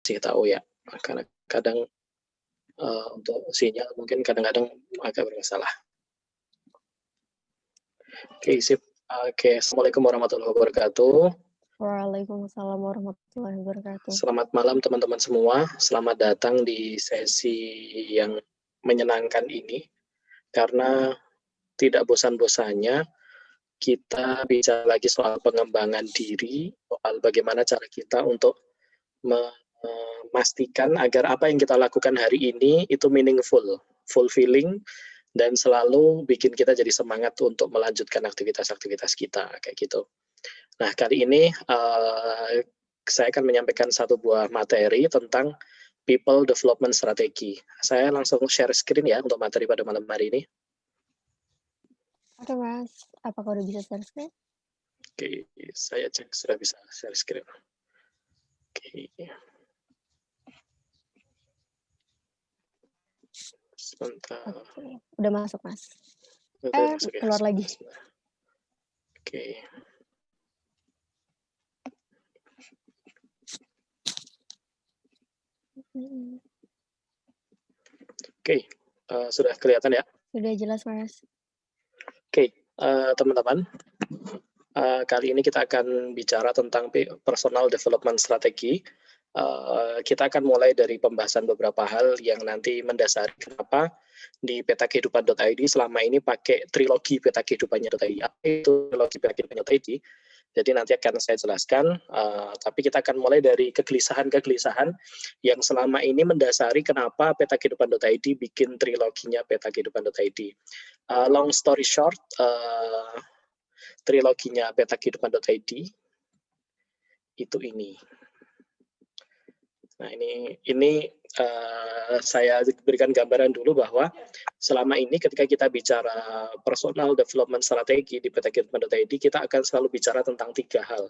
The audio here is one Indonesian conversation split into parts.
kasih tahu ya, karena kadang untuk sinyal mungkin kadang-kadang agak bermasalah. Oke, sip. Oke, Assalamualaikum warahmatullahi wabarakatuh. Waalaikumsalam warahmatullahi wabarakatuh. Selamat malam teman-teman semua. Selamat datang di sesi yang menyenangkan ini. Karena tidak bosan-bosannya kita bicara lagi soal pengembangan diri, soal bagaimana cara kita untuk memastikan agar apa yang kita lakukan hari ini itu meaningful, fulfilling, dan selalu bikin kita jadi semangat untuk melanjutkan aktivitas-aktivitas kita, kayak gitu. Nah, kali ini saya akan menyampaikan satu buah materi tentang People Development Strategy. Saya langsung share screen ya untuk materi pada malam hari ini. Oke Mas, apakah udah bisa share screen? Oke, saya cek sudah bisa share screen. Oke. Sebentar. Oke, udah masuk Mas. Masuk ya, keluar lagi. Oke. Oke, sudah kelihatan ya? Sudah jelas Mas. Oke, teman-teman, kali ini kita akan bicara tentang personal development strategi. Kita akan mulai dari pembahasan beberapa hal yang nanti mendasari kenapa di petakehidupan.id selama ini pakai trilogi petakehidupannya.id. Apa itu trilogi petakehidupannya.id? Jadi nanti akan saya jelaskan, tapi kita akan mulai dari kegelisahan-kegelisahan yang selama ini mendasari kenapa petakehidupan.id bikin triloginya petakehidupan.id. Long story short, triloginya petakehidupan.id itu ini. Nah, ini saya berikan gambaran dulu bahwa selama ini ketika kita bicara personal development strategi di petakehidupan.id, kita akan selalu bicara tentang 3 hal.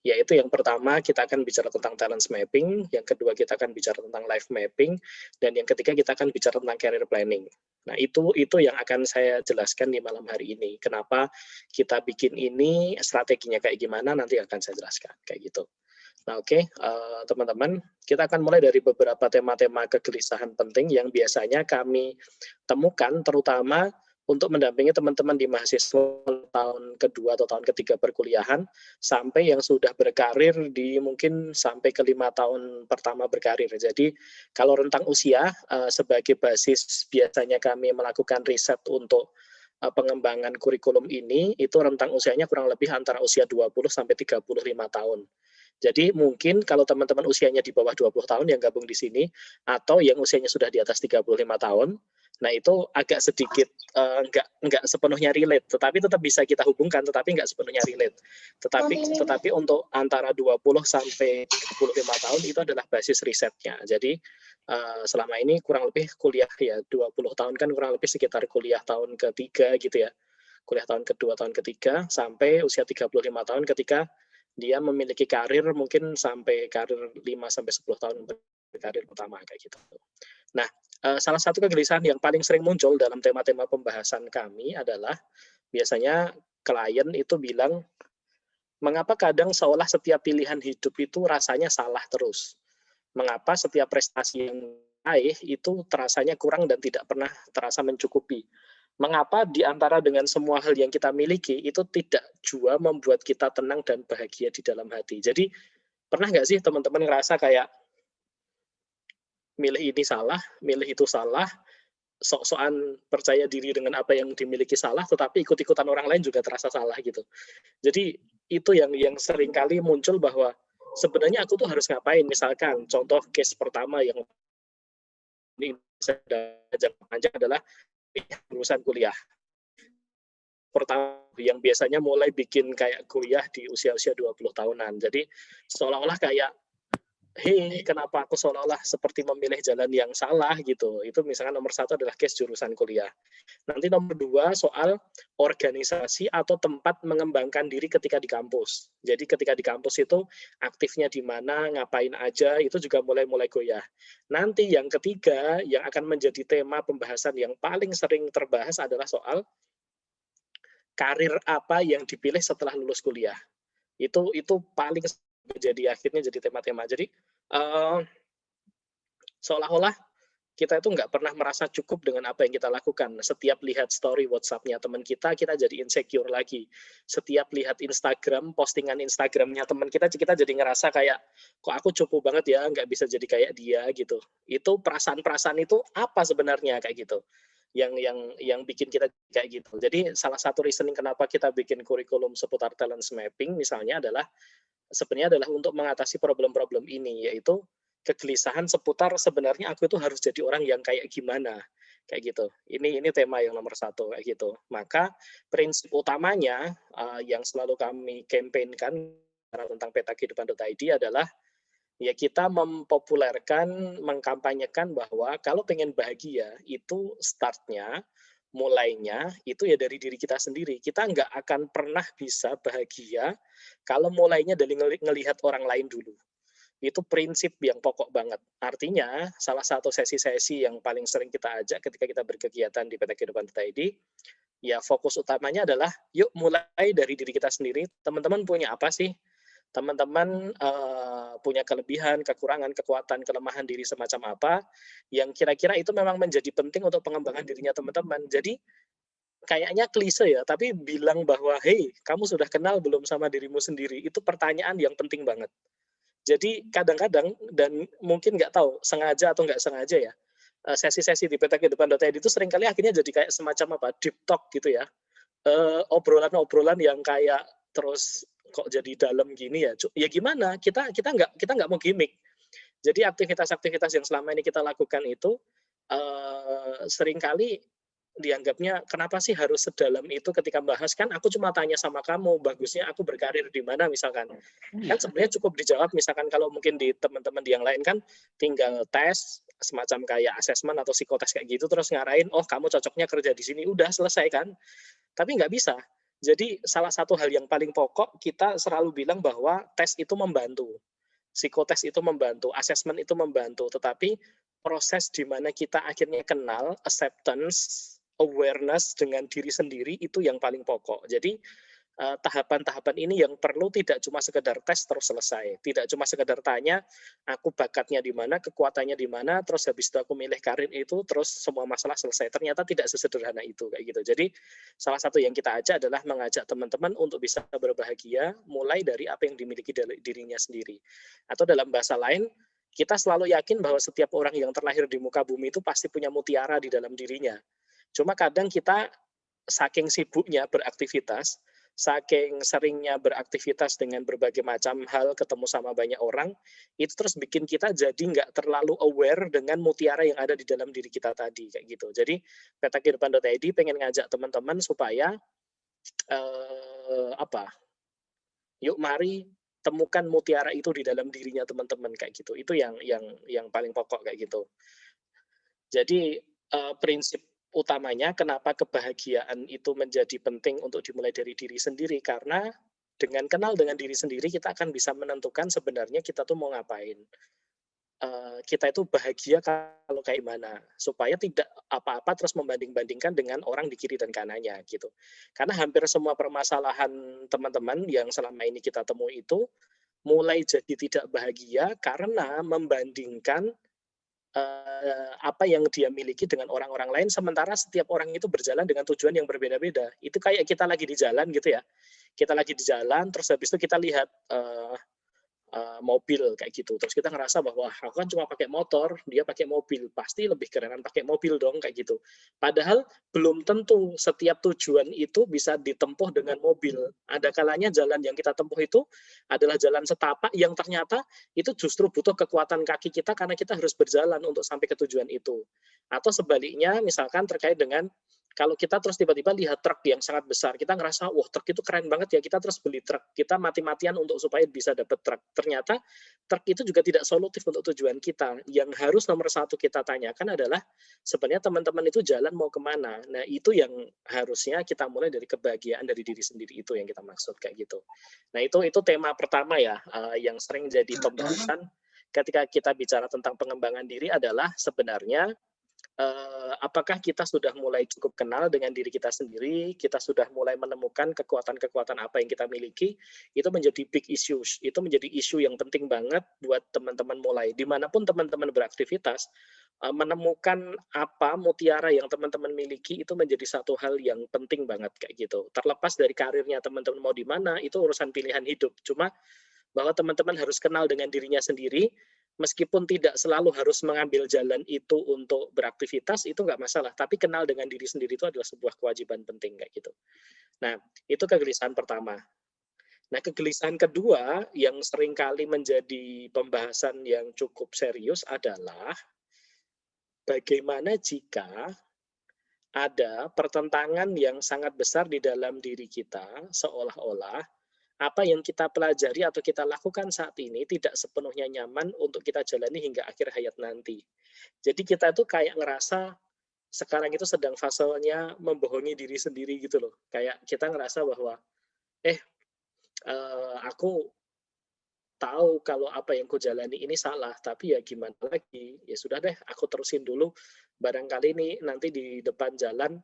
Yaitu yang pertama kita akan bicara tentang talent mapping, yang kedua kita akan bicara tentang life mapping, dan yang ketiga kita akan bicara tentang career planning. Nah, itu yang akan saya jelaskan di malam hari ini. Kenapa kita bikin ini, strateginya kayak gimana, nanti akan saya jelaskan kayak gitu. Nah, oke, teman-teman, kita akan mulai dari beberapa tema-tema kegelisahan penting yang biasanya kami temukan, terutama untuk mendampingi teman-teman di mahasiswa tahun kedua atau tahun ketiga perkuliahan, sampai yang sudah berkarir di mungkin sampai ke 5 tahun pertama berkarir. Jadi, kalau rentang usia, sebagai basis biasanya kami melakukan riset untuk pengembangan kurikulum ini, itu rentang usianya kurang lebih antara usia 20 sampai 35 tahun. Jadi mungkin kalau teman-teman usianya di bawah 20 tahun yang gabung di sini, atau yang usianya sudah di atas 35 tahun, nah itu agak sedikit nggak sepenuhnya relate, tetapi tetap bisa kita hubungkan, tetapi nggak sepenuhnya relate. Tetapi untuk antara 20 sampai 35 tahun itu adalah basis risetnya. Jadi selama ini kurang lebih kuliah ya 20 tahun kan kurang lebih sekitar kuliah tahun ketiga gitu ya. Kuliah tahun kedua, tahun ketiga, sampai usia 35 tahun ketika dia memiliki karir mungkin sampai karir 5 sampai 10 tahun berkarir pertama kayak gitu. Nah, salah satu kegelisahan yang paling sering muncul dalam tema-tema pembahasan kami adalah biasanya klien itu bilang, mengapa kadang seolah setiap pilihan hidup itu rasanya salah terus? Mengapa setiap prestasi yang raih itu terasanya kurang dan tidak pernah terasa mencukupi? Mengapa di antara dengan semua hal yang kita miliki itu tidak jua membuat kita tenang dan bahagia di dalam hati. Jadi pernah nggak sih teman-teman ngerasa kayak milih ini salah, milih itu salah, sok-sokan percaya diri dengan apa yang dimiliki salah, tetapi ikut-ikutan orang lain juga terasa salah gitu. Jadi itu yang sering kali muncul bahwa sebenarnya aku tuh harus ngapain. Misalkan contoh case pertama yang ini saya ajak panjang adalah lulusan kuliah. Pertama yang biasanya mulai bikin kayak kuliah di usia-usia 20 tahunan. Jadi seolah-olah kayak, hei kenapa aku seolah-olah seperti memilih jalan yang salah gitu. Itu misalkan nomor 1 adalah case jurusan kuliah. Nanti nomor 2 soal organisasi atau tempat mengembangkan diri ketika di kampus. Jadi ketika di kampus itu aktifnya di mana, ngapain aja, itu juga mulai goyah. Nanti yang ketiga yang akan menjadi tema pembahasan yang paling sering terbahas adalah soal karir apa yang dipilih setelah lulus kuliah. Itu paling menjadi akhirnya jadi tema-tema. Jadi Seolah-olah kita itu nggak pernah merasa cukup dengan apa yang kita lakukan. Setiap lihat story WhatsApp-nya teman kita jadi insecure lagi. Setiap lihat Instagram, postingan Instagram-nya teman kita jadi ngerasa kayak, kok aku cupu banget ya, nggak bisa jadi kayak dia gitu. Itu perasaan-perasaan itu apa sebenarnya kayak gitu. Yang bikin kita kayak gitu. Jadi salah satu reasoning kenapa kita bikin kurikulum seputar talent mapping misalnya adalah sebenarnya adalah untuk mengatasi problem-problem ini, yaitu kegelisahan seputar sebenarnya aku itu harus jadi orang yang kayak gimana, kayak gitu. Ini tema yang nomor satu kayak gitu. Maka prinsip utamanya yang selalu kami campaign-kan tentang petakehidupan.id adalah ya kita mempopulerkan, mengkampanyekan bahwa kalau pengen bahagia itu startnya, mulainya itu ya dari diri kita sendiri. Kita nggak akan pernah bisa bahagia kalau mulainya dari ngelihat orang lain dulu. Itu prinsip yang pokok banget. Artinya, salah satu sesi-sesi yang paling sering kita ajak ketika kita berkegiatan di PT Kehidupan ID, ya fokus utamanya adalah yuk mulai dari diri kita sendiri. Teman-teman punya apa sih? Teman-teman punya kelebihan, kekurangan, kekuatan, kelemahan diri semacam apa yang kira-kira itu memang menjadi penting untuk pengembangan dirinya teman-teman. Jadi kayaknya klise ya, tapi bilang bahwa, "Hey, kamu sudah kenal belum sama dirimu sendiri?" Itu pertanyaan yang penting banget. Jadi kadang-kadang dan mungkin nggak tahu sengaja atau nggak sengaja ya, sesi-sesi di petakehidupan.id itu seringkali akhirnya jadi kayak semacam apa, deep talk gitu ya, obrolan-obrolan yang kayak terus kok jadi dalam gini ya, ya gimana, kita nggak mau gimmick. Jadi aktivitas-aktivitas yang selama ini kita lakukan itu, seringkali dianggapnya, "Kenapa sih harus sedalam itu ketika bahas? Kan aku cuma tanya sama kamu, bagusnya aku berkarir di mana?" Misalkan. Kan sebenarnya cukup dijawab misalkan kalau mungkin di teman-teman yang lain kan tinggal tes, semacam kayak asesmen atau psikotes kayak gitu, terus ngarahin, "Oh kamu cocoknya kerja di sini." Udah selesai kan. Tapi nggak bisa. Jadi salah satu hal yang paling pokok kita selalu bilang bahwa tes itu membantu. Psikotes itu membantu, asesmen itu membantu, tetapi proses di mana kita akhirnya kenal, acceptance, awareness dengan diri sendiri itu yang paling pokok. Jadi tahapan-tahapan ini yang perlu tidak cuma sekedar tes terus selesai, tidak cuma sekedar tanya aku bakatnya di mana, kekuatannya di mana, terus habis itu aku milih karir itu, terus semua masalah selesai. Ternyata tidak sesederhana itu kayak gitu. Jadi salah satu yang kita ajak adalah mengajak teman-teman untuk bisa berbahagia mulai dari apa yang dimiliki dirinya sendiri. Atau dalam bahasa lain, kita selalu yakin bahwa setiap orang yang terlahir di muka bumi itu pasti punya mutiara di dalam dirinya. Cuma kadang kita saking sibuknya beraktivitas, saking seringnya beraktivitas dengan berbagai macam hal, ketemu sama banyak orang, itu terus bikin kita jadi nggak terlalu aware dengan mutiara yang ada di dalam diri kita tadi, kayak gitu. Jadi petakehidupan.id pengen ngajak teman-teman supaya apa? Yuk mari temukan mutiara itu di dalam dirinya teman-teman kayak gitu. Itu yang paling pokok kayak gitu. Jadi prinsip utamanya kenapa kebahagiaan itu menjadi penting untuk dimulai dari diri sendiri karena dengan kenal dengan diri sendiri kita akan bisa menentukan sebenarnya kita tuh mau ngapain. Kita itu bahagia kalau kayak mana supaya tidak apa-apa terus membanding-bandingkan dengan orang di kiri dan kanannya gitu. Karena hampir semua permasalahan teman-teman yang selama ini kita temui itu mulai jadi tidak bahagia karena membandingkan apa yang dia miliki dengan orang-orang lain, sementara setiap orang itu berjalan dengan tujuan yang berbeda-beda. Itu kayak kita lagi di jalan gitu ya, kita lagi di jalan, terus habis itu kita lihat mobil kayak gitu, terus kita ngerasa bahwa aku kan cuma pakai motor, dia pakai mobil, pasti lebih kerenan pakai mobil dong kayak gitu. Padahal belum tentu setiap tujuan itu bisa ditempuh dengan mobil. Ada kalanya jalan yang kita tempuh itu adalah jalan setapak yang ternyata itu justru butuh kekuatan kaki kita karena kita harus berjalan untuk sampai ke tujuan itu. Atau sebaliknya misalkan terkait dengan kalau kita terus tiba-tiba lihat truk yang sangat besar, kita ngerasa, wah truk itu keren banget ya, kita terus beli truk, kita mati-matian untuk supaya bisa dapat truk. Ternyata truk itu juga tidak solutif untuk tujuan kita. Yang harus nomor satu kita tanyakan adalah, sebenarnya teman-teman itu jalan mau kemana? Nah itu yang harusnya kita mulai dari kebahagiaan dari diri sendiri itu yang kita maksud kayak gitu. Nah itu tema pertama ya, yang sering jadi pembahasan ketika kita bicara tentang pengembangan diri adalah sebenarnya apakah kita sudah mulai cukup kenal dengan diri kita sendiri, kita sudah mulai menemukan kekuatan-kekuatan apa yang kita miliki, itu menjadi big issues, itu menjadi isu yang penting banget buat teman-teman mulai. Dimanapun teman-teman beraktivitas, menemukan apa mutiara yang teman-teman miliki itu menjadi satu hal yang penting banget kayak gitu. Terlepas dari karirnya teman-teman mau di mana, itu urusan pilihan hidup. Cuma bahwa teman-teman harus kenal dengan dirinya sendiri, meskipun tidak selalu harus mengambil jalan itu untuk beraktivitas, itu nggak masalah. Tapi kenal dengan diri sendiri itu adalah sebuah kewajiban penting kayak gitu. Nah, itu kegelisahan pertama. Nah, kegelisahan kedua yang seringkali menjadi pembahasan yang cukup serius adalah bagaimana jika ada pertentangan yang sangat besar di dalam diri kita, seolah-olah apa yang kita pelajari atau kita lakukan saat ini tidak sepenuhnya nyaman untuk kita jalani hingga akhir hayat nanti. Jadi kita tuh kayak ngerasa sekarang itu sedang fasenya membohongi diri sendiri gitu loh. Kayak kita ngerasa bahwa, eh, aku tahu kalau apa yang kujalani ini salah, tapi ya gimana lagi, ya sudah deh aku terusin dulu, barangkali nih nanti di depan jalan,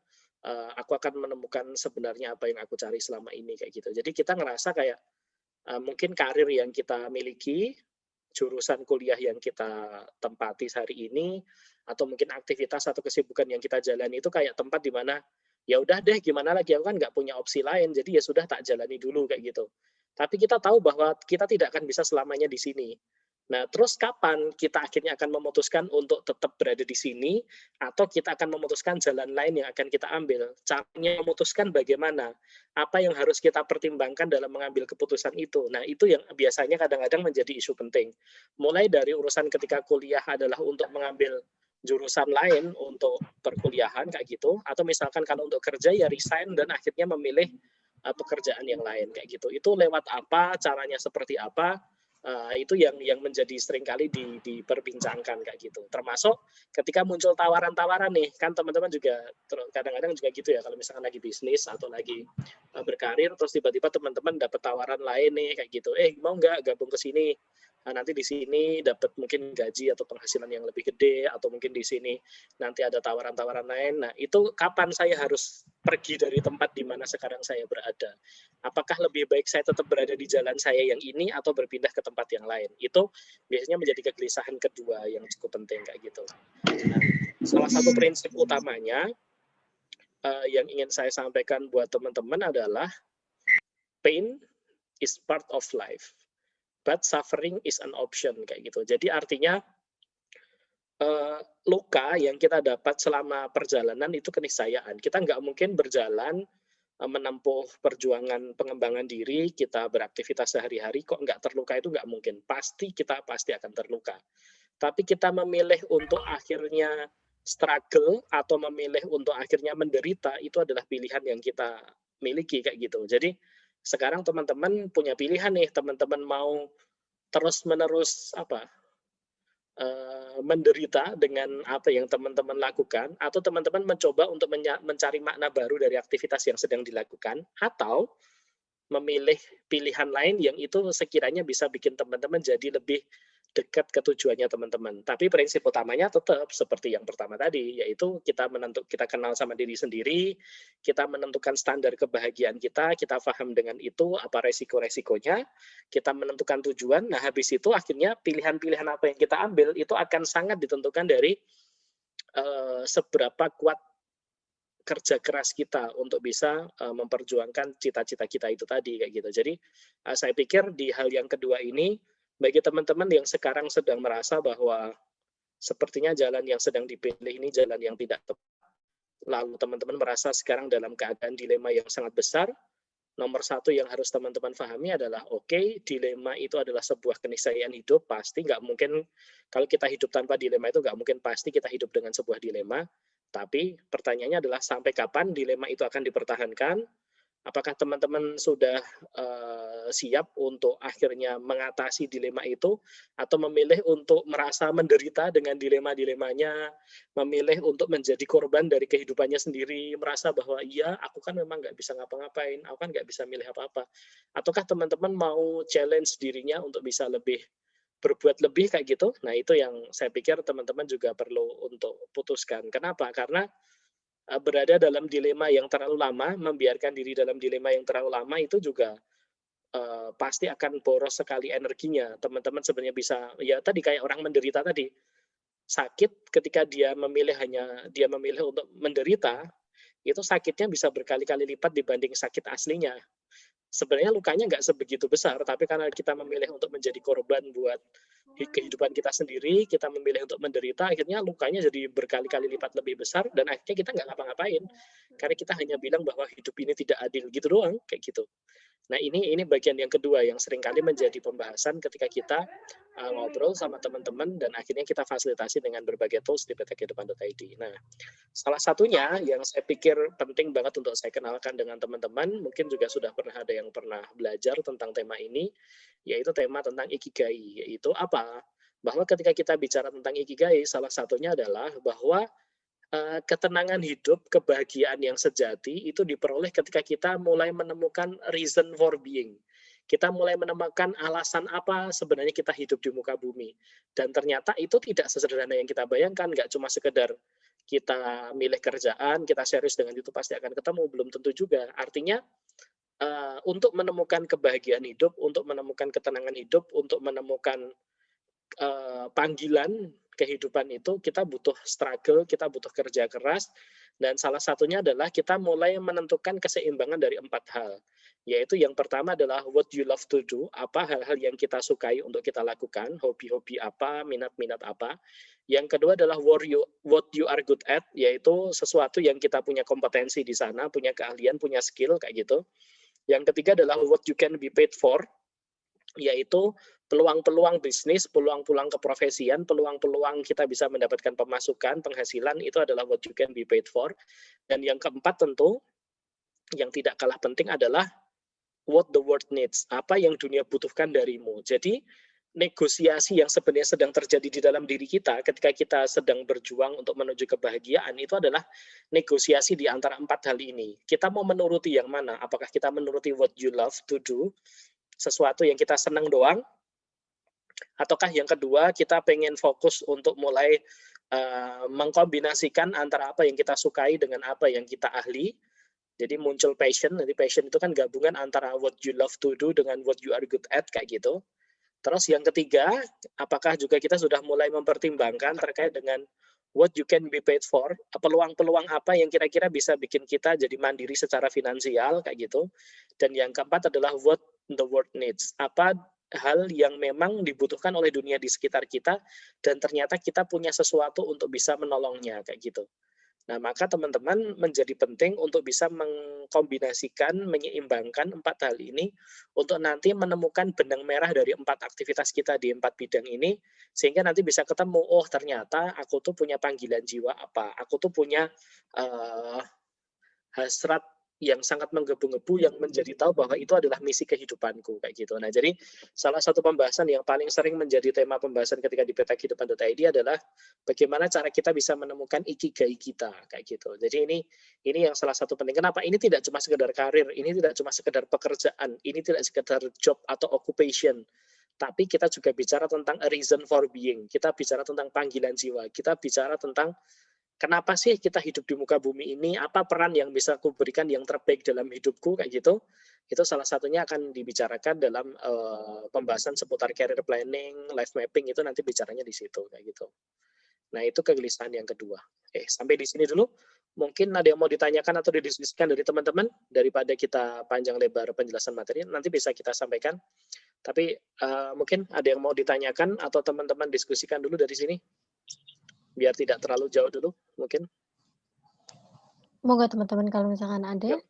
aku akan menemukan sebenarnya apa yang aku cari selama ini, kayak gitu. Jadi kita ngerasa kayak, mungkin karir yang kita miliki, jurusan kuliah yang kita tempati hari ini, atau mungkin aktivitas atau kesibukan yang kita jalani itu kayak tempat di mana, ya udah deh gimana lagi, aku kan nggak punya opsi lain, jadi ya sudah tak jalani dulu kayak gitu. Tapi kita tahu bahwa kita tidak akan bisa selamanya di sini. Nah, terus kapan kita akhirnya akan memutuskan untuk tetap berada di sini, atau kita akan memutuskan jalan lain yang akan kita ambil? Caranya memutuskan bagaimana? Apa yang harus kita pertimbangkan dalam mengambil keputusan itu? Nah, itu yang biasanya kadang-kadang menjadi isu penting. Mulai dari urusan ketika kuliah adalah untuk mengambil jurusan lain untuk perkuliahan kayak gitu, atau misalkan kalau untuk kerja ya resign dan akhirnya memilih pekerjaan yang lain kayak gitu. Itu lewat apa, caranya seperti apa, itu yang menjadi seringkali diperbincangkan kayak gitu. Termasuk ketika muncul tawaran-tawaran nih, kan teman-teman juga kadang-kadang juga gitu ya, kalau misalkan lagi bisnis atau lagi berkarir, terus tiba-tiba teman-teman dapat tawaran lain nih kayak gitu, mau nggak gabung ke sini? Nanti di sini dapat mungkin gaji atau penghasilan yang lebih gede, atau mungkin di sini nanti ada tawaran-tawaran lain. Nah, itu kapan saya harus pergi dari tempat di mana sekarang saya berada? Apakah lebih baik saya tetap berada di jalan saya yang ini atau berpindah ke tempat yang lain? Itu biasanya menjadi kegelisahan kedua yang cukup penting kayak gitu. Nah, salah satu prinsip utamanya yang ingin saya sampaikan buat teman-teman adalah pain is part of life, but suffering is an option kayak gitu. Jadi artinya luka yang kita dapat selama perjalanan itu keniscayaan. Kita nggak mungkin berjalan menempuh perjuangan pengembangan diri, kita beraktivitas sehari-hari kok nggak terluka, itu nggak mungkin. Kita pasti akan terluka. Tapi kita memilih untuk akhirnya struggle atau memilih untuk akhirnya menderita, itu adalah pilihan yang kita miliki kayak gitu. Jadi sekarang teman-teman punya pilihan nih, teman-teman mau terus-menerus menderita dengan apa yang teman-teman lakukan, atau teman-teman mencoba untuk mencari makna baru dari aktivitas yang sedang dilakukan, atau memilih pilihan lain yang itu sekiranya bisa bikin teman-teman jadi lebih dekat ke tujuannya teman-teman. Tapi prinsip utamanya tetap seperti yang pertama tadi, yaitu kita kenal sama diri sendiri, kita menentukan standar kebahagiaan kita paham dengan itu apa resiko-resikonya, kita menentukan tujuan. Nah, habis itu akhirnya pilihan-pilihan apa yang kita ambil itu akan sangat ditentukan dari seberapa kuat kerja keras kita untuk bisa memperjuangkan cita-cita kita itu tadi kayak gitu. Jadi saya pikir di hal yang kedua ini, bagi teman-teman yang sekarang sedang merasa bahwa sepertinya jalan yang sedang dipilih ini jalan yang tidak tepat, lalu teman-teman merasa sekarang dalam keadaan dilema yang sangat besar, nomor satu yang harus teman-teman pahami adalah dilema itu adalah sebuah keniscayaan hidup, pasti nggak mungkin kalau kita hidup tanpa dilema itu nggak mungkin pasti kita hidup dengan sebuah dilema. Tapi pertanyaannya adalah sampai kapan dilema itu akan dipertahankan? Apakah teman-teman sudah siap untuk akhirnya mengatasi dilema itu, atau memilih untuk merasa menderita dengan dilema-dilemanya, memilih untuk menjadi korban dari kehidupannya sendiri, merasa bahwa iya, aku kan memang nggak bisa ngapa-ngapain, aku kan nggak bisa milih apa-apa. Ataukah teman-teman mau challenge dirinya untuk bisa lebih berbuat lebih kayak gitu. Nah, itu yang saya pikir teman-teman juga perlu untuk putuskan. Kenapa? Karena berada dalam dilema yang terlalu lama, membiarkan diri dalam dilema yang terlalu lama itu juga pasti akan boros sekali energinya. Teman-teman sebenarnya bisa, ya tadi kayak orang menderita tadi, sakit ketika dia memilih untuk menderita, itu sakitnya bisa berkali-kali lipat dibanding sakit aslinya. Sebenarnya lukanya nggak sebegitu besar, tapi karena kita memilih untuk menjadi korban buat kehidupan kita sendiri, kita memilih untuk menderita, akhirnya lukanya jadi berkali-kali lipat lebih besar, dan akhirnya kita nggak ngapa-ngapain. Karena kita hanya bilang bahwa hidup ini tidak adil gitu doang, kayak gitu. Nah, ini bagian yang kedua yang seringkali menjadi pembahasan ketika kita ngobrol sama teman-teman dan akhirnya kita fasilitasi dengan berbagai tools di pt-kehidupan.id. Nah, salah satunya yang saya pikir penting banget untuk saya kenalkan dengan teman-teman, mungkin juga sudah ada yang pernah belajar tentang tema ini, yaitu tema tentang ikigai. Yaitu apa? Bahwa ketika kita bicara tentang ikigai, salah satunya adalah bahwa ketenangan hidup, kebahagiaan yang sejati itu diperoleh ketika kita mulai menemukan reason for being. Kita mulai menemukan alasan apa sebenarnya kita hidup di muka bumi. Dan ternyata itu tidak sesederhana yang kita bayangkan, nggak cuma sekedar kita milih kerjaan, kita serius dengan itu pasti akan ketemu, belum tentu juga. Artinya untuk menemukan kebahagiaan hidup, untuk menemukan ketenangan hidup, untuk menemukan panggilan kehidupan itu kita butuh struggle, kita butuh kerja keras, dan salah satunya adalah kita mulai menentukan keseimbangan dari 4 hal. Yaitu yang pertama adalah what you love to do, apa hal-hal yang kita sukai untuk kita lakukan, hobi-hobi apa, minat-minat apa. Yang kedua adalah what you are good at, yaitu sesuatu yang kita punya kompetensi di sana, punya keahlian, punya skill kayak gitu. Yang ketiga adalah what you can be paid for, yaitu peluang-peluang bisnis, peluang-peluang keprofesian, peluang-peluang kita bisa mendapatkan pemasukan, penghasilan, itu adalah what you can be paid for. Dan yang keempat tentu, yang tidak kalah penting adalah what the world needs, apa yang dunia butuhkan darimu. Jadi negosiasi yang sebenarnya sedang terjadi di dalam diri kita ketika kita sedang berjuang untuk menuju kebahagiaan itu adalah negosiasi di antara 4 hal ini. Kita mau menuruti yang mana? Apakah kita menuruti what you love to do, sesuatu yang kita senang doang, ataukah yang kedua kita pengen fokus untuk mulai mengkombinasikan antara apa yang kita sukai dengan apa yang kita ahli. Jadi muncul passion, nanti passion itu kan gabungan antara what you love to do dengan what you are good at kayak gitu. Terus yang ketiga, apakah juga kita sudah mulai mempertimbangkan terkait dengan what you can be paid for, peluang-peluang apa yang kira-kira bisa bikin kita jadi mandiri secara finansial kayak gitu. Dan yang keempat adalah what the world needs, apa hal yang memang dibutuhkan oleh dunia di sekitar kita dan ternyata kita punya sesuatu untuk bisa menolongnya kayak gitu. Nah, maka teman-teman menjadi penting untuk bisa mengkombinasikan, menyeimbangkan 4 hal ini untuk nanti menemukan benang merah dari 4 aktivitas kita di 4 bidang ini, sehingga nanti bisa ketemu, oh ternyata aku tuh punya panggilan jiwa apa, aku tuh punya hasrat yang sangat menggebu-gebu yang menjadi tahu bahwa itu adalah misi kehidupanku kayak gitu. Nah, jadi salah satu pembahasan yang paling sering menjadi tema pembahasan ketika di peta-kehidupan.id adalah bagaimana cara kita bisa menemukan ikigai kita kayak gitu. Jadi ini yang salah satu penting. Kenapa? Ini tidak cuma sekedar karir, ini tidak cuma sekedar pekerjaan, ini tidak sekedar job atau occupation. Tapi kita juga bicara tentang a reason for being. Kita bicara tentang panggilan jiwa. Kita bicara tentang kenapa sih kita hidup di muka bumi ini, apa peran yang bisa aku berikan yang terbaik dalam hidupku kayak gitu. Itu salah satunya akan dibicarakan dalam pembahasan seputar career planning, life mapping, itu nanti bicaranya di situ kayak gitu. Nah, itu kegelisahan yang kedua. Sampai di sini dulu. Mungkin ada yang mau ditanyakan atau didiskusikan dari teman-teman, daripada kita panjang lebar penjelasan materi, nanti bisa kita sampaikan. Tapi mungkin ada yang mau ditanyakan atau teman-teman diskusikan dulu dari sini, biar tidak terlalu jauh dulu, mungkin. Moga teman-teman kalau misalkan ada yang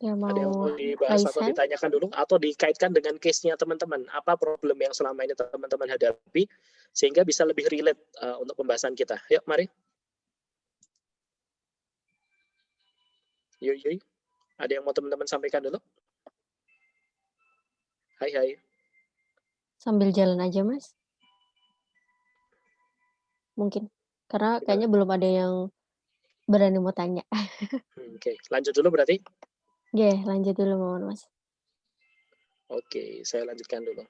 Ada yang mau mau dibahas atau raise hand. ditanyakan dulu, atau dikaitkan dengan case-nya teman-teman. Apa problem yang selama ini teman-teman hadapi, sehingga bisa lebih relate untuk pembahasan kita. Yuk, mari. Yuk. Ada yang mau teman-teman sampaikan dulu? Hai. Sambil jalan aja, Mas. Mungkin. Karena kayaknya belum ada yang berani mau tanya. Oke, lanjut dulu berarti? Oke, lanjut dulu mohon, Mas. Oke, saya lanjutkan dulu.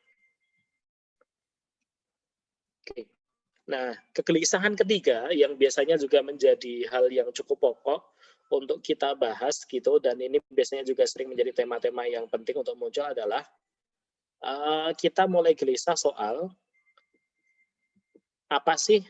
Oke. Nah, kegelisahan ketiga yang biasanya juga menjadi hal yang cukup pokok untuk kita bahas gitu, dan ini biasanya juga sering menjadi tema-tema yang penting untuk muncul adalah, kita mulai gelisah soal apa sih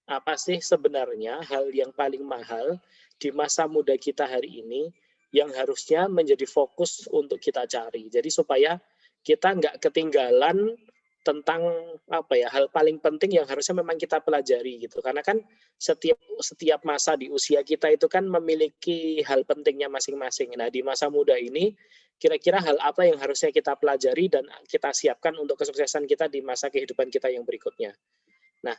apa sih sebenarnya hal yang paling mahal di masa muda kita hari ini yang harusnya menjadi fokus untuk kita cari. Jadi supaya kita nggak ketinggalan tentang apa ya, hal paling penting yang harusnya memang kita pelajari gitu. Karena kan setiap setiap masa di usia kita itu kan memiliki hal pentingnya masing-masing. Nah, di masa muda ini kira-kira hal apa yang harusnya kita pelajari dan kita siapkan untuk kesuksesan kita di masa kehidupan kita yang berikutnya. Nah,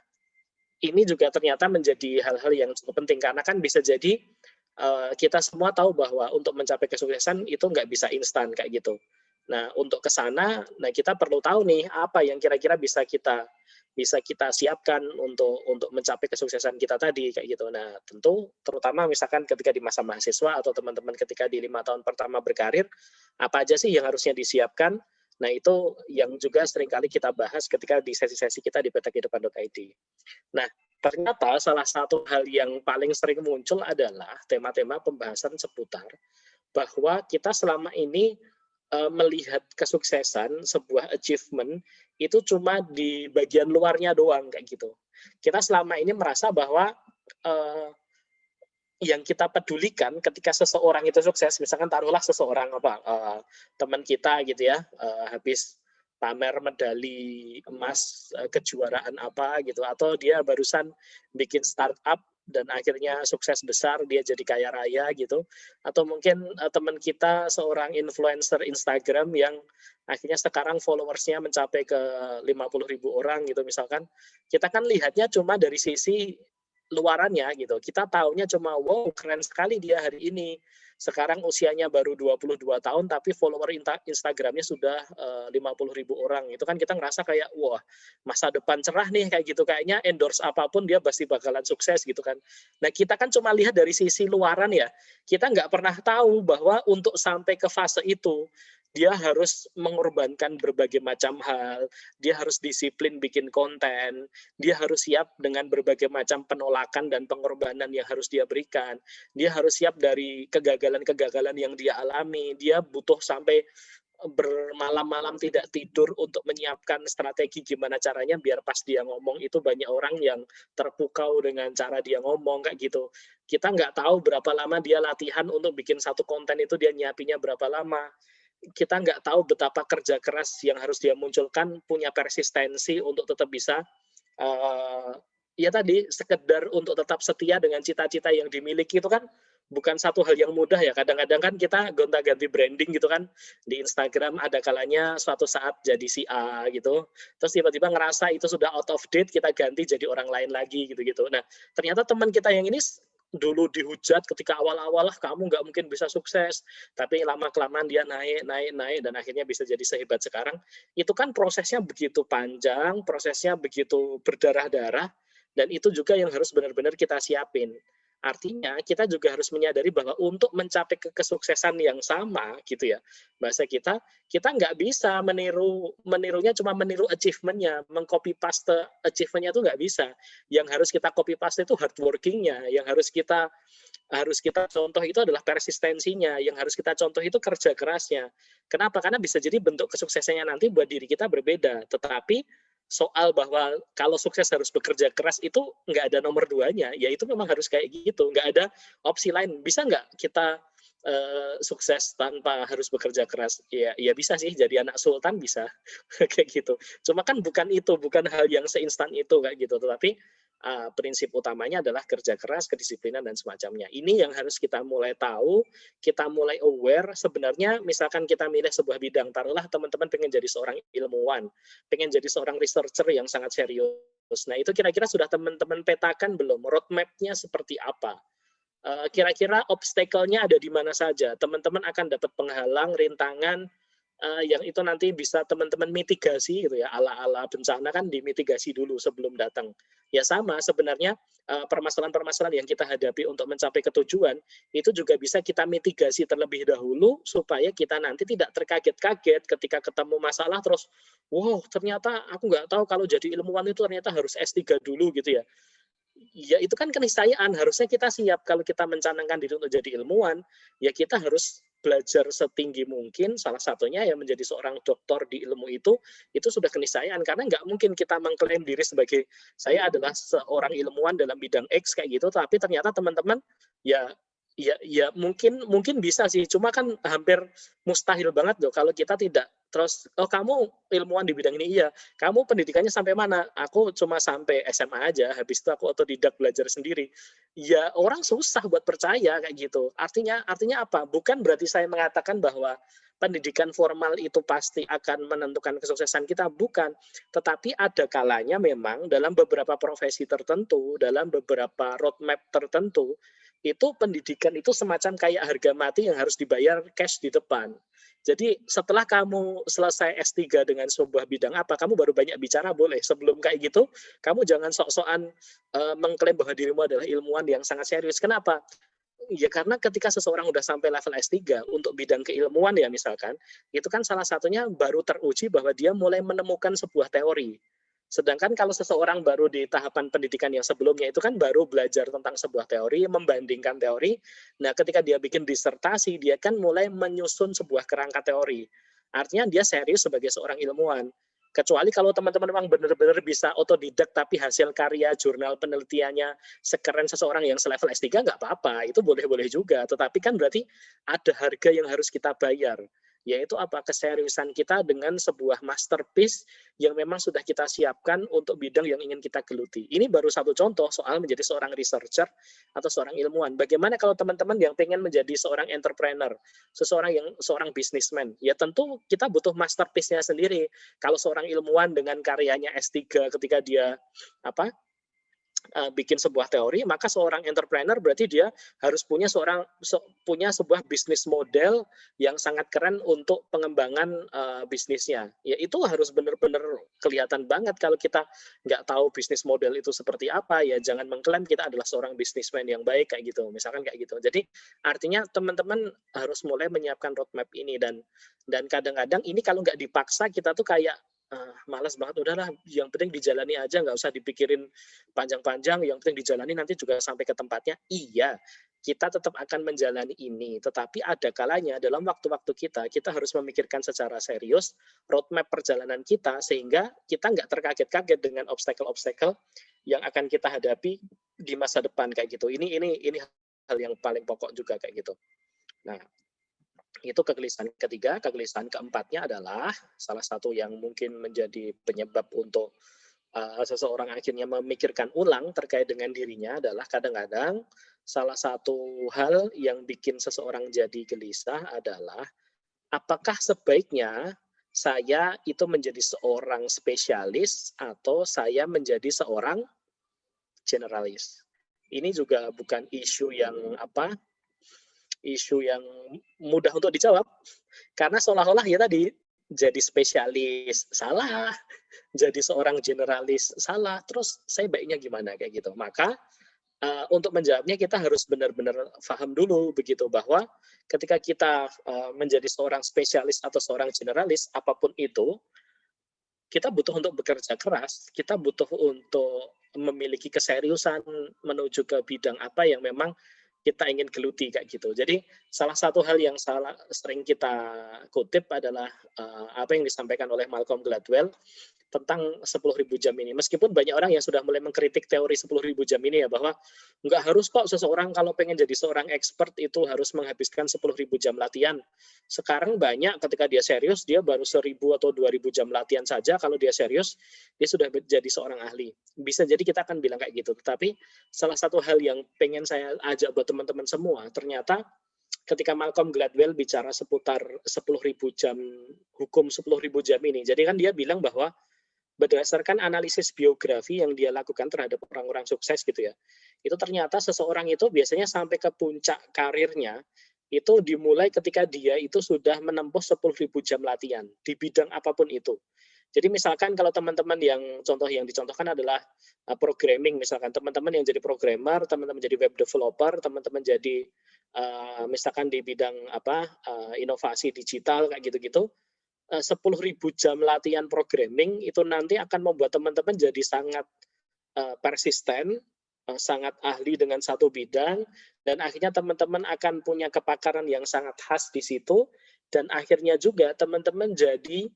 ini juga ternyata menjadi hal-hal yang cukup penting karena kan bisa jadi kita semua tahu bahwa untuk mencapai kesuksesan itu nggak bisa instan kayak gitu. Nah, untuk ke sana, nah kita perlu tahu nih apa yang kira-kira bisa kita siapkan untuk mencapai kesuksesan kita tadi kayak gitu. Nah, tentu terutama misalkan ketika di masa mahasiswa atau teman-teman ketika di 5 tahun pertama berkarir, apa aja sih yang harusnya disiapkan? Nah, itu yang juga seringkali kita bahas ketika di sesi-sesi kita di petakehidupan.id. Nah, ternyata salah satu hal yang paling sering muncul adalah tema-tema pembahasan seputar bahwa kita selama ini melihat kesuksesan, sebuah achievement itu cuma di bagian luarnya doang kayak gitu. Kita selama ini merasa bahwa eh, yang kita pedulikan ketika seseorang itu sukses, misalkan taruhlah seseorang teman kita gitu ya, habis pamer medali emas kejuaraan apa gitu, atau dia barusan bikin startup dan akhirnya sukses besar, dia jadi kaya raya gitu, atau mungkin teman kita seorang influencer Instagram yang akhirnya sekarang followersnya mencapai ke 50.000 orang gitu misalkan, kita kan lihatnya cuma dari sisi luarannya gitu. Kita taunya cuma wow keren sekali dia hari ini. Sekarang usianya baru 22 tahun tapi follower Instagramnya sudah 50.000 orang. Itu kan kita ngerasa kayak wah masa depan cerah nih kayak gitu. Kayaknya endorse apapun dia pasti bakalan sukses gitu kan. Nah kita kan cuma lihat dari sisi luaran ya. Kita nggak pernah tahu bahwa untuk sampai ke fase itu dia harus mengorbankan berbagai macam hal, dia harus disiplin bikin konten, dia harus siap dengan berbagai macam penolakan dan pengorbanan yang harus dia berikan. Dia harus siap dari kegagalan-kegagalan yang dia alami. Dia butuh sampai bermalam-malam tidak tidur untuk menyiapkan strategi gimana caranya biar pas dia ngomong itu banyak orang yang terpukau dengan cara dia ngomong kayak gitu. Kita nggak tahu berapa lama dia latihan untuk bikin satu konten itu, dia nyiapinya berapa lama. Kita nggak tahu betapa kerja keras yang harus dia munculkan, punya persistensi untuk tetap bisa ya tadi sekedar untuk tetap setia dengan cita-cita yang dimiliki itu kan bukan satu hal yang mudah ya. Kadang-kadang kan kita gonta-ganti branding gitu kan di Instagram, ada kalanya suatu saat jadi si A gitu, terus tiba-tiba ngerasa itu sudah out of date, kita ganti jadi orang lain lagi gitu-gitu. Nah ternyata teman kita yang ini dulu dihujat ketika awal-awal lah kamu nggak mungkin bisa sukses, tapi lama kelamaan dia naik dan akhirnya bisa jadi sehebat sekarang. Itu kan prosesnya begitu panjang, prosesnya begitu berdarah-darah, dan itu juga yang harus benar-benar kita siapin. Artinya kita juga harus menyadari bahwa untuk mencapai kesuksesan yang sama gitu ya, bahasa kita nggak bisa menirunya cuma meniru achievementnya, mengcopy paste achievementnya itu nggak bisa. Yang harus kita copy paste itu hard workingnya, yang harus kita contoh itu adalah persistensinya, yang harus kita contoh itu kerja kerasnya. Kenapa? Karena bisa jadi bentuk kesuksesannya nanti buat diri kita berbeda, tetapi soal bahwa kalau sukses harus bekerja keras itu nggak ada nomor duanya, ya itu memang harus kayak gitu, nggak ada opsi lain. Bisa nggak kita sukses tanpa harus bekerja keras? Ya bisa sih, jadi anak sultan bisa kayak gitu. Cuma kan bukan hal yang seinstan itu kayak gitu, tetapi prinsip utamanya adalah kerja keras, kedisiplinan dan semacamnya. Ini yang harus kita mulai tahu, kita mulai aware. Sebenarnya misalkan kita milih sebuah bidang, taruhlah teman-teman pengen jadi seorang ilmuwan, pengen jadi seorang researcher yang sangat serius. Nah itu kira-kira sudah teman-teman petakan belum? Roadmap-nya seperti apa? Kira-kira obstacle-nya ada di mana saja? Teman-teman akan dapat penghalang, rintangan, yang itu nanti bisa teman-teman mitigasi gitu ya, ala-ala bencana kan dimitigasi dulu sebelum datang. Ya sama sebenarnya, permasalahan-permasalahan yang kita hadapi untuk mencapai ketujuan, itu juga bisa kita mitigasi terlebih dahulu supaya kita nanti tidak terkaget-kaget ketika ketemu masalah terus, "Wow, ternyata aku nggak tahu kalau jadi ilmuwan itu ternyata harus S3 dulu," gitu ya. Ya itu kan keniscayaan, harusnya kita siap kalau kita mencanangkan diri untuk jadi ilmuwan, ya kita harus belajar setinggi mungkin, salah satunya ya menjadi seorang doktor di ilmu itu sudah keniscayaan. Karena nggak mungkin kita mengklaim diri sebagai, saya adalah seorang ilmuwan dalam bidang X kayak gitu, tapi ternyata teman-teman ya ya mungkin mungkin bisa sih, cuma kan hampir mustahil banget loh kalau kita tidak terus, "Oh kamu ilmuwan di bidang ini?" "Iya." "Kamu pendidikannya sampai mana?" "Aku cuma sampai SMA aja, habis itu aku otodidak belajar sendiri." Ya orang susah buat percaya kayak gitu. Artinya artinya apa? Bukan berarti saya mengatakan bahwa pendidikan formal itu pasti akan menentukan kesuksesan kita, bukan. Tetapi ada kalanya memang dalam beberapa profesi tertentu, dalam beberapa roadmap tertentu, itu pendidikan itu semacam kayak harga mati yang harus dibayar cash di depan. Jadi setelah kamu selesai S3 dengan sebuah bidang apa, kamu baru banyak bicara boleh. Sebelum kayak gitu, kamu jangan sok-sokan mengklaim bahwa dirimu adalah ilmuwan yang sangat serius. Kenapa? Ya karena ketika seseorang udah sampai level S3 untuk bidang keilmuan ya misalkan, itu kan salah satunya baru teruji bahwa dia mulai menemukan sebuah teori. Sedangkan kalau seseorang baru di tahapan pendidikan yang sebelumnya itu kan baru belajar tentang sebuah teori, membandingkan teori. Nah, ketika dia bikin disertasi, dia kan mulai menyusun sebuah kerangka teori. Artinya dia serius sebagai seorang ilmuwan. Kecuali kalau teman-teman memang benar-benar bisa otodidak tapi hasil karya jurnal penelitiannya sekeren seseorang yang selevel S3 nggak apa-apa, itu boleh-boleh juga. Tetapi kan berarti ada harga yang harus kita bayar, yaitu apa? Keseriusan kita dengan sebuah masterpiece yang memang sudah kita siapkan untuk bidang yang ingin kita geluti. Ini baru satu contoh soal menjadi seorang researcher atau seorang ilmuwan. Bagaimana kalau teman-teman yang pengen menjadi seorang entrepreneur, seorang businessman? Ya tentu kita butuh masterpiece-nya sendiri. Kalau seorang ilmuwan dengan karyanya S3 ketika dia apa bikin sebuah teori, maka seorang entrepreneur berarti dia harus punya sebuah bisnis model yang sangat keren untuk pengembangan bisnisnya. Ya itu harus benar-benar kelihatan banget. Kalau kita nggak tahu bisnis model itu seperti apa, ya jangan mengklaim kita adalah seorang businessman yang baik kayak gitu. Misalkan kayak gitu. Jadi artinya teman-teman harus mulai menyiapkan roadmap ini dan kadang-kadang ini kalau nggak dipaksa kita tuh kayak malas banget, udahlah yang penting dijalani aja, nggak usah dipikirin panjang-panjang, yang penting dijalani nanti juga sampai ke tempatnya. Iya, kita tetap akan menjalani ini, tetapi ada kalanya dalam waktu-waktu kita harus memikirkan secara serius roadmap perjalanan kita sehingga kita nggak terkaget-kaget dengan obstacle-obstacle yang akan kita hadapi di masa depan kayak gitu. Ini hal yang paling pokok juga kayak gitu. Nah, itu kegelisahan ketiga. Kegelisahan keempatnya adalah salah satu yang mungkin menjadi penyebab untuk seseorang akhirnya memikirkan ulang terkait dengan dirinya adalah kadang-kadang salah satu hal yang bikin seseorang jadi gelisah adalah apakah sebaiknya saya itu menjadi seorang spesialis atau saya menjadi seorang generalis. Ini juga bukan isu yang mudah untuk dijawab karena seolah-olah ya tadi jadi spesialis salah, jadi seorang generalis salah, terus saya baiknya gimana kayak gitu. Maka untuk menjawabnya kita harus benar-benar paham dulu begitu bahwa ketika kita menjadi seorang spesialis atau seorang generalis apapun itu, kita butuh untuk bekerja keras, kita butuh untuk memiliki keseriusan menuju ke bidang apa yang memang kita ingin geluti kayak gitu. Jadi salah satu hal yang sering kita kutip adalah apa yang disampaikan oleh Malcolm Gladwell tentang 10.000 jam ini. Meskipun banyak orang yang sudah mulai mengkritik teori 10.000 jam ini ya, bahwa nggak harus kok seseorang kalau pengen jadi seorang expert itu harus menghabiskan 10.000 jam latihan. Sekarang banyak ketika dia serius, dia baru 1.000 atau 2.000 jam latihan saja, kalau dia serius, dia sudah jadi seorang ahli. Bisa jadi kita akan bilang kayak gitu. Tetapi salah satu hal yang pengen saya ajak buat teman-teman semua, ternyata ketika Malcolm Gladwell bicara seputar 10.000 jam, hukum 10.000 jam ini, jadi kan dia bilang bahwa berdasarkan analisis biografi yang dia lakukan terhadap orang-orang sukses gitu ya, itu ternyata seseorang itu biasanya sampai ke puncak karirnya itu dimulai ketika dia itu sudah menempuh 10.000 jam latihan di bidang apapun itu. Jadi misalkan kalau teman-teman yang contoh yang dicontohkan adalah programming, misalkan teman-teman yang jadi programmer, teman-teman jadi web developer, teman-teman jadi misalkan di bidang inovasi digital kayak gitu-gitu, 10.000 jam latihan programming itu nanti akan membuat teman-teman jadi sangat persisten, sangat ahli dengan satu bidang, dan akhirnya teman-teman akan punya kepakaran yang sangat khas di situ, dan akhirnya juga teman-teman jadi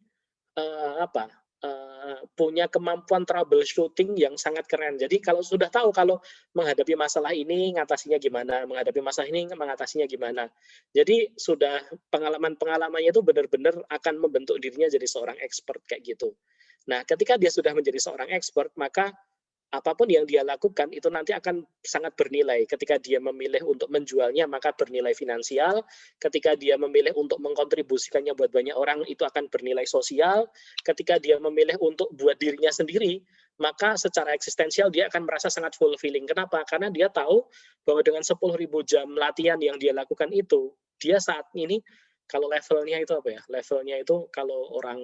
punya kemampuan troubleshooting yang sangat keren. Jadi kalau sudah tahu kalau menghadapi masalah ini ngatasinya gimana, menghadapi masalah ini mengatasinya gimana. Jadi sudah pengalaman-pengalamannya itu benar-benar akan membentuk dirinya jadi seorang expert kayak gitu. Nah, ketika dia sudah menjadi seorang expert, maka apapun yang dia lakukan itu nanti akan sangat bernilai. Ketika dia memilih untuk menjualnya, maka bernilai finansial. Ketika dia memilih untuk mengkontribusikannya buat banyak orang, itu akan bernilai sosial. Ketika dia memilih untuk buat dirinya sendiri, maka secara eksistensial dia akan merasa sangat fulfilling. Kenapa? Karena dia tahu bahwa dengan 10.000 jam latihan yang dia lakukan itu, dia saat ini kalau levelnya itu apa ya? Levelnya itu kalau orang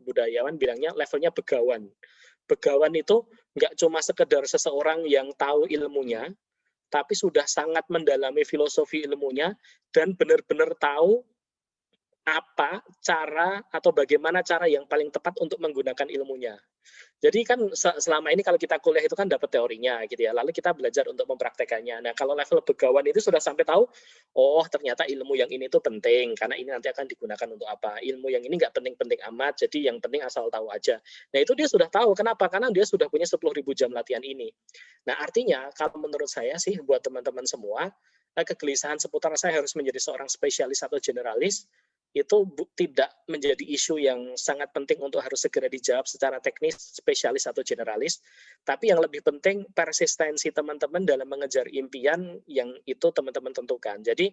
budayawan bilangnya levelnya begawan. Begawan itu nggak cuma sekedar seseorang yang tahu ilmunya, tapi sudah sangat mendalami filosofi ilmunya dan benar-benar tahu apa cara atau bagaimana cara yang paling tepat untuk menggunakan ilmunya. Jadi kan selama ini kalau kita kuliah itu kan dapat teorinya gitu ya, lalu kita belajar untuk mempraktekannya. Nah, kalau level begawan itu sudah sampai tahu, oh ternyata ilmu yang ini tuh penting, karena ini nanti akan digunakan untuk apa. Ilmu yang ini nggak penting-penting amat, jadi yang penting asal tahu aja. Nah, itu dia sudah tahu. Kenapa? Karena dia sudah punya 10.000 jam latihan ini. Nah, artinya kalau menurut saya sih buat teman-teman semua, kegelisahan seputar saya harus menjadi seorang spesialis atau generalis, itu tidak menjadi isu yang sangat penting untuk harus segera dijawab secara teknis, spesialis atau generalis, tapi yang lebih penting persistensi teman-teman dalam mengejar impian yang itu teman-teman tentukan. Jadi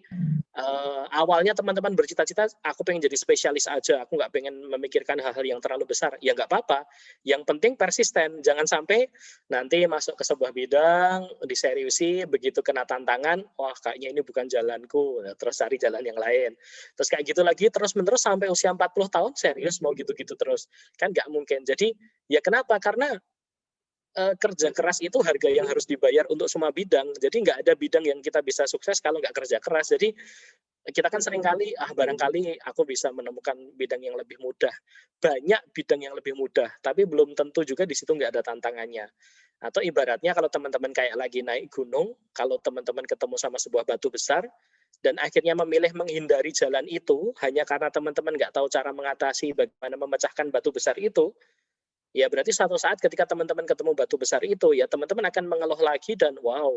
awalnya teman-teman bercita-cita, aku pengen jadi spesialis aja, aku nggak pengen memikirkan hal-hal yang terlalu besar, ya nggak apa-apa. Yang penting persisten, jangan sampai nanti masuk ke sebuah bidang, diseriusi, begitu kena tantangan, wah kayaknya ini bukan jalanku, terus cari jalan yang lain. Terus kayak gitu lagi terus-menerus sampai usia 40 tahun serius mau gitu-gitu terus. Kan nggak mungkin. Jadi ya kenapa? Karena kerja keras itu harga yang harus dibayar untuk semua bidang. Jadi nggak ada bidang yang kita bisa sukses kalau nggak kerja keras. Jadi kita kan seringkali, barangkali aku bisa menemukan bidang yang lebih mudah. Banyak bidang yang lebih mudah, tapi belum tentu juga di situ nggak ada tantangannya. Atau ibaratnya kalau teman-teman kayak lagi naik gunung, kalau teman-teman ketemu sama sebuah batu besar, dan akhirnya memilih menghindari jalan itu hanya karena teman-teman nggak tahu cara mengatasi bagaimana memecahkan batu besar itu, ya berarti suatu saat ketika teman-teman ketemu batu besar itu, ya teman-teman akan mengeluh lagi dan wow,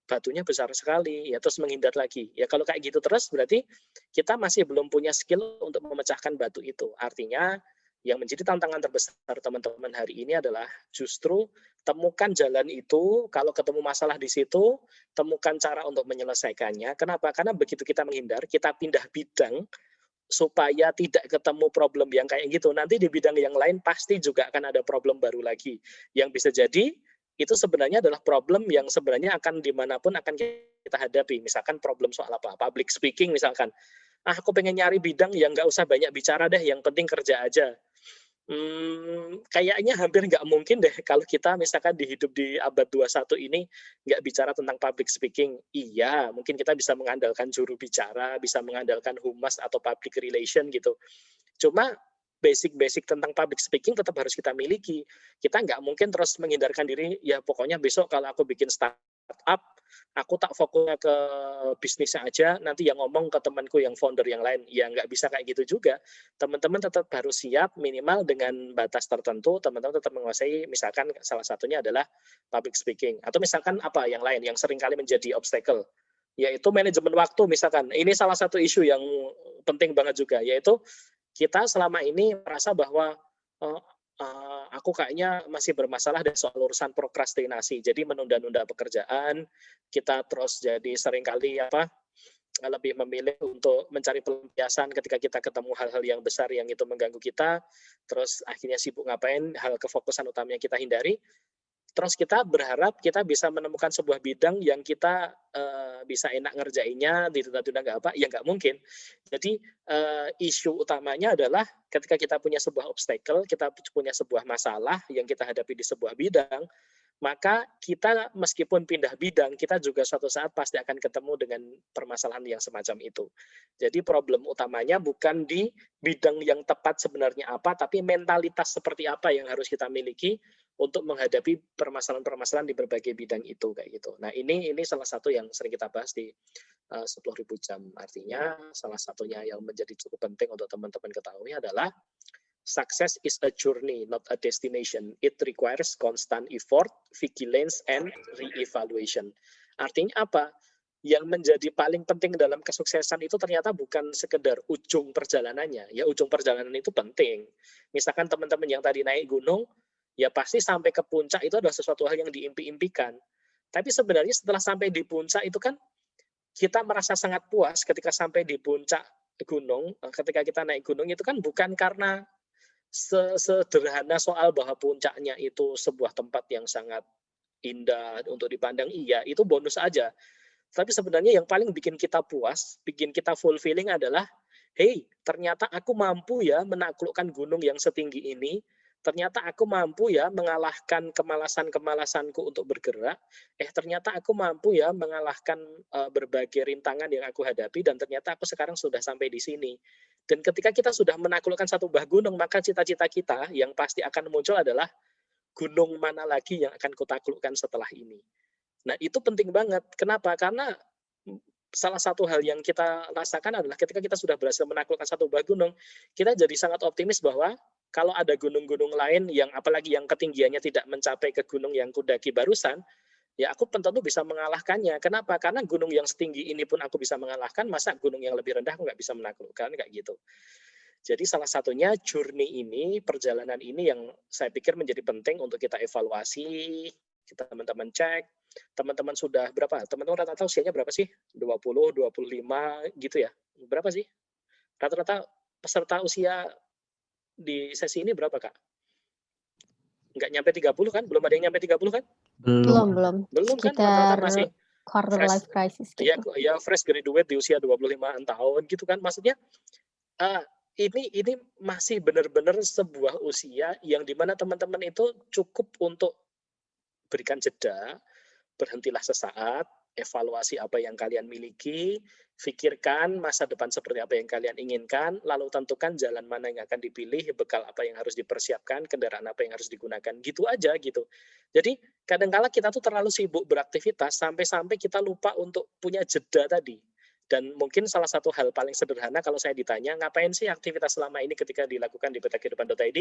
batunya besar sekali, ya terus menghindar lagi. Ya kalau kayak gitu terus berarti kita masih belum punya skill untuk memecahkan batu itu. Artinya yang menjadi tantangan terbesar teman-teman hari ini adalah justru temukan jalan itu, kalau ketemu masalah di situ, temukan cara untuk menyelesaikannya. Kenapa? Karena begitu kita menghindar, kita pindah bidang, supaya tidak ketemu problem yang kayak gitu. Nanti di bidang yang lain pasti juga akan ada problem baru lagi. Yang bisa jadi itu sebenarnya adalah problem yang sebenarnya akan dimanapun akan kita hadapi. Misalkan problem soal apa? Public speaking misalkan. Aku pengen nyari bidang yang nggak usah banyak bicara deh, yang penting kerja aja. Kayaknya hampir nggak mungkin deh kalau kita misalkan hidup di abad 21 ini nggak bicara tentang public speaking. Iya, mungkin kita bisa mengandalkan juru bicara, bisa mengandalkan humas atau public relation gitu. Cuma basic-basic tentang public speaking tetap harus kita miliki. Kita nggak mungkin terus menghindarkan diri, ya pokoknya besok kalau aku bikin startup, aku tak fokusnya ke bisnisnya aja, nanti yang ngomong ke temanku yang founder yang lain. Ya nggak bisa kayak gitu juga. Teman-teman tetap harus siap minimal dengan batas tertentu, teman-teman tetap menguasai, misalkan salah satunya adalah public speaking. Atau misalkan apa yang lain, yang seringkali menjadi obstacle, yaitu manajemen waktu misalkan. Ini salah satu isu yang penting banget juga, yaitu kita selama ini merasa bahwa aku kayaknya masih bermasalah dengan soal urusan prokrastinasi. Jadi menunda-nunda pekerjaan, kita terus jadi seringkali lebih memilih untuk mencari pelampiasan ketika kita ketemu hal-hal yang besar yang itu mengganggu kita, terus akhirnya sibuk ngapain, hal kefokusan utama yang kita hindari. terus kita berharap kita bisa menemukan sebuah bidang yang kita bisa enak ngerjainnya, ditunda-tunda nggak apa, ya nggak mungkin. Jadi isu utamanya adalah ketika kita punya sebuah obstacle, kita punya sebuah masalah yang kita hadapi di sebuah bidang, maka kita meskipun pindah bidang, kita juga suatu saat pasti akan ketemu dengan permasalahan yang semacam itu. Jadi problem utamanya bukan di bidang yang tepat sebenarnya apa, tapi mentalitas seperti apa yang harus kita miliki untuk menghadapi permasalahan-permasalahan di berbagai bidang itu kayak gitu. Nah, ini salah satu yang sering kita bahas di 10.000 jam. Artinya salah satunya yang menjadi cukup penting untuk teman-teman ketahui adalah success is a journey, not a destination. It requires constant effort, vigilance, and re-evaluation. Artinya apa? Yang menjadi paling penting dalam kesuksesan itu ternyata bukan sekedar ujung perjalanannya. Ya, ujung perjalanan itu penting. Misalkan teman-teman yang tadi naik gunung, ya pasti sampai ke puncak itu adalah sesuatu hal yang diimpi-impikan. Tapi sebenarnya setelah sampai di puncak itu kan kita merasa sangat puas ketika sampai di puncak gunung, ketika kita naik gunung itu kan bukan karena sederhana soal bahwa puncaknya itu sebuah tempat yang sangat indah untuk dipandang, iya, itu bonus aja. Tapi sebenarnya yang paling bikin kita puas, bikin kita fulfilling adalah, hey, ternyata aku mampu ya menaklukkan gunung yang setinggi ini, ternyata aku mampu ya mengalahkan kemalasan-kemalasanku untuk bergerak, ternyata aku mampu ya mengalahkan berbagai rintangan yang aku hadapi, dan ternyata aku sekarang sudah sampai di sini. Dan ketika kita sudah menaklukkan satu buah gunung, maka cita-cita kita yang pasti akan muncul adalah gunung mana lagi yang akan kutaklukkan setelah ini. Nah, itu penting banget. Kenapa? Karena salah satu hal yang kita rasakan adalah ketika kita sudah berhasil menaklukkan satu buah gunung, kita jadi sangat optimis bahwa kalau ada gunung-gunung lain yang apalagi yang ketinggiannya tidak mencapai ke gunung yang kudaki barusan, ya aku tentu bisa mengalahkannya. Kenapa? Karena gunung yang setinggi ini pun aku bisa mengalahkan, masa gunung yang lebih rendah aku nggak bisa menaklukkan, kayak gitu. Jadi salah satunya journey ini, perjalanan ini yang saya pikir menjadi penting untuk kita evaluasi, kita teman-teman cek, teman-teman sudah berapa? Teman-teman rata-rata usianya berapa sih? 20, 25 gitu ya? Berapa sih? Rata-rata peserta usia di sesi ini berapa, Kak? Nggak nyampe 30 kan? Belum ada yang nyampe 30 kan? Belum. Belum kan? Sekitar Rata-rata masih quarter fresh, life crisis ya, gitu. ya fresh graduate di usia 25 tahun gitu kan. Maksudnya ini masih benar-benar sebuah usia yang dimana teman-teman itu cukup untuk berikan jeda, berhentilah sesaat, evaluasi apa yang kalian miliki, pikirkan masa depan seperti apa yang kalian inginkan, lalu tentukan jalan mana yang akan dipilih, bekal apa yang harus dipersiapkan, kendaraan apa yang harus digunakan, gitu aja gitu. Jadi kadang-kala kita tuh terlalu sibuk beraktivitas sampai-sampai kita lupa untuk punya jeda tadi. Dan mungkin salah satu hal paling sederhana kalau saya ditanya, ngapain sih aktivitas selama ini ketika dilakukan di petakehidupan.id,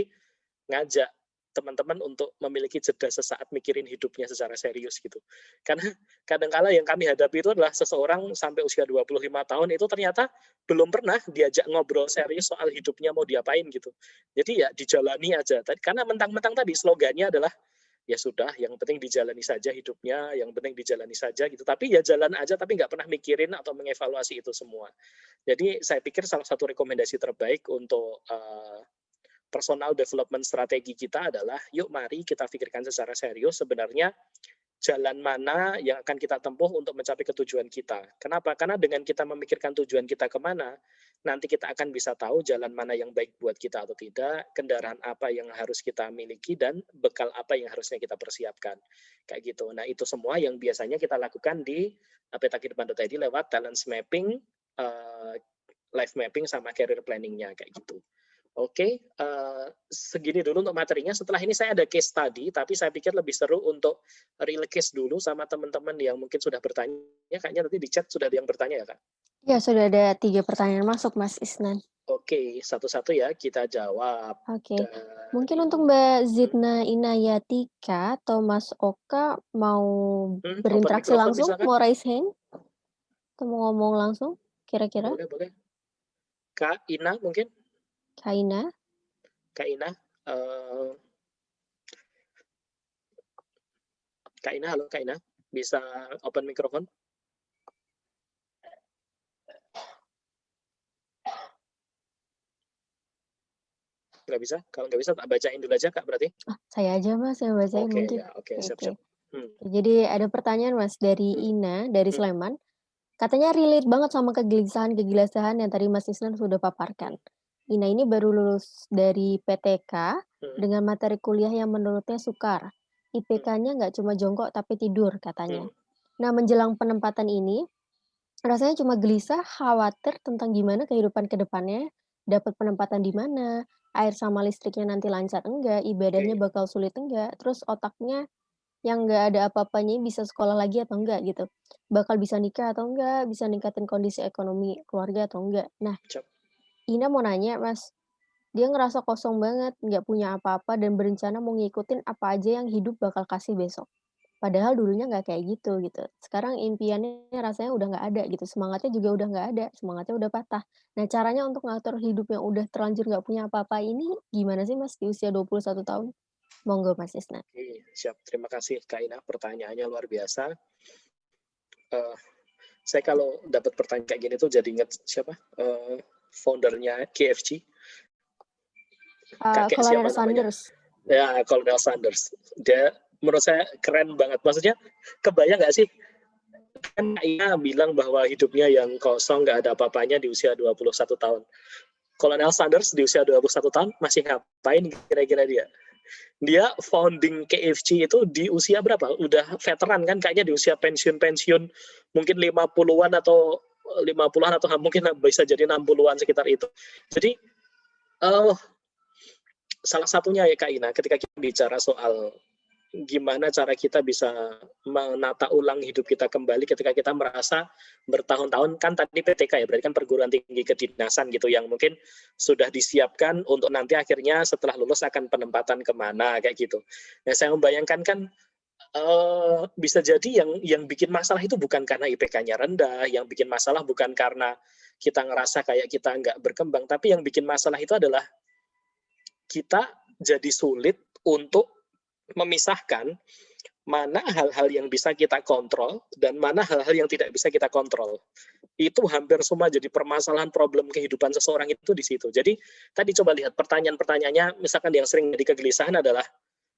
ngajak teman-teman untuk memiliki jeda sesaat mikirin hidupnya secara serius gitu. Karena kadang-kala yang kami hadapi itu adalah seseorang sampai usia 25 tahun itu ternyata belum pernah diajak ngobrol serius soal hidupnya mau diapain gitu. Jadi ya dijalani aja. Karena mentang-mentang tadi slogannya adalah ya sudah, yang penting dijalani saja hidupnya, yang penting dijalani saja gitu. Tapi ya jalan aja, tapi nggak pernah mikirin atau mengevaluasi itu semua. Jadi saya pikir salah satu rekomendasi terbaik untuk personal development strategi kita adalah, yuk mari kita pikirkan secara serius sebenarnya jalan mana yang akan kita tempuh untuk mencapai ketujuan kita. Kenapa? Karena dengan kita memikirkan tujuan kita kemana, nanti kita akan bisa tahu jalan mana yang baik buat kita atau tidak, kendaraan apa yang harus kita miliki, dan bekal apa yang harusnya kita persiapkan. Kayak gitu. Nah, itu semua yang biasanya kita lakukan di petakehidupan.id lewat talent mapping, life mapping, sama career planning-nya, kayak gitu. Oke, segini dulu untuk materinya. Setelah ini saya ada case study, tapi saya pikir lebih seru untuk real case dulu sama teman-teman yang mungkin sudah bertanya. Kayaknya nanti di chat sudah ada yang bertanya ya, Kak? Ya, sudah ada 3 pertanyaan masuk, Mas Isnan. Oke, satu-satu ya kita jawab. Oke. Mungkin untuk Mbak Zidna Inayatika atau Mas Oka mau open berinteraksi mikrofon langsung, misalkan. mau raise hand? Atau mau ngomong langsung kira-kira? Boleh. Kak Ina mungkin? Kak Ina? Kak Ina, halo Kak Ina, bisa open mikrofon? Nggak bisa? Kalau nggak bisa tak bacain dulu aja Kak berarti? Saya aja Mas yang bacain Oke, mungkin. ya, oke, Oke. siap-siap. Hmm, Jadi ada pertanyaan Mas dari hmm, Ina, dari hmm, Sleman. Katanya relate banget sama kegelisahan-kegelisahan yang tadi Mas Isnan sudah hmm, paparkan. Ina ini baru lulus dari PTK hmm, dengan materi kuliah yang menurutnya sukar. hmm, IPK-nya nggak cuma jongkok tapi tidur katanya. hmm. Nah, menjelang penempatan ini, rasanya cuma gelisah, khawatir tentang gimana kehidupan ke depannya, dapat penempatan di mana, air sama listriknya nanti lancar enggak, ibadahnya Oke, bakal sulit enggak, terus otaknya yang nggak ada apa-apanya bisa sekolah lagi atau enggak gitu. Bakal bisa nikah atau enggak, bisa ningkatin kondisi ekonomi keluarga atau enggak. Nah, siap. Ina mau nanya Mas, dia ngerasa kosong banget, nggak punya apa-apa dan berencana mau ngikutin apa aja yang hidup bakal kasih besok. Padahal dulunya nggak kayak gitu, gitu. Sekarang impiannya rasanya udah nggak ada gitu, semangatnya juga udah nggak ada, semangatnya udah patah. Nah, caranya untuk ngatur hidup yang udah terlanjur nggak punya apa-apa ini gimana sih Mas di usia 21 tahun? Monggo Mas Isna. Oke, siap. Terima kasih Kak Ina, pertanyaannya luar biasa. Eh, saya kalau dapat pertanyaan kayak gini tuh jadi inget siapa? Foundernya KFC, kakek Kolonel siapa namanya? Sanders. Ya, Colonel Sanders. Dia menurut saya keren banget. Maksudnya kebayang nggak sih? Kan Ina bilang bahwa hidupnya yang kosong, nggak ada apa-apanya di usia 21 tahun. Colonel Sanders di usia 21 tahun masih ngapain kira-kira dia? Dia founding KFC itu di usia berapa? Udah veteran kan kayaknya di usia pensiun-pensiun mungkin 50-an atau 50-an atau mungkin bisa jadi 60-an sekitar itu. Jadi uh, salah satunya ya Kak Ina ketika kita bicara soal gimana cara kita bisa menata ulang hidup kita kembali ketika kita merasa bertahun-tahun kan tadi PTK ya berarti kan perguruan tinggi kedinasan gitu yang mungkin sudah disiapkan untuk nanti akhirnya setelah lulus akan penempatan kemana kayak gitu. Nah saya membayangkan kan bisa jadi yang bikin masalah itu bukan karena IPK-nya rendah, yang bikin masalah bukan karena kita ngerasa kayak kita nggak berkembang, tapi yang bikin masalah itu adalah kita jadi sulit untuk memisahkan mana hal-hal yang bisa kita kontrol dan mana hal-hal yang tidak bisa kita kontrol. Itu hampir semua jadi permasalahan problem kehidupan seseorang itu di situ. Jadi tadi coba lihat pertanyaan-pertanyaannya, misalkan yang sering jadi kegelisahan adalah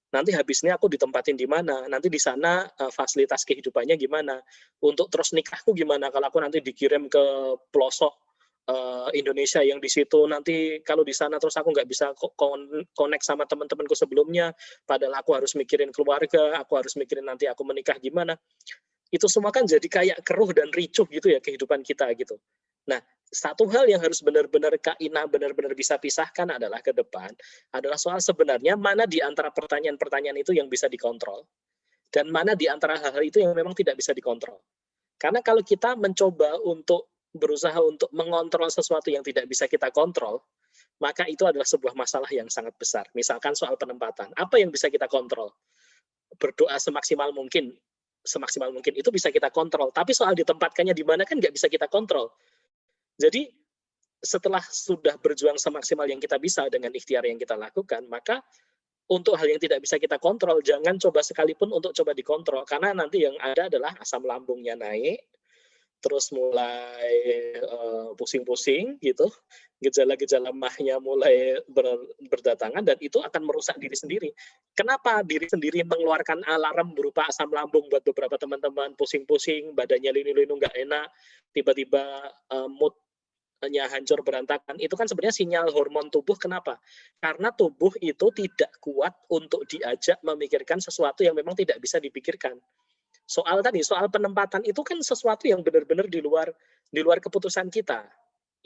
nanti habisnya aku ditempatin di mana, nanti di sana fasilitas kehidupannya gimana, untuk terus nikahku gimana kalau aku nanti dikirim ke pelosok Indonesia yang di situ nanti kalau di sana terus aku nggak bisa connect sama teman-temanku sebelumnya, padahal aku harus mikirin keluarga, aku harus mikirin nanti aku menikah gimana. Itu semua kan jadi kayak keruh dan ricuh gitu ya kehidupan kita gitu. Nah, satu hal yang harus benar-benar Kak Ina benar-benar bisa pisahkan adalah ke depan adalah soal sebenarnya mana di antara pertanyaan-pertanyaan itu yang bisa dikontrol dan mana di antara hal-hal itu yang memang tidak bisa dikontrol. Karena kalau kita mencoba untuk berusaha untuk mengontrol sesuatu yang tidak bisa kita kontrol, maka itu adalah sebuah masalah yang sangat besar. Misalkan soal penempatan, apa yang bisa kita kontrol? Berdoa semaksimal mungkin itu bisa kita kontrol. Tapi soal ditempatkannya di mana kan nggak bisa kita kontrol. Jadi setelah sudah berjuang semaksimal yang kita bisa dengan ikhtiar yang kita lakukan, maka untuk hal yang tidak bisa kita kontrol, jangan coba sekalipun untuk coba dikontrol. Karena nanti yang ada adalah asam lambungnya naik, terus mulai pusing-pusing gitu, gejala-gejala mahnya mulai berdatangan dan itu akan merusak diri sendiri. Kenapa diri sendiri mengeluarkan alarm berupa asam lambung buat beberapa teman-teman pusing-pusing, badannya linu-linu nggak enak, tiba-tiba moodnya hancur berantakan, itu kan sebenarnya sinyal hormon tubuh. Kenapa? Karena tubuh itu tidak kuat untuk diajak memikirkan sesuatu yang memang tidak bisa dipikirkan. Soal penempatan itu kan sesuatu yang benar-benar di luar keputusan kita.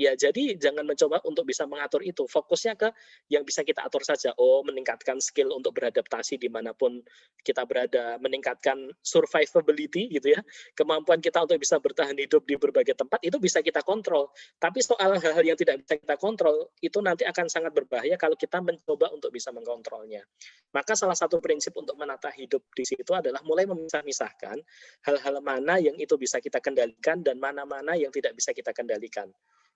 Ya, jadi jangan mencoba untuk bisa mengatur itu. Fokusnya ke yang bisa kita atur saja. Oh, meningkatkan skill untuk beradaptasi dimanapun kita berada, meningkatkan survivability gitu ya, kemampuan kita untuk bisa bertahan hidup di berbagai tempat itu bisa kita kontrol. Tapi soal hal-hal yang tidak bisa kita kontrol itu nanti akan sangat berbahaya kalau kita mencoba untuk bisa mengkontrolnya. Maka salah satu prinsip untuk menata hidup di situ adalah mulai memisah-misahkan hal-hal mana yang itu bisa kita kendalikan dan mana-mana yang tidak bisa kita kendalikan.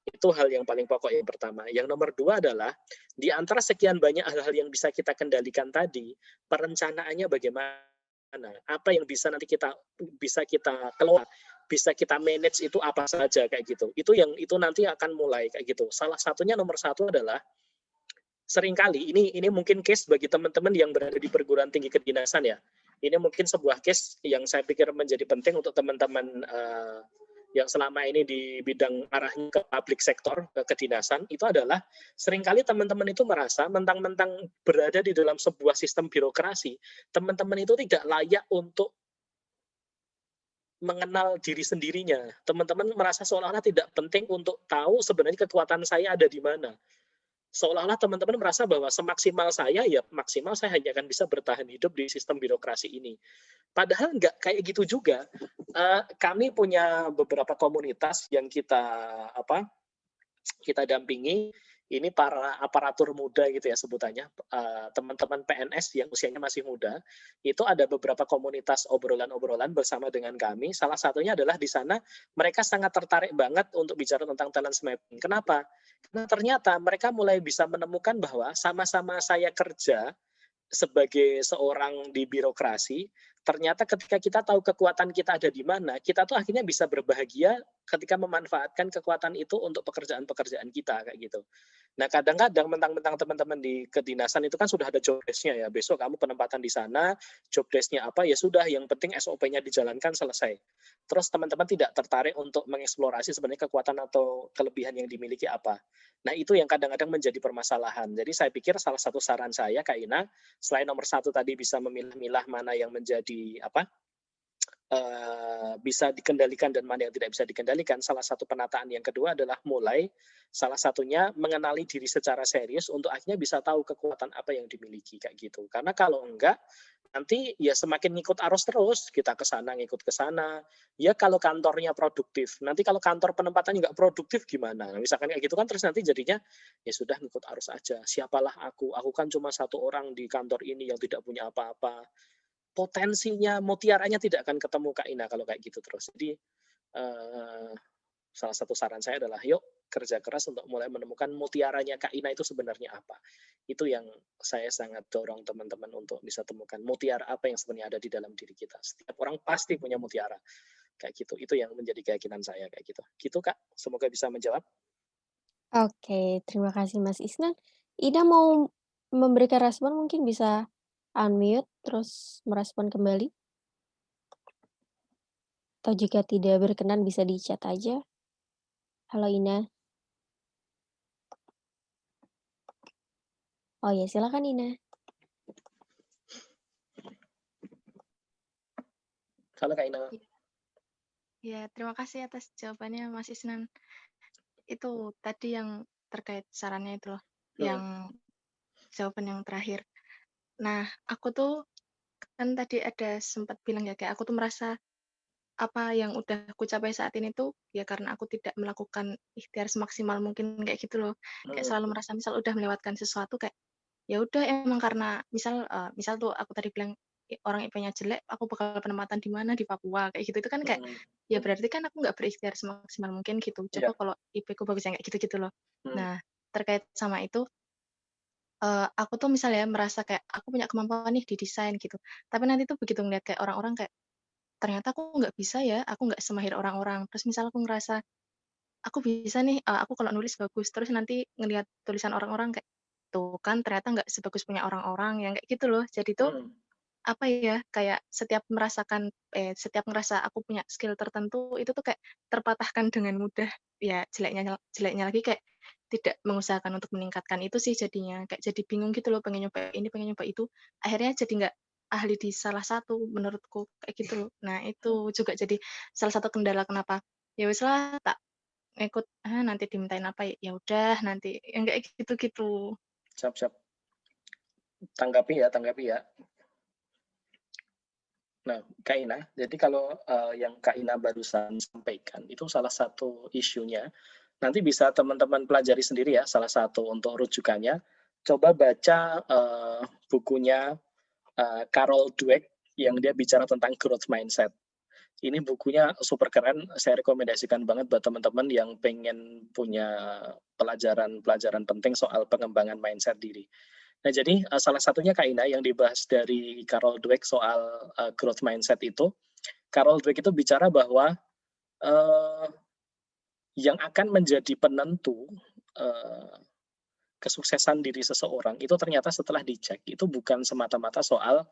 Itu hal yang paling pokok yang pertama. Yang nomor dua adalah, di antara sekian banyak hal-hal yang bisa kita kendalikan tadi, perencanaannya bagaimana? Apa yang bisa nanti bisa kita kelola, bisa kita manage itu apa saja kayak gitu. Itu nanti akan mulai kayak gitu. Salah satunya nomor satu adalah seringkali ini mungkin case bagi teman-teman yang berada di perguruan tinggi kedinasan ya. Ini mungkin sebuah case yang saya pikir menjadi penting untuk teman-teman yang selama ini di bidang arahnya ke public sector, ke kedinasan, itu adalah seringkali teman-teman itu merasa mentang-mentang berada di dalam sebuah sistem birokrasi, teman-teman itu tidak layak untuk mengenal diri sendirinya. Teman-teman merasa seolah-olah tidak penting untuk tahu sebenarnya kekuatan saya ada di mana. Seolah-olah teman-teman merasa bahwa semaksimal saya, ya maksimal saya hanya akan bisa bertahan hidup di sistem birokrasi ini. Padahal nggak kayak gitu juga. Kami punya beberapa komunitas yang kita dampingi, ini para aparatur muda gitu ya sebutannya, teman-teman PNS yang usianya masih muda, itu ada beberapa komunitas obrolan-obrolan bersama dengan kami. Salah satunya adalah di sana mereka sangat tertarik banget untuk bicara tentang talent mapping. Kenapa? Karena ternyata mereka mulai bisa menemukan bahwa sama-sama saya kerja sebagai seorang di birokrasi, ternyata ketika kita tahu kekuatan kita ada di mana, kita tuh akhirnya bisa berbahagia ketika memanfaatkan kekuatan itu untuk pekerjaan-pekerjaan kita kayak gitu. Nah, kadang-kadang mentang-mentang teman-teman di kedinasan itu kan sudah ada job desk-nya ya. Besok kamu penempatan di sana, job desk-nya apa ya sudah, yang penting SOP-nya dijalankan selesai. Terus teman-teman tidak tertarik untuk mengeksplorasi sebenarnya kekuatan atau kelebihan yang dimiliki apa. Nah, itu yang kadang-kadang menjadi permasalahan. Jadi saya pikir salah satu saran saya, Kak Ina, selain nomor satu tadi bisa memilah-milah mana yang menjadi bisa dikendalikan dan mana yang tidak bisa dikendalikan. Salah satu penataan yang kedua adalah mulai salah satunya mengenali diri secara serius untuk akhirnya bisa tahu kekuatan apa yang dimiliki kayak gitu. Karena kalau enggak nanti ya semakin ngikut arus terus, kita ke sana ngikut ke sana. Ya kalau kantornya produktif, nanti kalau kantor penempatannya nggak produktif gimana? Misalkan kayak gitu kan terus nanti jadinya ya sudah ngikut arus aja. Siapalah aku kan cuma satu orang di kantor ini yang tidak punya apa-apa. Potensinya, mutiaranya tidak akan ketemu Kak Ina kalau kayak gitu terus. Jadi salah satu saran saya adalah yuk kerja keras untuk mulai menemukan mutiaranya Kak Ina itu sebenarnya apa. Itu yang saya sangat dorong teman-teman untuk bisa temukan mutiara apa yang sebenarnya ada di dalam diri kita. Setiap orang pasti punya mutiara kayak gitu. Itu yang menjadi keyakinan saya kayak gitu. Gitu Kak, semoga bisa menjawab. Oke, terima kasih Mas Isnan. Ida mau memberikan respon mungkin bisa unmute terus merespon kembali, atau jika tidak berkenan bisa di chat aja. Halo Ina. Oh ya, silakan Ina. Halo Kak Ina. Ya, terima kasih atas jawabannya Mas Isnan. Itu tadi yang terkait sarannya itu loh, yang jawaban yang terakhir. Nah, aku tuh kan tadi ada sempat bilang ya, kayak aku tuh merasa apa yang udah aku capai saat ini tuh ya karena aku tidak melakukan ikhtiar semaksimal mungkin kayak gitu loh. Kayak selalu merasa misal udah melewatkan sesuatu kayak ya udah emang karena misal tuh aku tadi bilang orang IP-nya jelek, aku bakal penempatan di mana di Papua kayak gitu itu kan kayak ya berarti kan aku nggak berikhtiar semaksimal mungkin gitu. Coba Iya. kalau IP-ku bagus yang kayak gitu-gitu loh. Hmm. Nah, terkait sama itu aku tuh misalnya merasa kayak aku punya kemampuan nih di desain gitu. Tapi nanti tuh begitu ngeliat kayak orang-orang kayak ternyata aku nggak bisa ya, aku nggak semahir orang-orang. Terus misal aku ngerasa aku bisa nih, aku kalau nulis bagus, terus nanti ngelihat tulisan orang-orang kayak, tuh kan ternyata nggak sebagus punya orang-orang, yang kayak gitu loh. Jadi tuh, apa ya, kayak setiap ngerasa aku punya skill tertentu, itu tuh kayak terpatahkan dengan mudah. Ya jeleknya lagi kayak tidak mengusahakan untuk meningkatkan itu sih jadinya. Kayak jadi bingung gitu loh, pengen nyoba ini, pengen nyoba itu. Akhirnya jadi nggak ahli di salah satu menurutku, kayak gitu loh. Nah itu juga jadi salah satu kendala kenapa, ya wis lah tak ikut, nanti dimintain apa, ya udah nanti, yang kayak gitu-gitu. Siap. Tanggapi ya. Nah, Kak Ina, jadi kalau yang Kak Ina barusan sampaikan, itu salah satu isunya, nanti bisa teman-teman pelajari sendiri ya, salah satu untuk rujukannya, coba baca bukunya Carol Dweck yang dia bicara tentang growth mindset. Ini bukunya super keren, saya rekomendasikan banget buat teman-teman yang pengen punya pelajaran-pelajaran penting soal pengembangan mindset diri. Nah, jadi salah satunya Kak Ina yang dibahas dari Carol Dweck soal growth mindset itu, Carol Dweck itu bicara bahwa yang akan menjadi penentu kesuksesan diri seseorang itu ternyata setelah dicek, itu bukan semata-mata soal,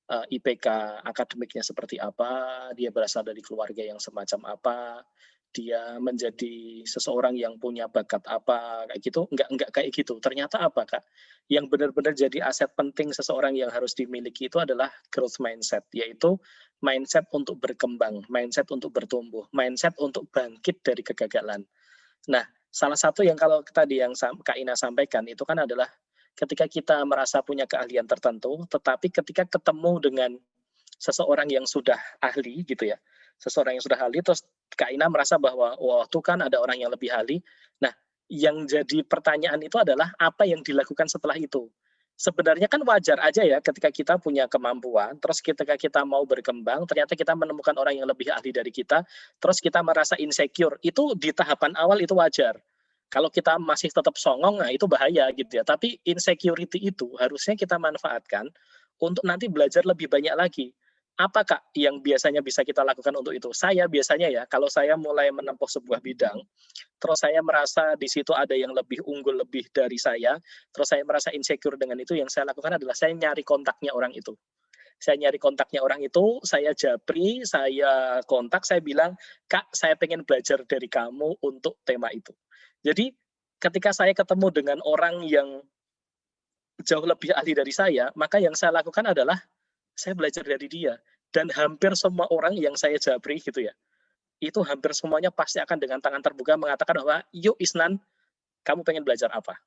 IPK akademiknya seperti apa, dia berasal dari keluarga yang semacam apa, dia menjadi seseorang yang punya bakat apa, kayak gitu, enggak kayak gitu. Ternyata apa, Kak, yang benar-benar jadi aset penting seseorang yang harus dimiliki itu adalah growth mindset, yaitu mindset untuk berkembang, mindset untuk bertumbuh, mindset untuk bangkit dari kegagalan. Nah, salah satu yang kalau tadi yang Kak Ina sampaikan itu kan adalah ketika kita merasa punya keahlian tertentu, tetapi ketika ketemu dengan seseorang yang sudah ahli gitu ya, seseorang yang sudah ahli terus Kak Ina merasa bahwa, wah tuh kan ada orang yang lebih ahli. Nah, yang jadi pertanyaan itu adalah apa yang dilakukan setelah itu? Sebenarnya kan wajar aja ya ketika kita punya kemampuan, terus ketika kita mau berkembang, ternyata kita menemukan orang yang lebih ahli dari kita, terus kita merasa insecure. Itu di tahapan awal itu wajar. Kalau kita masih tetap songong, nah itu bahaya gitu ya. Tapi insecurity itu harusnya kita manfaatkan untuk nanti belajar lebih banyak lagi. Apa Kak yang biasanya bisa kita lakukan untuk itu? Saya biasanya ya, kalau saya mulai menempuh sebuah bidang, terus saya merasa di situ ada yang lebih unggul lebih dari saya, terus saya merasa insecure dengan itu, yang saya lakukan adalah saya nyari kontaknya orang itu. Saya nyari kontaknya orang itu, saya japri, saya kontak, saya bilang, "Kak, saya pengen belajar dari kamu untuk tema itu." Jadi ketika saya ketemu dengan orang yang jauh lebih ahli dari saya, maka yang saya lakukan adalah saya belajar dari dia. Dan hampir semua orang yang saya japri gitu ya, itu hampir semuanya pasti akan dengan tangan terbuka mengatakan bahwa, "Yuk Isnan, kamu pengen belajar apa?"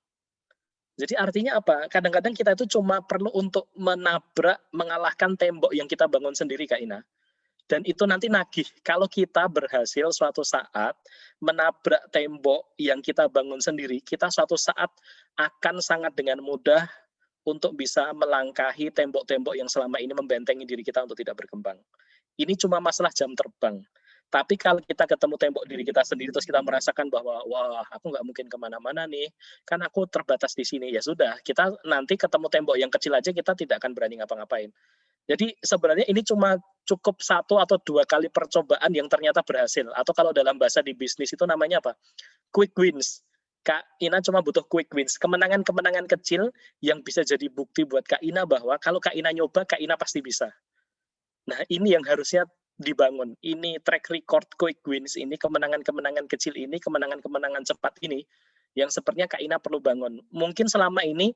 Jadi artinya apa? Kadang-kadang kita itu cuma perlu untuk menabrak, mengalahkan tembok yang kita bangun sendiri, Kak Ina. Dan itu nanti nagih. Kalau kita berhasil suatu saat menabrak tembok yang kita bangun sendiri, kita suatu saat akan sangat dengan mudah untuk bisa melangkahi tembok-tembok yang selama ini membentengi diri kita untuk tidak berkembang. Ini cuma masalah jam terbang. Tapi kalau kita ketemu tembok diri kita sendiri, terus kita merasakan bahwa, wah aku nggak mungkin kemana-mana nih, kan aku terbatas di sini. Ya sudah, kita nanti ketemu tembok yang kecil aja kita tidak akan berani ngapa-ngapain. Jadi sebenarnya ini cuma cukup 1 atau 2 kali percobaan yang ternyata berhasil. Atau kalau dalam bahasa di bisnis itu namanya apa? Quick wins. Kak Ina cuma butuh quick wins. Kemenangan-kemenangan kecil yang bisa jadi bukti buat Kak Ina bahwa kalau Kak Ina nyoba, Kak Ina pasti bisa. Nah, ini yang harusnya dibangun. Ini track record quick wins ini, kemenangan-kemenangan kecil ini, kemenangan-kemenangan cepat ini, yang sepertinya Kak Ina perlu bangun. Mungkin selama ini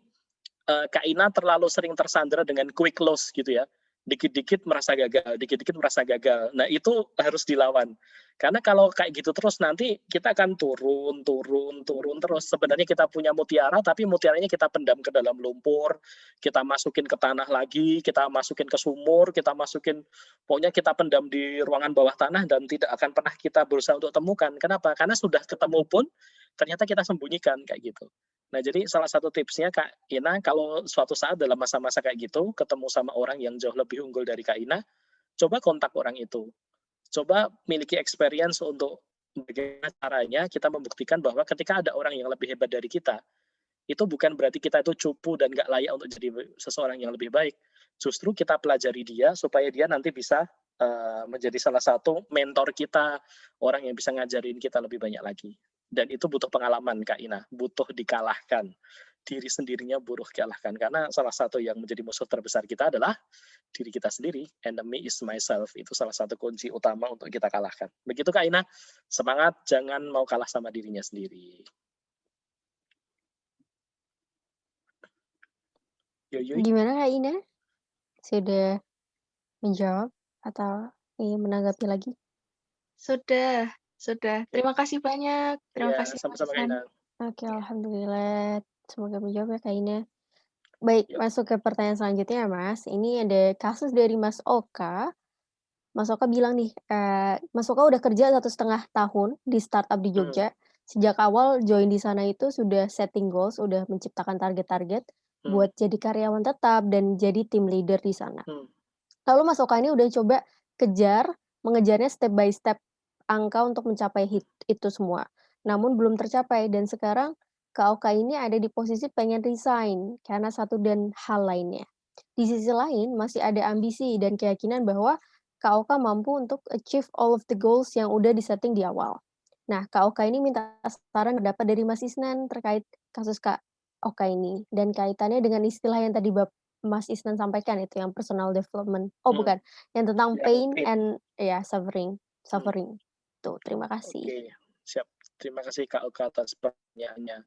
Kak Ina terlalu sering tersandera dengan quick loss gitu ya. Dikit-dikit merasa gagal, dikit-dikit merasa gagal. Nah, itu harus dilawan. Karena kalau kayak gitu terus nanti kita akan turun terus. Sebenarnya kita punya mutiara, tapi mutiaranya kita pendam ke dalam lumpur, kita masukin ke tanah lagi, kita masukin ke sumur, kita masukin, pokoknya kita pendam di ruangan bawah tanah dan tidak akan pernah kita berusaha untuk temukan. Kenapa? Karena sudah ketemu pun ternyata kita sembunyikan kayak gitu. Nah, jadi salah satu tipsnya Kak Ina, kalau suatu saat dalam masa-masa kayak gitu, ketemu sama orang yang jauh lebih unggul dari Kak Ina, coba kontak orang itu. Coba miliki experience untuk bagaimana caranya kita membuktikan bahwa ketika ada orang yang lebih hebat dari kita, itu bukan berarti kita itu cupu dan nggak layak untuk jadi seseorang yang lebih baik. Justru kita pelajari dia supaya dia nanti bisa menjadi salah satu mentor kita, orang yang bisa ngajarin kita lebih banyak lagi. Dan itu butuh pengalaman, Kak Ina, butuh dikalahkan. Diri sendirinya buruh dikalahkan. Karena salah satu yang menjadi musuh terbesar kita adalah diri kita sendiri. Enemy is myself. Itu salah satu kunci utama untuk kita kalahkan. Begitu, Kak Ina. Semangat, jangan mau kalah sama dirinya sendiri. Gimana Kak Ina? Sudah menjawab atau ingin menanggapi lagi? Sudah. Terima kasih banyak. Terima Ya, kasih Mas sama-sama Kak Isnan. Ina. Oke, Ya. alhamdulillah. Semoga menjawab ya Kak Ina. Baik, Yuk. masuk ke pertanyaan selanjutnya ya Mas. Ini ada kasus dari Mas Oka. Mas Oka bilang nih, Mas Oka udah kerja 1,5 tahun di startup di Jogja. Sejak awal join di sana itu sudah setting goals, udah menciptakan target-target buat jadi karyawan tetap dan jadi tim leader di sana. Lalu Mas Oka ini udah coba mengejarnya step by step angka untuk mencapai itu semua. Namun belum tercapai dan sekarang Kak Oka ini ada di posisi pengen resign karena satu dan hal lainnya. Di sisi lain masih ada ambisi dan keyakinan bahwa Kak Oka mampu untuk achieve all of the goals yang udah disetting di awal. Nah, Kak Oka ini minta saran pendapat dari Mas Isnan terkait kasus Kak Oka ini dan kaitannya dengan istilah yang tadi Mas Isnan sampaikan itu yang personal development. Oh Hmm, bukan, yang tentang yang pain pain. and ya suffering Hmm, suffering. Tuh, terima kasih. Oke, siap. Terima kasih Kak Oka atas pertanyaannya.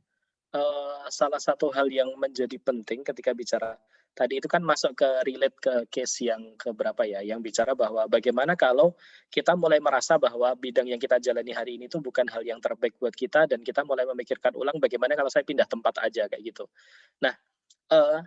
Salah satu hal yang menjadi penting ketika bicara tadi itu kan masuk ke relate ke case yang keberapa ya, yang bicara bahwa bagaimana kalau kita mulai merasa bahwa bidang yang kita jalani hari ini tuh bukan hal yang terbaik buat kita dan kita mulai memikirkan ulang bagaimana kalau saya pindah tempat aja kayak gitu. Nah, eee,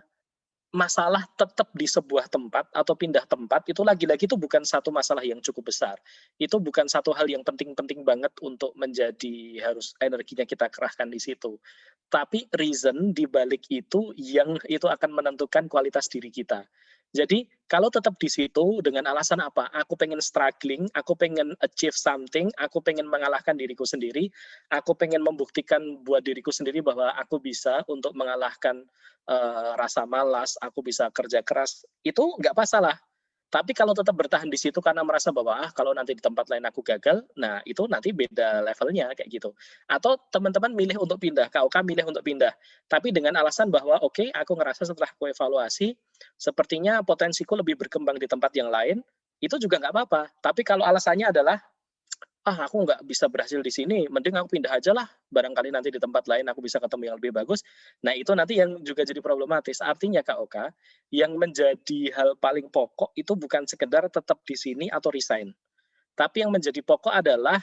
masalah tetap di sebuah tempat atau pindah tempat itu lagi-lagi itu bukan satu masalah yang cukup besar. Itu bukan satu hal yang penting-penting banget untuk menjadi harus energinya kita kerahkan di situ. Tapi reason di balik itu yang itu akan menentukan kualitas diri kita. Jadi kalau tetap di situ dengan alasan apa? Aku pengen struggling, aku pengen achieve something, aku pengen mengalahkan diriku sendiri, aku pengen membuktikan buat diriku sendiri bahwa aku bisa untuk mengalahkan rasa malas, aku bisa kerja keras, itu nggak masalah. Tapi kalau tetap bertahan di situ karena merasa bahwa kalau nanti di tempat lain aku gagal, nah itu nanti beda levelnya kayak gitu. Atau teman-teman milih untuk pindah, KOK milih untuk pindah, tapi dengan alasan bahwa oke, aku ngerasa setelah aku evaluasi, sepertinya potensiku lebih berkembang di tempat yang lain, itu juga nggak apa-apa. Tapi kalau alasannya adalah aku nggak bisa berhasil di sini, mending aku pindah aja lah, barangkali nanti di tempat lain aku bisa ketemu yang lebih bagus. Nah itu nanti yang juga jadi problematis. Artinya Kak Oka, yang menjadi hal paling pokok itu bukan sekedar tetap di sini atau resign. Tapi yang menjadi pokok adalah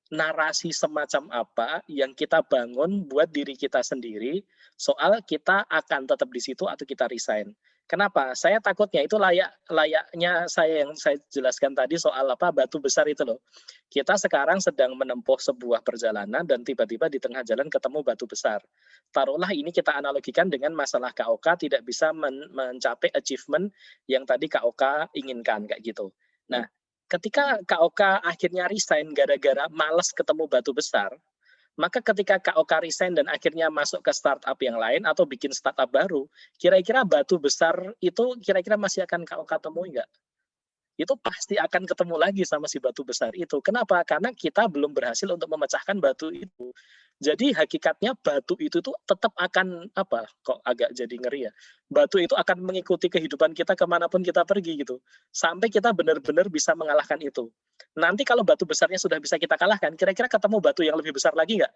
narasi semacam apa yang kita bangun buat diri kita sendiri soal kita akan tetap di situ atau kita resign. Kenapa? Saya takutnya itu layaknya yang saya jelaskan tadi soal batu besar itu loh. Kita sekarang sedang menempuh sebuah perjalanan dan tiba-tiba di tengah jalan ketemu batu besar. Taruhlah ini kita analogikan dengan masalah KOK tidak bisa mencapai achievement yang tadi KOK inginkan kayak gitu. Nah, ketika KOK akhirnya resign gara-gara males ketemu batu besar, maka ketika KOK resign dan akhirnya masuk ke startup yang lain atau bikin startup baru, kira-kira batu besar itu kira-kira masih akan KOK temui nggak? Itu pasti akan ketemu lagi sama si batu besar itu. Kenapa? Karena kita belum berhasil untuk memecahkan batu itu. Jadi hakikatnya batu itu tuh tetap akan kok agak jadi ngeri ya. Batu itu akan mengikuti kehidupan kita kemanapun kita pergi gitu. Sampai kita benar-benar bisa mengalahkan itu. Nanti kalau batu besarnya sudah bisa kita kalahkan, kira-kira ketemu batu yang lebih besar lagi nggak?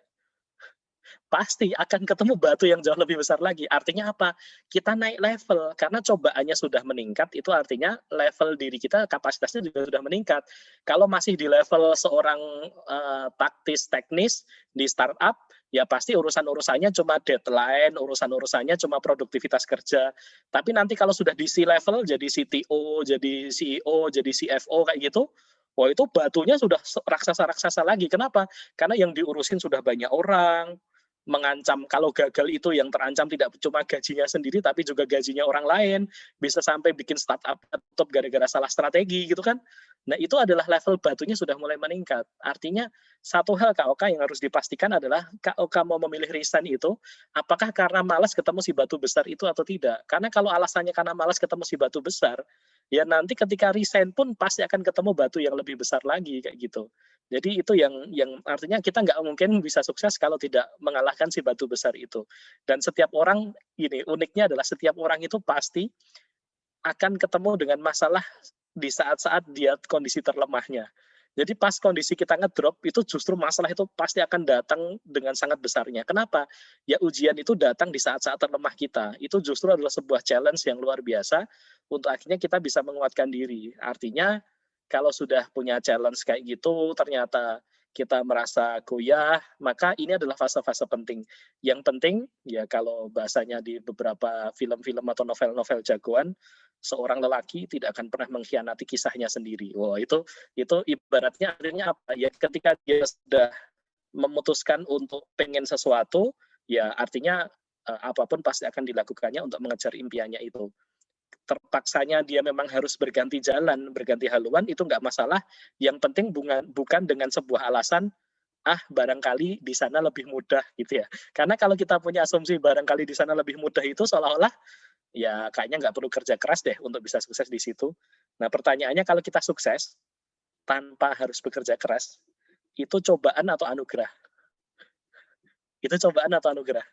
Pasti akan ketemu batu yang jauh lebih besar lagi. Artinya apa? Kita naik level karena cobaannya sudah meningkat, itu artinya level diri kita kapasitasnya juga sudah meningkat. Kalau masih di level seorang taktis teknis di startup, ya pasti urusan-urusannya cuma deadline, urusan-urusannya cuma produktivitas kerja. Tapi nanti kalau sudah di C-level jadi CTO, jadi CEO, jadi CFO kayak gitu, wah itu batunya sudah raksasa-raksasa lagi. Kenapa? Karena yang diurusin sudah banyak orang, mengancam kalau gagal itu yang terancam tidak cuma gajinya sendiri tapi juga gajinya orang lain, bisa sampai bikin startup tutup gara-gara salah strategi gitu kan. Nah itu adalah level batunya sudah mulai meningkat. Artinya satu hal KOK yang harus dipastikan adalah KOK mau memilih resign itu apakah karena malas ketemu si batu besar itu atau tidak. Karena kalau alasannya karena malas ketemu si batu besar, ya nanti ketika resign pun pasti akan ketemu batu yang lebih besar lagi kayak gitu. Jadi itu yang artinya kita nggak mungkin bisa sukses kalau tidak mengalahkan si batu besar itu. Dan setiap orang ini uniknya adalah setiap orang itu pasti akan ketemu dengan masalah di saat-saat dia kondisi terlemahnya. Jadi pas kondisi kita ngedrop itu justru masalah itu pasti akan datang dengan sangat besarnya. Kenapa? Ya ujian itu datang di saat-saat terlemah kita. Itu justru adalah sebuah challenge yang luar biasa untuk akhirnya kita bisa menguatkan diri. Artinya kalau sudah punya challenge kayak gitu ternyata kita merasa goyah, maka ini adalah fase-fase penting. Yang penting ya kalau bahasanya di beberapa film-film atau novel-novel jagoan, seorang lelaki tidak akan pernah mengkhianati kisahnya sendiri. Wah, itu ibaratnya artinya apa ya, ketika dia sudah memutuskan untuk pengen sesuatu, ya artinya apapun pasti akan dilakukannya untuk mengejar impiannya itu. Terpaksanya dia memang harus berganti jalan, berganti haluan, itu nggak masalah. Yang penting bukan dengan sebuah alasan, barangkali di sana lebih mudah gitu ya. Karena kalau kita punya asumsi barangkali di sana lebih mudah itu seolah-olah ya kayaknya nggak perlu kerja keras deh untuk bisa sukses di situ. Nah pertanyaannya kalau kita sukses tanpa harus bekerja keras, itu cobaan atau anugerah? Itu cobaan atau anugerah?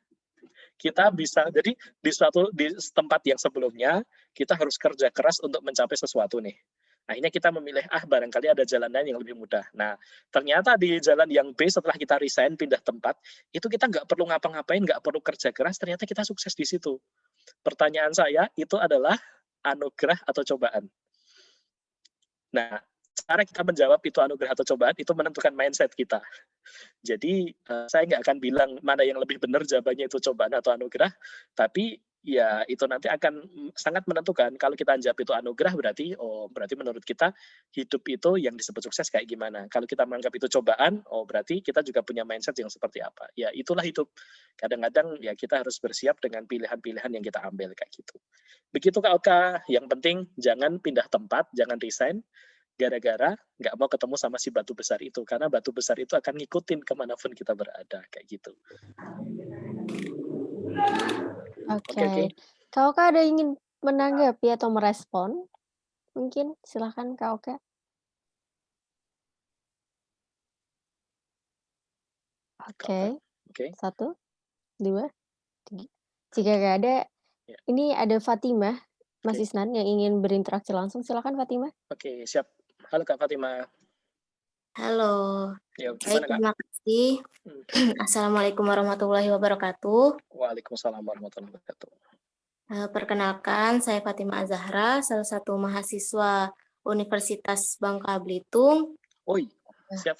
Kita bisa, jadi di tempat yang sebelumnya, kita harus kerja keras untuk mencapai sesuatu nih. Akhirnya kita memilih, barangkali ada jalan lain yang lebih mudah. Nah, ternyata di jalan yang B setelah kita resign, pindah tempat, itu kita nggak perlu ngapa-ngapain, nggak perlu kerja keras, ternyata kita sukses di situ. Pertanyaan saya, itu adalah anugerah atau cobaan? Nah, cara kita menjawab itu anugerah atau cobaan, itu menentukan mindset kita. Jadi, saya nggak akan bilang mana yang lebih benar jawabannya itu cobaan atau anugerah, tapi ya itu nanti akan sangat menentukan. Kalau kita jawab itu anugerah berarti, berarti menurut kita hidup itu yang disebut sukses kayak gimana. Kalau kita menganggap itu cobaan, berarti kita juga punya mindset yang seperti apa. Ya itulah hidup. Kadang-kadang ya kita harus bersiap dengan pilihan-pilihan yang kita ambil kayak gitu. Begitu Kak Oka, yang penting jangan pindah tempat, jangan resign, gara-gara nggak mau ketemu sama si batu besar itu, karena batu besar itu akan ngikutin kemanapun kita berada, kayak gitu. Oke. Kak Oka ada ingin menanggapi atau merespon? Mungkin silahkan Kak Oka. Oke. 1, 2, 3. Jika nggak ada, ini ada Fatimah, Mas Isnan yang ingin berinteraksi langsung. Silakan Fatimah. Oke, siap. Halo Kak Fatimah. Halo. Ya, Baik, terima kasih. Assalamualaikum warahmatullahi wabarakatuh. Waalaikumsalam warahmatullahi wabarakatuh. Perkenalkan, saya Fatimah Azahra, salah satu mahasiswa Universitas Bangka Belitung. Siap.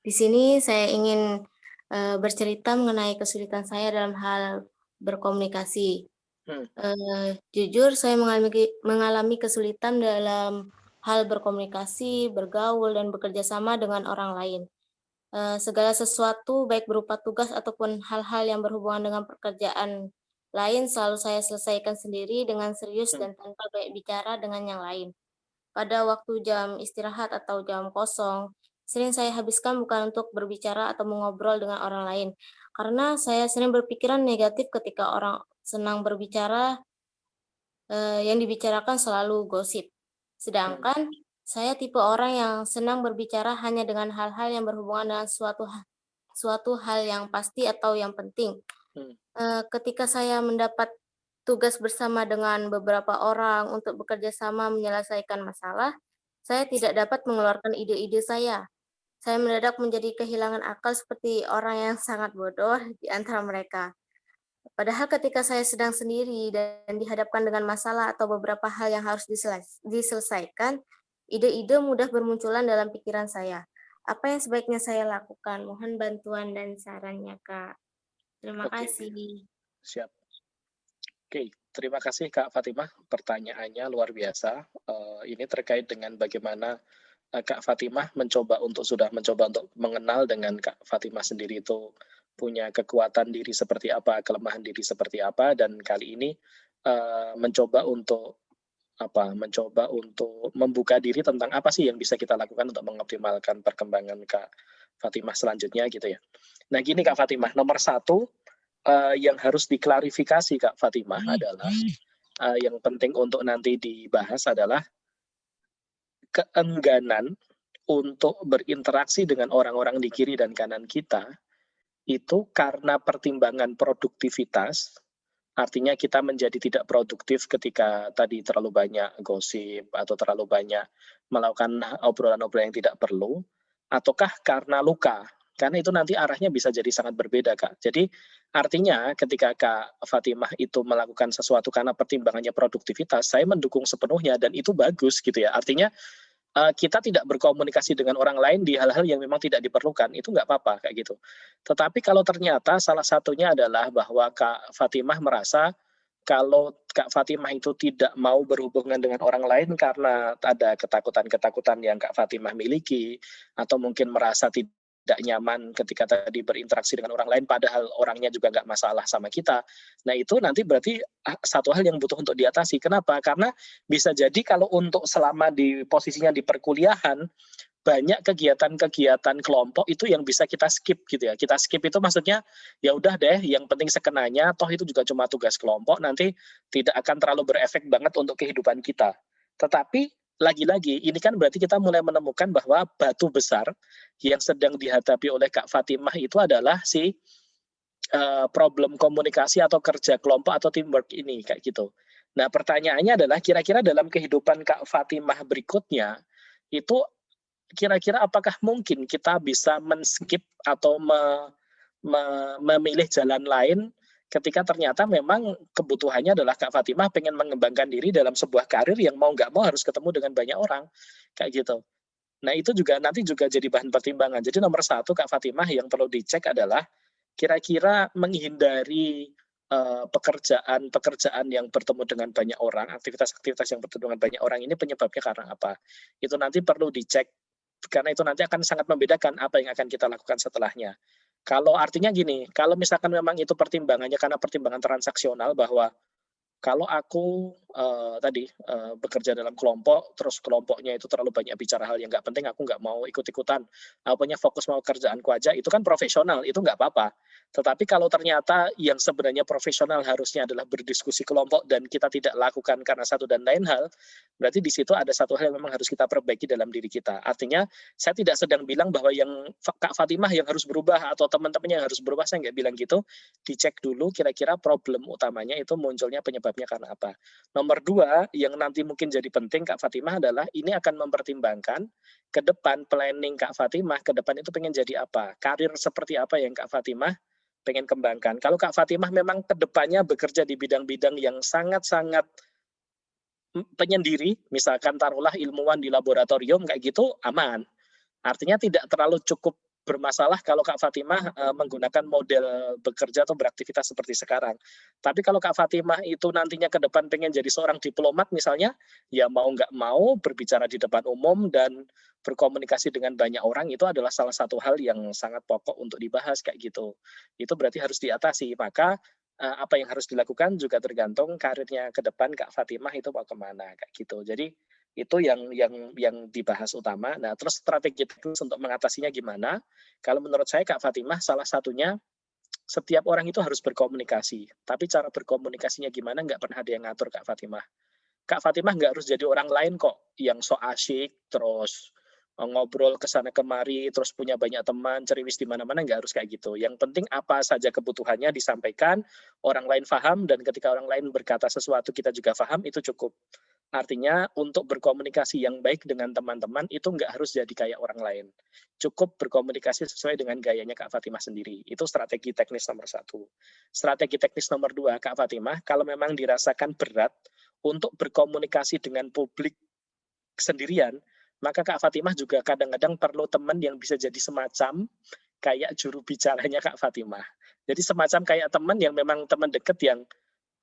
Di sini saya ingin bercerita mengenai kesulitan saya dalam hal berkomunikasi. Jujur, saya mengalami kesulitan dalam hal berkomunikasi, bergaul, dan bekerja sama dengan orang lain. Segala sesuatu, baik berupa tugas ataupun hal-hal yang berhubungan dengan pekerjaan lain, selalu saya selesaikan sendiri dengan serius dan tanpa banyak bicara dengan yang lain. Pada waktu jam istirahat atau jam kosong, sering saya habiskan bukan untuk berbicara atau mengobrol dengan orang lain, karena saya sering berpikiran negatif ketika orang senang berbicara, yang dibicarakan selalu gosip. Sedangkan saya tipe orang yang senang berbicara hanya dengan hal-hal yang berhubungan dengan suatu hal yang pasti atau yang penting. Ketika saya mendapat tugas bersama dengan beberapa orang untuk bekerja sama menyelesaikan masalah, saya tidak dapat mengeluarkan ide-ide saya. Saya mendadak menjadi kehilangan akal seperti orang yang sangat bodoh di antara mereka. Padahal ketika saya sedang sendiri dan dihadapkan dengan masalah atau beberapa hal yang harus diselesaikan, ide-ide mudah bermunculan dalam pikiran saya. Apa yang sebaiknya saya lakukan? Mohon bantuan dan sarannya, Kak. Terima kasih. Siap. Oke, terima kasih Kak Fatimah. Pertanyaannya luar biasa. Ini terkait dengan bagaimana Kak Fatimah mencoba untuk mengenal dengan Kak Fatimah sendiri itu punya kekuatan diri seperti apa, kelemahan diri seperti apa, dan kali ini mencoba untuk membuka diri tentang apa sih yang bisa kita lakukan untuk mengoptimalkan perkembangan Kak Fatimah selanjutnya gitu ya. Nah gini Kak Fatimah, nomor 1 yang harus diklarifikasi Kak Fatimah adalah yang penting untuk nanti dibahas adalah keengganan untuk berinteraksi dengan orang-orang di kiri dan kanan kita itu karena pertimbangan produktivitas, artinya kita menjadi tidak produktif ketika tadi terlalu banyak gosip atau terlalu banyak melakukan obrolan-obrolan yang tidak perlu, ataukah karena luka? Karena itu nanti arahnya bisa jadi sangat berbeda, Kak. Jadi artinya ketika Kak Fatimah itu melakukan sesuatu karena pertimbangannya produktivitas, saya mendukung sepenuhnya dan itu bagus gitu ya. Artinya kita tidak berkomunikasi dengan orang lain di hal-hal yang memang tidak diperlukan, itu nggak apa-apa kayak gitu. Tetapi kalau ternyata salah satunya adalah bahwa Kak Fatimah merasa kalau Kak Fatimah itu tidak mau berhubungan dengan orang lain karena ada ketakutan-ketakutan yang Kak Fatimah miliki, atau mungkin merasa tidak nyaman ketika tadi berinteraksi dengan orang lain padahal orangnya juga nggak masalah sama kita. Nah itu nanti berarti satu hal yang butuh untuk diatasi. Kenapa? Karena bisa jadi kalau untuk selama di posisinya di perkuliahan banyak kegiatan-kegiatan kelompok itu yang bisa kita skip gitu ya. Kita skip itu maksudnya ya udah deh, yang penting sekenanya, toh itu juga cuma tugas kelompok, nanti tidak akan terlalu berefek banget untuk kehidupan kita. Tetapi lagi-lagi ini kan berarti kita mulai menemukan bahwa batu besar yang sedang dihadapi oleh Kak Fatimah itu adalah si problem komunikasi atau kerja kelompok atau teamwork ini kayak gitu. Nah, pertanyaannya adalah kira-kira dalam kehidupan Kak Fatimah berikutnya itu kira-kira apakah mungkin kita bisa men-skip atau memilih jalan lain ketika ternyata memang kebutuhannya adalah Kak Fatimah pengen mengembangkan diri dalam sebuah karir yang mau nggak mau harus ketemu dengan banyak orang kayak gitu. Nah, itu juga nanti juga jadi bahan pertimbangan. Jadi nomor satu Kak Fatimah yang perlu dicek adalah kira-kira menghindari pekerjaan yang bertemu dengan banyak orang, aktivitas-aktivitas yang bertemu dengan banyak orang ini penyebabnya karena apa? Itu nanti perlu dicek karena itu nanti akan sangat membedakan apa yang akan kita lakukan setelahnya. Kalau artinya gini, kalau misalkan memang itu pertimbangannya karena pertimbangan transaksional bahwa kalau aku bekerja dalam kelompok, terus kelompoknya itu terlalu banyak bicara hal yang nggak penting, aku nggak mau ikut-ikutan. Aku punya fokus mau kerjaanku aja, itu kan profesional, itu nggak apa-apa. Tetapi kalau ternyata yang sebenarnya profesional harusnya adalah berdiskusi kelompok dan kita tidak lakukan karena satu dan lain hal, berarti di situ ada satu hal yang memang harus kita perbaiki dalam diri kita. Artinya, saya tidak sedang bilang bahwa yang Kak Fatimah yang harus berubah atau teman-temannya yang harus berubah, saya nggak bilang gitu. Dicek dulu kira-kira problem utamanya itu munculnya penyebabnya karena apa. Nomor dua, yang nanti mungkin jadi penting Kak Fatimah adalah ini akan mempertimbangkan ke depan planning Kak Fatimah, ke depan itu pengen jadi apa, karir seperti apa yang Kak Fatimah pengen kembangkan. Kalau Kak Fatimah memang ke depannya bekerja di bidang-bidang yang sangat-sangat penyendiri, misalkan taruhlah ilmuwan di laboratorium kayak gitu, aman. Artinya tidak terlalu cukup bermasalah kalau Kak Fatimah menggunakan model bekerja atau beraktivitas seperti sekarang. Tapi kalau Kak Fatimah itu nantinya ke depan pengen jadi seorang diplomat misalnya, ya mau nggak mau berbicara di depan umum dan berkomunikasi dengan banyak orang itu adalah salah satu hal yang sangat pokok untuk dibahas kayak gitu. Itu berarti harus diatasi. Maka apa yang harus dilakukan juga tergantung karirnya ke depan Kak Fatimah itu mau kemana kayak gitu. Jadi itu yang dibahas utama. Nah, terus strategi teknis untuk mengatasinya gimana? Kalau menurut saya Kak Fatimah salah satunya setiap orang itu harus berkomunikasi. Tapi cara berkomunikasinya gimana nggak pernah ada yang ngatur Kak Fatimah. Kak Fatimah nggak harus jadi orang lain kok yang so asyik terus ngobrol ke sana kemari terus punya banyak teman ceriwis di mana-mana, nggak harus kayak gitu. Yang penting apa saja kebutuhannya disampaikan, orang lain paham dan ketika orang lain berkata sesuatu kita juga paham itu cukup. Artinya untuk berkomunikasi yang baik dengan teman-teman itu nggak harus jadi kayak orang lain. Cukup berkomunikasi sesuai dengan gayanya Kak Fatimah sendiri. Itu strategi teknis nomor satu. Strategi teknis nomor dua, Kak Fatimah, kalau memang dirasakan berat untuk berkomunikasi dengan publik sendirian, maka Kak Fatimah juga kadang-kadang perlu teman yang bisa jadi semacam kayak juru bicaranya Kak Fatimah. Jadi semacam kayak teman yang memang teman dekat yang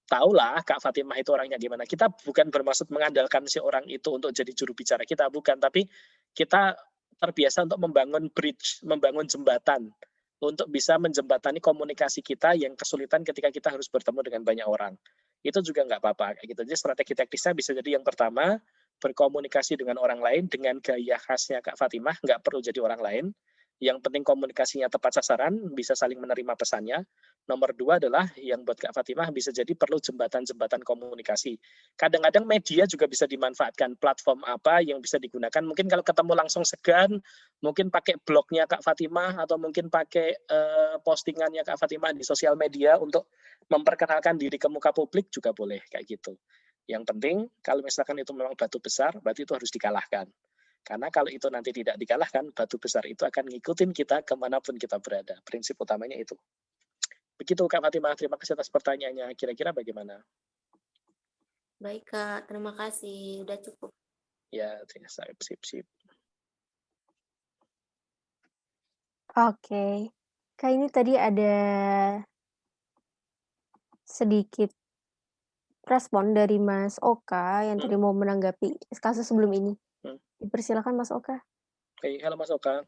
tahulah Kak Fatimah itu orangnya gimana. Kita bukan bermaksud mengandalkan si orang itu untuk jadi juru bicara kita, bukan. Tapi kita terbiasa untuk membangun bridge, membangun jembatan untuk bisa menjembatani komunikasi kita yang kesulitan ketika kita harus bertemu dengan banyak orang. Itu juga nggak apa-apa. Gitu. Jadi strategi teknisnya bisa jadi yang pertama, berkomunikasi dengan orang lain dengan gaya khasnya Kak Fatimah, nggak perlu jadi orang lain. Yang penting komunikasinya tepat sasaran, bisa saling menerima pesannya. Nomor dua adalah yang buat Kak Fatimah bisa jadi perlu jembatan-jembatan komunikasi. Kadang-kadang media juga bisa dimanfaatkan. Platform apa yang bisa digunakan. Mungkin kalau ketemu langsung segan, mungkin pakai blognya Kak Fatimah atau mungkin pakai postingannya Kak Fatimah di sosial media untuk memperkenalkan diri ke muka publik juga boleh kayak gitu. Yang penting kalau misalkan itu memang batu besar, berarti itu harus dikalahkan. Karena kalau itu nanti tidak dikalahkan, batu besar itu akan ngikutin kita kemanapun kita berada. Prinsip utamanya itu. Begitu Kak Fatimah, terima kasih atas pertanyaannya. Kira-kira bagaimana? Baik Kak, terima kasih. Udah cukup. Ya, sip. Oke. Kak, ini tadi ada sedikit respon dari Mas Oka yang tadi mau menanggapi kasus sebelum ini. Dipersilakan Mas Oka. Oke, halo Mas Oka.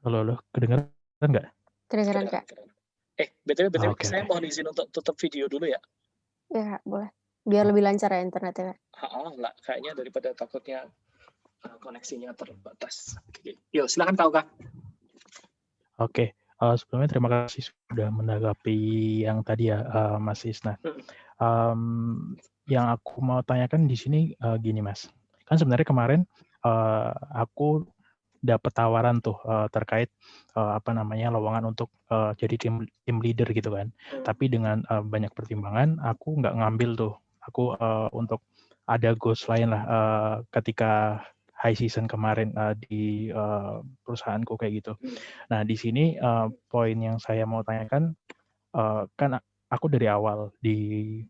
Halo, kedengaran nggak? Kedengaran Kak. BTW, saya mohon izin untuk tutup video dulu ya. Ya, boleh. Biar lebih lancar ya internetnya. Lah, kayaknya daripada takutnya koneksinya terbatas. Yuk, silakan Kak. Oke, sebelumnya terima kasih sudah menanggapi yang tadi ya, Mas Isna. Yang aku mau tanyakan di sini gini Mas, kan sebenarnya kemarin aku dapat tawaran tuh terkait lowongan untuk jadi tim leader gitu kan. Tapi dengan banyak pertimbangan aku nggak ngambil tuh. Aku untuk ada goals lain lah ketika high season kemarin di perusahaanku kayak gitu. Nah di sini poin yang saya mau tanyakan, kan aku dari awal di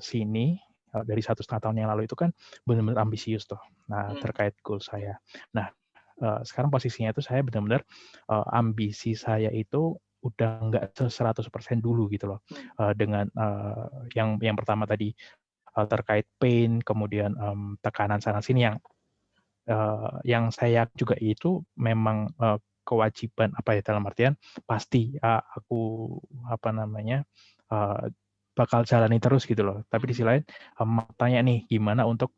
sini dari 1,5 tahun yang lalu itu kan benar-benar ambisius tuh. Nah terkait goal saya. Nah sekarang posisinya itu saya benar-benar ambisi saya itu udah nggak 100% dulu gitu loh. Dengan yang pertama tadi terkait pain, kemudian tekanan sana sini yang saya juga itu memang kewajiban dalam artian pasti aku bakal jalani terus gitu loh. Tapi di sisi lain tanya nih gimana untuk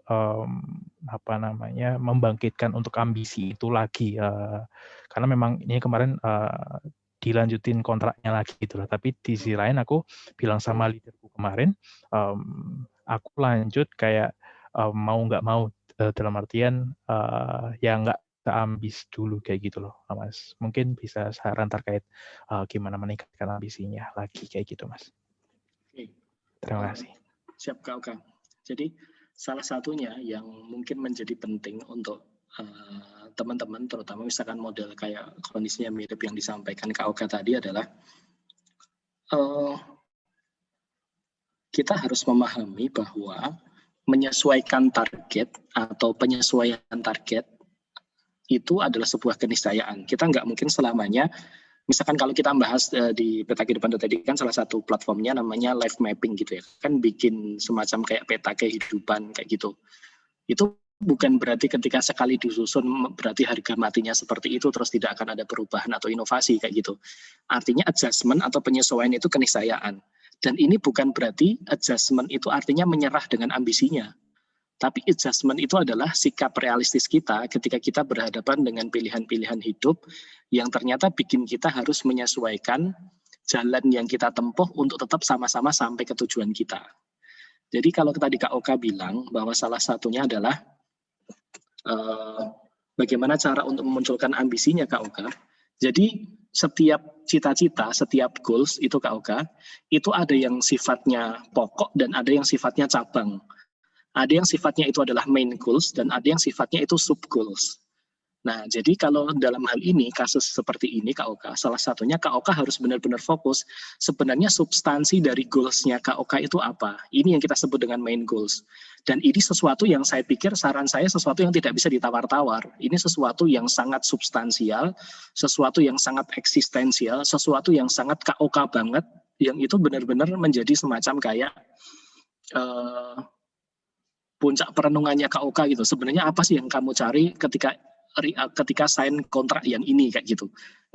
membangkitkan untuk ambisi itu lagi karena memang ini kemarin dilanjutin kontraknya lagi gitu loh. Tapi di sisi lain aku bilang sama leaderku kemarin aku lanjut kayak mau nggak mau dalam artian ya nggak ambis dulu kayak gitu loh Mas. Mungkin bisa saran terkait gimana meningkatkan ambisinya lagi kayak gitu Mas. Terima kasih. Siap Kak. Jadi salah satunya yang mungkin menjadi penting untuk teman-teman, terutama misalkan model kayak kondisinya mirip yang disampaikan Kak Oka tadi adalah kita harus memahami bahwa menyesuaikan target atau penyesuaian target itu adalah sebuah keniscayaan. Kita nggak mungkin selamanya, misalkan kalau kita bahas di Peta Kehidupan tadi kan salah satu platformnya namanya life mapping gitu ya, kan bikin semacam kayak peta kehidupan kayak gitu. Itu bukan berarti ketika sekali disusun berarti harga matinya seperti itu terus tidak akan ada perubahan atau inovasi kayak gitu. Artinya adjustment atau penyesuaian itu keniscayaan. Dan ini bukan berarti adjustment itu artinya menyerah dengan ambisinya. Tapi adjustment itu adalah sikap realistis kita ketika kita berhadapan dengan pilihan-pilihan hidup yang ternyata bikin kita harus menyesuaikan jalan yang kita tempuh untuk tetap sama-sama sampai ke tujuan kita. Jadi kalau tadi Kak Oka bilang bahwa salah satunya adalah bagaimana cara untuk memunculkan ambisinya Kak Oka. Jadi setiap cita-cita, setiap goals itu Kak Oka, itu ada yang sifatnya pokok dan ada yang sifatnya cabang. Ada yang sifatnya itu adalah main goals dan ada yang sifatnya itu sub goals. Nah, jadi kalau dalam hal ini, kasus seperti ini Kak Oka, salah satunya Kak Oka harus benar-benar fokus sebenarnya substansi dari goals-nya Kak Oka itu apa. Ini yang kita sebut dengan main goals. Dan ini sesuatu yang saya pikir, saran saya sesuatu yang tidak bisa ditawar-tawar. Ini sesuatu yang sangat substansial, sesuatu yang sangat eksistensial, sesuatu yang sangat Kak Oka banget, yang itu benar-benar menjadi semacam kayak puncak perenungannya Kak Oka gitu. Sebenarnya apa sih yang kamu cari ketika sign kontrak yang ini kayak gitu.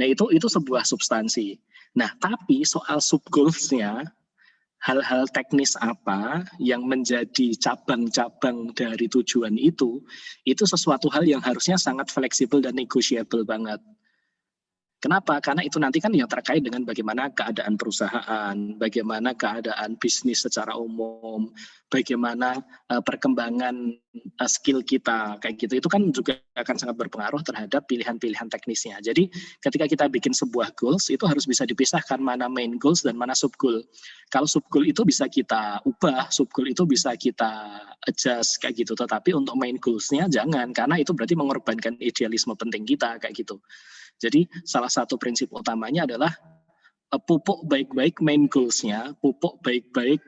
Nah itu sebuah substansi. Nah tapi soal sub goals-nya, hal-hal teknis apa yang menjadi cabang-cabang dari tujuan itu sesuatu hal yang harusnya sangat fleksibel dan negotiable banget. Kenapa? Karena itu nanti kan yang terkait dengan bagaimana keadaan perusahaan, bagaimana keadaan bisnis secara umum, bagaimana perkembangan skill kita, kayak gitu. Itu kan juga akan sangat berpengaruh terhadap pilihan-pilihan teknisnya. Jadi ketika kita bikin sebuah goals, itu harus bisa dipisahkan mana main goals dan mana sub goal. Kalau sub goal itu bisa kita ubah, sub goal itu bisa kita adjust kayak gitu. Tetapi untuk main goals-nya jangan, karena itu berarti mengorbankan idealisme penting kita kayak gitu. Jadi salah satu prinsip utamanya adalah pupuk baik-baik main goals-nya, pupuk baik-baik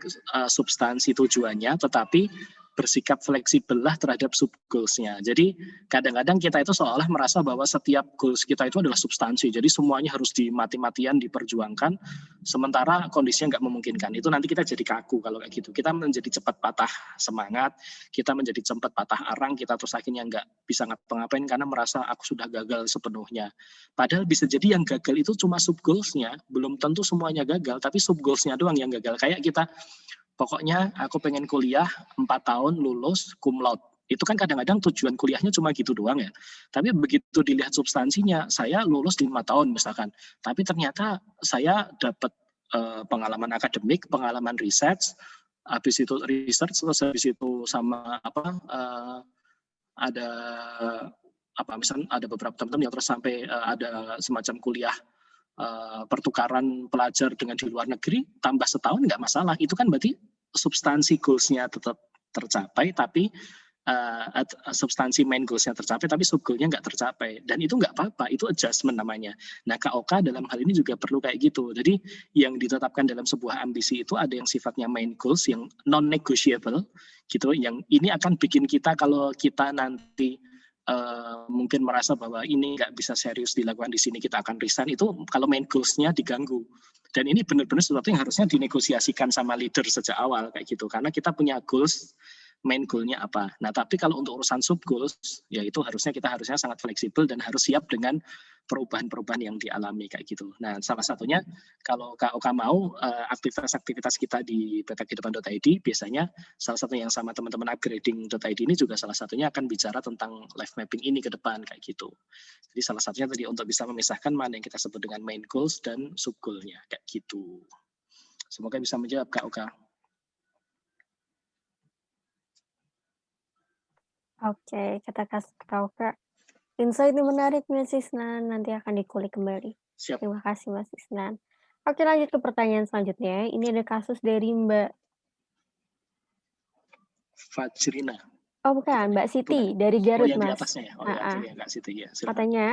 substansi tujuannya, tetapi bersikap fleksibel lah terhadap sub goals-nya. Jadi kadang-kadang kita itu seolah merasa bahwa setiap goals kita itu adalah substansi. Jadi semuanya harus dimati-matian diperjuangkan, sementara kondisinya nggak memungkinkan. Itu nanti kita jadi kaku kalau kayak gitu. Kita menjadi cepat patah semangat, kita menjadi cepat patah arang, kita terus akhirnya nggak bisa ngapa-ngapain karena merasa aku sudah gagal sepenuhnya. Padahal bisa jadi yang gagal itu cuma sub goals-nya, belum tentu semuanya gagal, tapi sub goals-nya doang yang gagal. Kayak kita pokoknya aku pengen kuliah 4 tahun lulus cum laude. Itu kan kadang-kadang tujuan kuliahnya cuma gitu doang ya. Tapi begitu dilihat substansinya, saya lulus 5 tahun misalkan. Tapi ternyata saya dapat pengalaman akademik, pengalaman research, habis itu research, terus habis itu sama ada misalnya ada beberapa teman-teman yang terus sampai ada semacam kuliah pertukaran pelajar dengan di luar negeri tambah setahun nggak masalah, itu kan berarti substansi goals-nya tetap tercapai, tapi substansi main goals-nya tercapai, tapi sub goal-nya nggak tercapai, dan itu nggak apa-apa, itu adjustment namanya. Nah, KOK dalam hal ini juga perlu kayak gitu. Jadi yang ditetapkan dalam sebuah ambisi itu ada yang sifatnya main goals yang non-negotiable gitu, yang ini akan bikin kita kalau kita nanti mungkin merasa bahwa ini nggak bisa serius dilakukan di sini, kita akan resign, itu kalau main goals-nya diganggu. Dan ini benar-benar sesuatu yang harusnya dinegosiasikan sama leader sejak awal kayak gitu, karena kita punya goals, main goal-nya apa. Nah, tapi kalau untuk urusan sub goals, ya itu kita harusnya sangat fleksibel dan harus siap dengan perubahan-perubahan yang dialami kayak gitu. Nah, salah satunya kalau KOK mau aktivitas-aktivitas kita di ppkehidupan.id, biasanya salah satu yang sama teman-teman upgrading.id ini juga salah satunya akan bicara tentang life mapping ini ke depan kayak gitu. Jadi salah satunya tadi untuk bisa memisahkan mana yang kita sebut dengan main goals dan sub goal-nya kayak gitu. Semoga bisa menjawab KOK. Oke, kata KOK. Insight ini menarik, Mas Isnan. Nanti akan dikulik kembali. Siap. Terima kasih, Mas Isnan. Oke, lanjut ke pertanyaan selanjutnya. Ini ada kasus dari Mbak Fajrina. Oh, bukan, Mbak Siti dari Garut, yang Mas. di atasnya ya. Oh ya, oke ya, Kak Siti ya. Silakan. Katanya,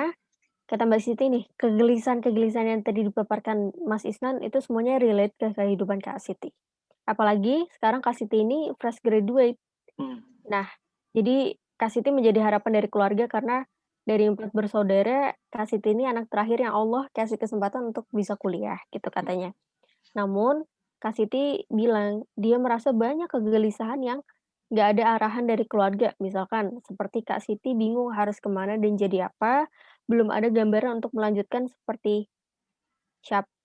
kata Mbak Siti nih, kegelisahan-kegelisahan yang tadi dipaparkan Mas Isnan itu semuanya relate ke kehidupan Kak Siti. Apalagi sekarang Kak Siti ini fresh graduate. Nah, jadi Kak Siti menjadi harapan dari keluarga karena dari 4 bersaudara, Kak Siti ini anak terakhir yang Allah kasih kesempatan untuk bisa kuliah, gitu katanya. Namun, Kak Siti bilang dia merasa banyak kegelisahan yang nggak ada arahan dari keluarga. Misalkan seperti Kak Siti bingung harus kemana dan jadi apa, belum ada gambaran untuk melanjutkan seperti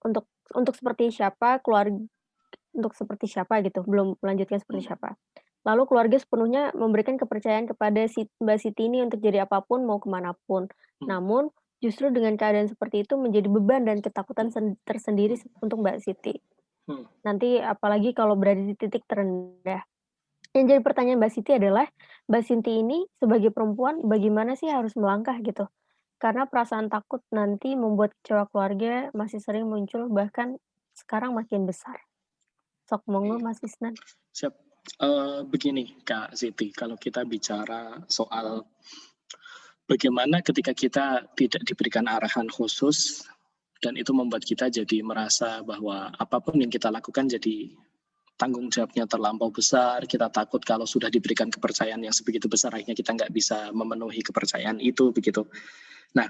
untuk seperti siapa untuk seperti siapa gitu, belum melanjutkan seperti siapa. Lalu keluarga sepenuhnya memberikan kepercayaan kepada Mbak Siti ini untuk jadi apapun, mau kemana pun. Namun, justru dengan keadaan seperti itu menjadi beban dan ketakutan tersendiri untuk Mbak Siti. Nanti apalagi kalau berada di titik terendah. Yang jadi pertanyaan Mbak Siti adalah, Mbak Siti ini sebagai perempuan bagaimana sih harus melangkah gitu? Karena perasaan takut nanti membuat kecewa keluarga masih sering muncul, bahkan sekarang makin besar. Sok monggo Mas Isnan. Siap. Begini Kak Siti, kalau kita bicara soal bagaimana ketika kita tidak diberikan arahan khusus dan itu membuat kita jadi merasa bahwa apapun yang kita lakukan jadi tanggung jawabnya terlampau besar, kita takut kalau sudah diberikan kepercayaan yang sebegitu besar akhirnya kita nggak bisa memenuhi kepercayaan itu begitu. Nah,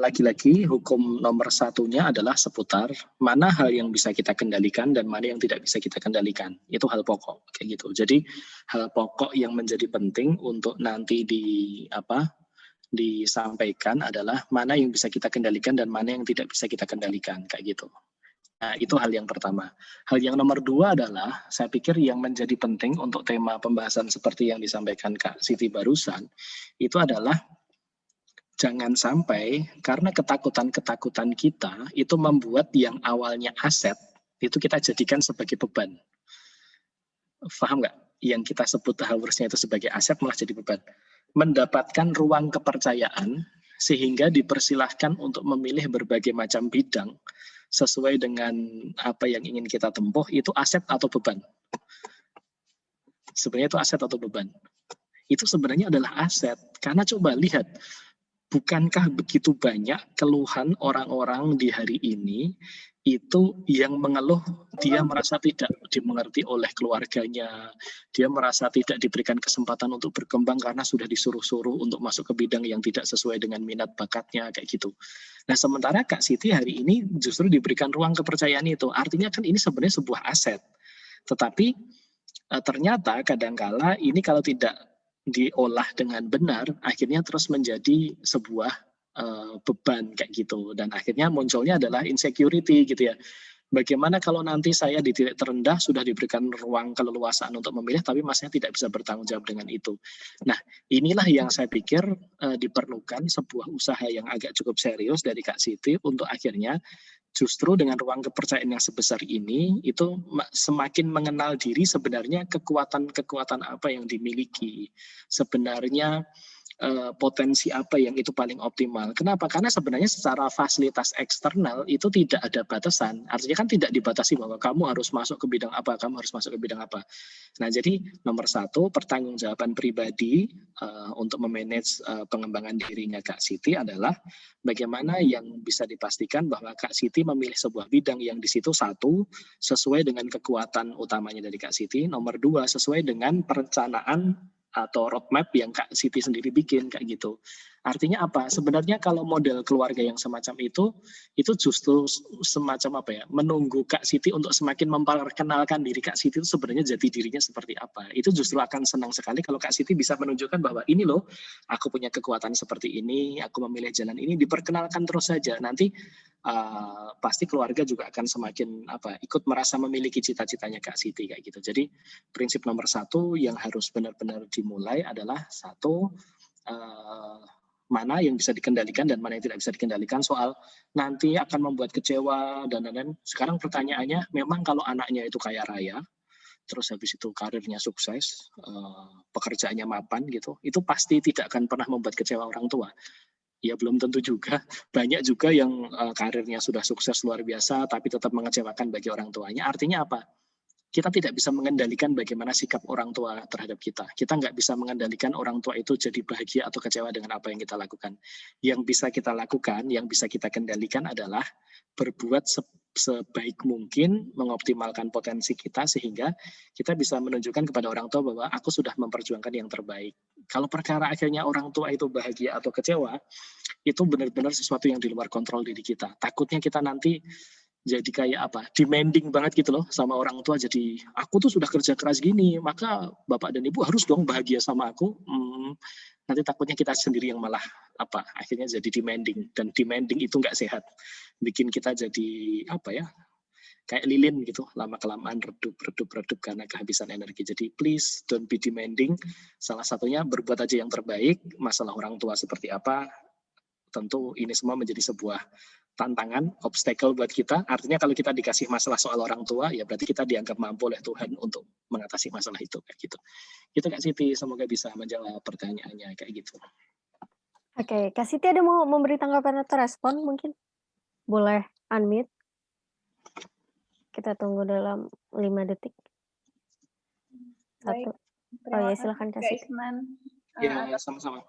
lagi-lagi hukum nomor satunya adalah seputar mana hal yang bisa kita kendalikan dan mana yang tidak bisa kita kendalikan. Itu hal pokok kayak gitu. Jadi hal pokok yang menjadi penting untuk nanti disampaikan adalah mana yang bisa kita kendalikan dan mana yang tidak bisa kita kendalikan kayak gitu. Nah, itu hal yang pertama. Hal yang nomor dua adalah saya pikir yang menjadi penting untuk tema pembahasan seperti yang disampaikan Kak Siti barusan itu adalah jangan sampai karena ketakutan-ketakutan kita itu membuat yang awalnya aset itu kita jadikan sebagai beban. Paham nggak? Yang kita sebut harusnya itu sebagai aset malah jadi beban. Mendapatkan ruang kepercayaan sehingga dipersilahkan untuk memilih berbagai macam bidang sesuai dengan apa yang ingin kita tempuh, itu aset atau beban? Sebenarnya itu aset atau beban? Itu sebenarnya adalah aset. Karena coba lihat, bukankah begitu banyak keluhan orang-orang di hari ini itu yang mengeluh dia merasa tidak dimengerti oleh keluarganya, dia merasa tidak diberikan kesempatan untuk berkembang karena sudah disuruh-suruh untuk masuk ke bidang yang tidak sesuai dengan minat bakatnya kayak gitu. Nah, sementara Kak Siti hari ini justru diberikan ruang kepercayaan itu. Artinya kan ini sebenarnya sebuah aset. Tetapi ternyata kadangkala ini kalau tidak diolah dengan benar, akhirnya terus menjadi sebuah beban kayak gitu, dan akhirnya munculnya adalah insecurity gitu ya. Bagaimana kalau nanti saya di titik terendah sudah diberikan ruang keleluasaan untuk memilih, tapi masnya tidak bisa bertanggung jawab dengan itu. Nah, inilah yang saya pikir diperlukan sebuah usaha yang agak cukup serius dari Kak Siti untuk akhirnya justru dengan ruang kepercayaan yang sebesar ini itu semakin mengenal diri sebenarnya kekuatan-kekuatan apa yang dimiliki. Sebenarnya potensi apa yang itu paling optimal. Kenapa? Karena sebenarnya secara fasilitas eksternal itu tidak ada batasan. Artinya kan tidak dibatasi bahwa kamu harus masuk ke bidang apa, kamu harus masuk ke bidang apa. Nah, jadi nomor satu, pertanggungjawaban pribadi untuk memanage pengembangan dirinya Kak Siti adalah bagaimana yang bisa dipastikan bahwa Kak Siti memilih sebuah bidang yang di situ satu, sesuai dengan kekuatan utamanya dari Kak Siti. Nomor dua, sesuai dengan perencanaan atau roadmap yang Kak Siti sendiri bikin kayak gitu. Artinya apa? Sebenarnya kalau model keluarga yang semacam itu justru semacam apa ya? Menunggu Kak Siti untuk semakin memperkenalkan diri Kak Siti itu sebenarnya jati dirinya seperti apa. Itu justru akan senang sekali kalau Kak Siti bisa menunjukkan bahwa ini loh, aku punya kekuatan seperti ini, aku memilih jalan ini, diperkenalkan terus saja. Nanti pasti keluarga juga akan semakin ikut merasa memiliki cita-citanya Kak Siti kayak gitu. Jadi prinsip nomor satu yang harus benar-benar dimulai adalah satu, mana yang bisa dikendalikan dan mana yang tidak bisa dikendalikan, soal nanti akan membuat kecewa dan lain-lain. Sekarang pertanyaannya, memang kalau anaknya itu kaya raya, terus habis itu karirnya sukses, pekerjaannya mapan gitu, itu pasti tidak akan pernah membuat kecewa orang tua. Ya belum tentu juga, banyak juga yang karirnya sudah sukses luar biasa tapi tetap mengecewakan bagi orang tuanya. Artinya apa? Kita tidak bisa mengendalikan bagaimana sikap orang tua terhadap kita. Kita nggak bisa mengendalikan orang tua itu jadi bahagia atau kecewa dengan apa yang kita lakukan. Yang bisa kita lakukan, yang bisa kita kendalikan adalah berbuat sebaik mungkin, mengoptimalkan potensi kita sehingga kita bisa menunjukkan kepada orang tua bahwa aku sudah memperjuangkan yang terbaik. Kalau perkara akhirnya orang tua itu bahagia atau kecewa, itu benar-benar sesuatu yang di luar kontrol diri kita. Takutnya kita nanti jadi kayak demanding banget gitu loh sama orang tua. Jadi aku tuh sudah kerja keras gini, maka bapak dan ibu harus dong bahagia sama aku. Nanti takutnya kita sendiri yang malah akhirnya jadi demanding, dan demanding itu nggak sehat, bikin kita jadi kayak lilin gitu, lama kelamaan redup karena kehabisan energi. Jadi please don't be demanding. Salah satunya berbuat aja yang terbaik. Masalah orang tua seperti apa, tentu ini semua menjadi sebuah tantangan, obstacle buat kita. Artinya kalau kita dikasih masalah soal orang tua, ya berarti kita dianggap mampu oleh Tuhan untuk mengatasi masalah itu kayak gitu. Itu Kak Siti, semoga bisa menjawab pertanyaannya kayak gitu. Oke, Kak Siti ada mau memberi tanggapan atau respon mungkin? Boleh unmute. Kita tunggu dalam 5 detik. Baik, Oh ya, silakan Kak Siti. Ya, sama-sama.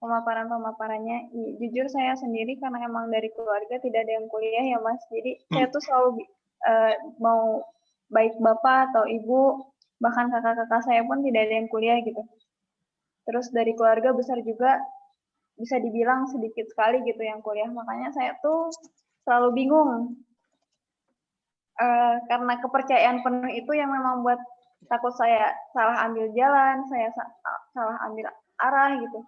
Pemaparannya, jujur saya sendiri karena emang dari keluarga tidak ada yang kuliah ya Mas, jadi saya tuh selalu mau baik bapak atau ibu, bahkan kakak-kakak saya pun tidak ada yang kuliah gitu. Terus dari keluarga besar juga bisa dibilang sedikit sekali gitu yang kuliah, makanya saya tuh selalu bingung karena kepercayaan penuh itu yang memang buat takut saya salah ambil jalan, saya salah ambil arah gitu.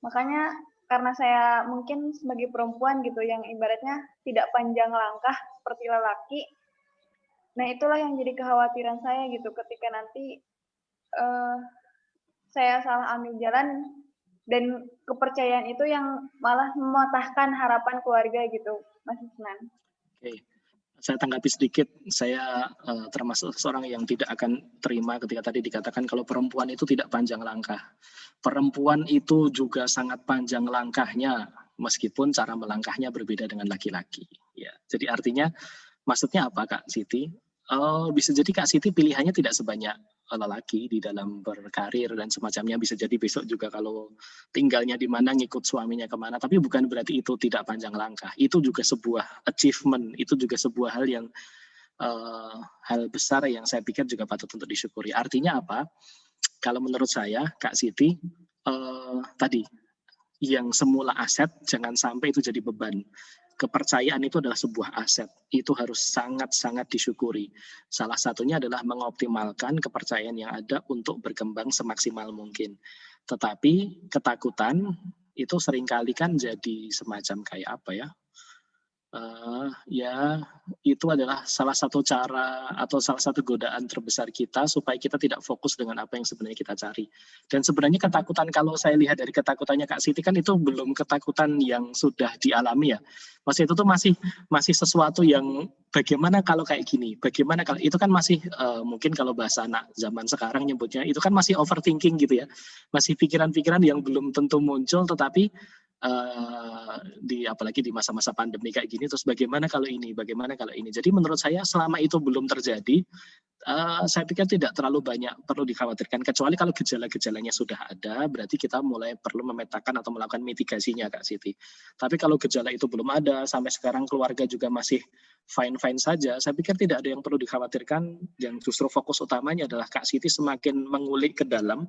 Makanya karena saya mungkin sebagai perempuan gitu yang ibaratnya tidak panjang langkah seperti lelaki, nah itulah yang jadi kekhawatiran saya gitu ketika nanti saya salah ambil jalan dan kepercayaan itu yang malah mematahkan harapan keluarga gitu, Mas Isnan. Oke. Saya tanggapi sedikit, saya termasuk seorang yang tidak akan terima ketika tadi dikatakan kalau perempuan itu tidak panjang langkah. Perempuan itu juga sangat panjang langkahnya, meskipun cara melangkahnya berbeda dengan laki-laki. Ya, jadi artinya, maksudnya apa Kak Siti? Bisa jadi Kak Siti pilihannya tidak sebanyak lelaki di dalam berkarir dan semacamnya. Bisa jadi besok juga kalau tinggalnya di mana ngikut suaminya kemana, tapi bukan berarti itu tidak panjang langkah. Itu juga sebuah achievement, itu juga sebuah hal yang hal besar yang saya pikir juga patut untuk disyukuri. Artinya apa? Kalau menurut saya Kak Siti tadi yang semula aset jangan sampai itu jadi beban. Kepercayaan itu adalah sebuah aset, itu harus sangat-sangat disyukuri. Salah satunya adalah mengoptimalkan kepercayaan yang ada untuk berkembang semaksimal mungkin. Tetapi ketakutan itu seringkali kan jadi semacam kayak Ya, itu adalah salah satu cara atau salah satu godaan terbesar kita supaya kita tidak fokus dengan apa yang sebenarnya kita cari. Dan sebenarnya ketakutan, kalau saya lihat dari ketakutannya Kak Siti kan itu belum ketakutan yang sudah dialami ya. Mas itu tuh masih sesuatu yang bagaimana kalau kayak gini, bagaimana kalau itu kan masih mungkin kalau bahasa anak zaman sekarang nyebutnya itu kan masih overthinking gitu ya. Masih pikiran-pikiran yang belum tentu muncul, tetapi apalagi di masa-masa pandemi kayak gini, terus bagaimana kalau ini, bagaimana kalau ini. Jadi menurut saya selama itu belum terjadi, saya pikir tidak terlalu banyak perlu dikhawatirkan, kecuali kalau gejala-gejalanya sudah ada, berarti kita mulai perlu memetakan atau melakukan mitigasinya Kak Siti. Tapi kalau gejala itu belum ada, sampai sekarang keluarga juga masih fine-fine saja, saya pikir tidak ada yang perlu dikhawatirkan. Yang justru fokus utamanya adalah Kak Siti semakin mengulik ke dalam,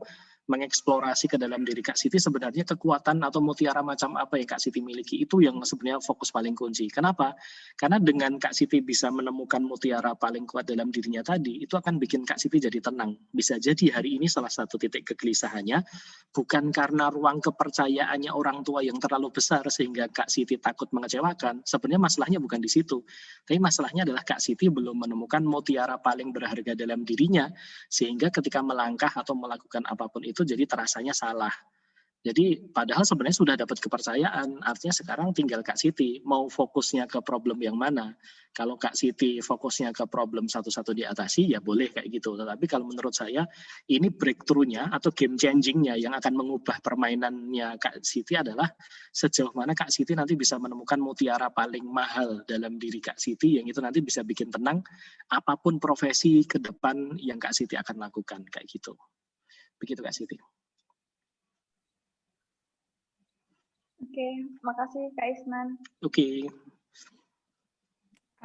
mengeksplorasi ke dalam diri Kak Siti sebenarnya kekuatan atau mutiara macam apa yang Kak Siti miliki, itu yang sebenarnya fokus paling kunci. Kenapa? Karena dengan Kak Siti bisa menemukan mutiara paling kuat dalam dirinya tadi, itu akan bikin Kak Siti jadi tenang. Bisa jadi hari ini salah satu titik kegelisahannya bukan karena ruang kepercayaannya orang tua yang terlalu besar sehingga Kak Siti takut mengecewakan. Sebenarnya masalahnya bukan di situ. Tapi masalahnya adalah Kak Siti belum menemukan mutiara paling berharga dalam dirinya, sehingga ketika melangkah atau melakukan apapun itu jadi terasanya salah. Jadi padahal sebenarnya sudah dapat kepercayaan, artinya sekarang tinggal Kak Siti mau fokusnya ke problem yang mana. Kalau Kak Siti fokusnya ke problem satu-satu diatasi, ya boleh kayak gitu. Tetapi kalau menurut saya ini breakthrough-nya atau game changing-nya yang akan mengubah permainannya Kak Siti adalah sejauh mana Kak Siti nanti bisa menemukan mutiara paling mahal dalam diri Kak Siti, yang itu nanti bisa bikin tenang apapun profesi ke depan yang Kak Siti akan lakukan, kayak gitu. Begitu Kak Siti. Oke, makasih Kak Isnan. Oke.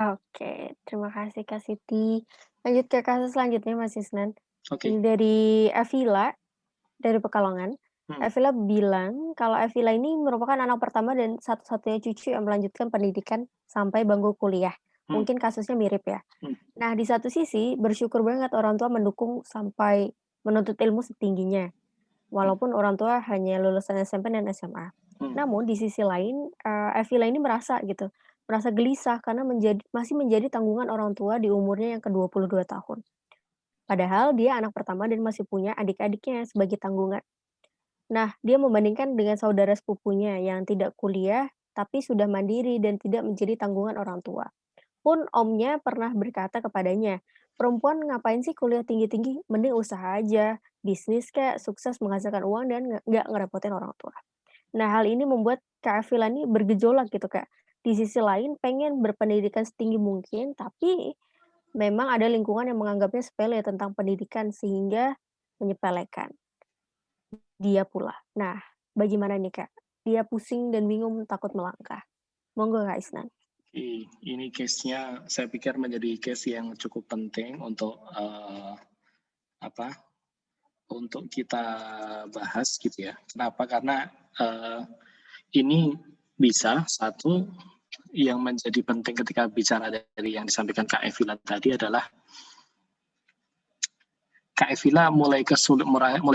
Oke, terima kasih Kak Siti. Lanjut ke kasus selanjutnya Mas Isnan. Oke. Ini dari Evila, dari Pekalongan. Evila bilang kalau Evila ini merupakan anak pertama dan satu-satunya cucu yang melanjutkan pendidikan sampai bangku kuliah. Mungkin kasusnya mirip ya. Nah, di satu sisi bersyukur banget orang tua mendukung sampai menuntut ilmu setingginya. Walaupun orang tua hanya lulusan SMP dan SMA. Namun di sisi lain, Evila ini merasa gelisah karena masih menjadi tanggungan orang tua di umurnya yang ke-22 tahun. Padahal dia anak pertama dan masih punya adik-adiknya sebagai tanggungan. Nah, dia membandingkan dengan saudara sepupunya yang tidak kuliah tapi sudah mandiri dan tidak menjadi tanggungan orang tua. Pun omnya pernah berkata kepadanya, perempuan ngapain sih kuliah tinggi-tinggi, mending usaha aja, bisnis kayak sukses menghasilkan uang dan nggak ngerepotin orang tua. Nah, hal ini membuat Kak Evila ini bergejolak gitu, Kak. Di sisi lain pengen berpendidikan setinggi mungkin, tapi memang ada lingkungan yang menganggapnya sepele tentang pendidikan sehingga menyepelekan dia pula. Nah, bagaimana nih, Kak? Dia pusing dan bingung takut melangkah. Monggo Kak Isnan. Ini case-nya saya pikir menjadi case yang cukup penting untuk untuk kita bahas gitu ya. Kenapa? Karena ini bisa satu yang menjadi penting ketika bicara dari yang disampaikan Kak Evila tadi adalah Kak Evila mulai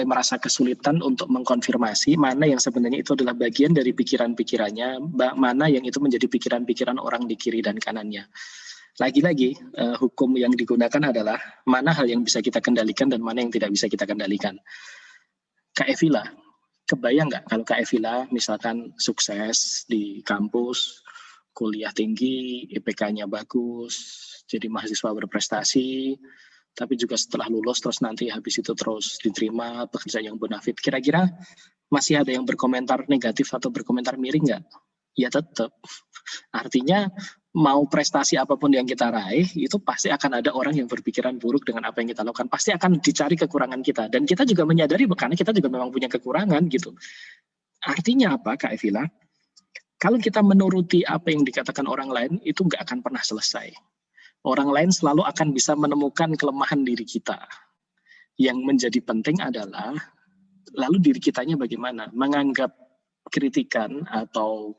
merasa kesulitan untuk mengkonfirmasi mana yang sebenarnya itu adalah bagian dari pikiran-pikirannya, mana yang itu menjadi pikiran-pikiran orang di kiri dan kanannya. Lagi-lagi hukum yang digunakan adalah mana hal yang bisa kita kendalikan dan mana yang tidak bisa kita kendalikan. Kak Evila, kebayang nggak kalau Kak Evila misalkan sukses di kampus, kuliah tinggi, IPK-nya bagus, jadi mahasiswa berprestasi, tapi juga setelah lulus terus nanti habis itu terus diterima pekerjaan yang bonafit. Kira-kira masih ada yang berkomentar negatif atau berkomentar miring nggak? Ya tetap. Artinya mau prestasi apapun yang kita raih, itu pasti akan ada orang yang berpikiran buruk dengan apa yang kita lakukan. Pasti akan dicari kekurangan kita. Dan kita juga menyadari karena kita juga memang punya kekurangan gitu. Artinya apa Kak Evila? Kalau kita menuruti apa yang dikatakan orang lain, itu nggak akan pernah selesai. Orang lain selalu akan bisa menemukan kelemahan diri kita. Yang menjadi penting adalah, lalu diri kitanya bagaimana? Menganggap kritikan atau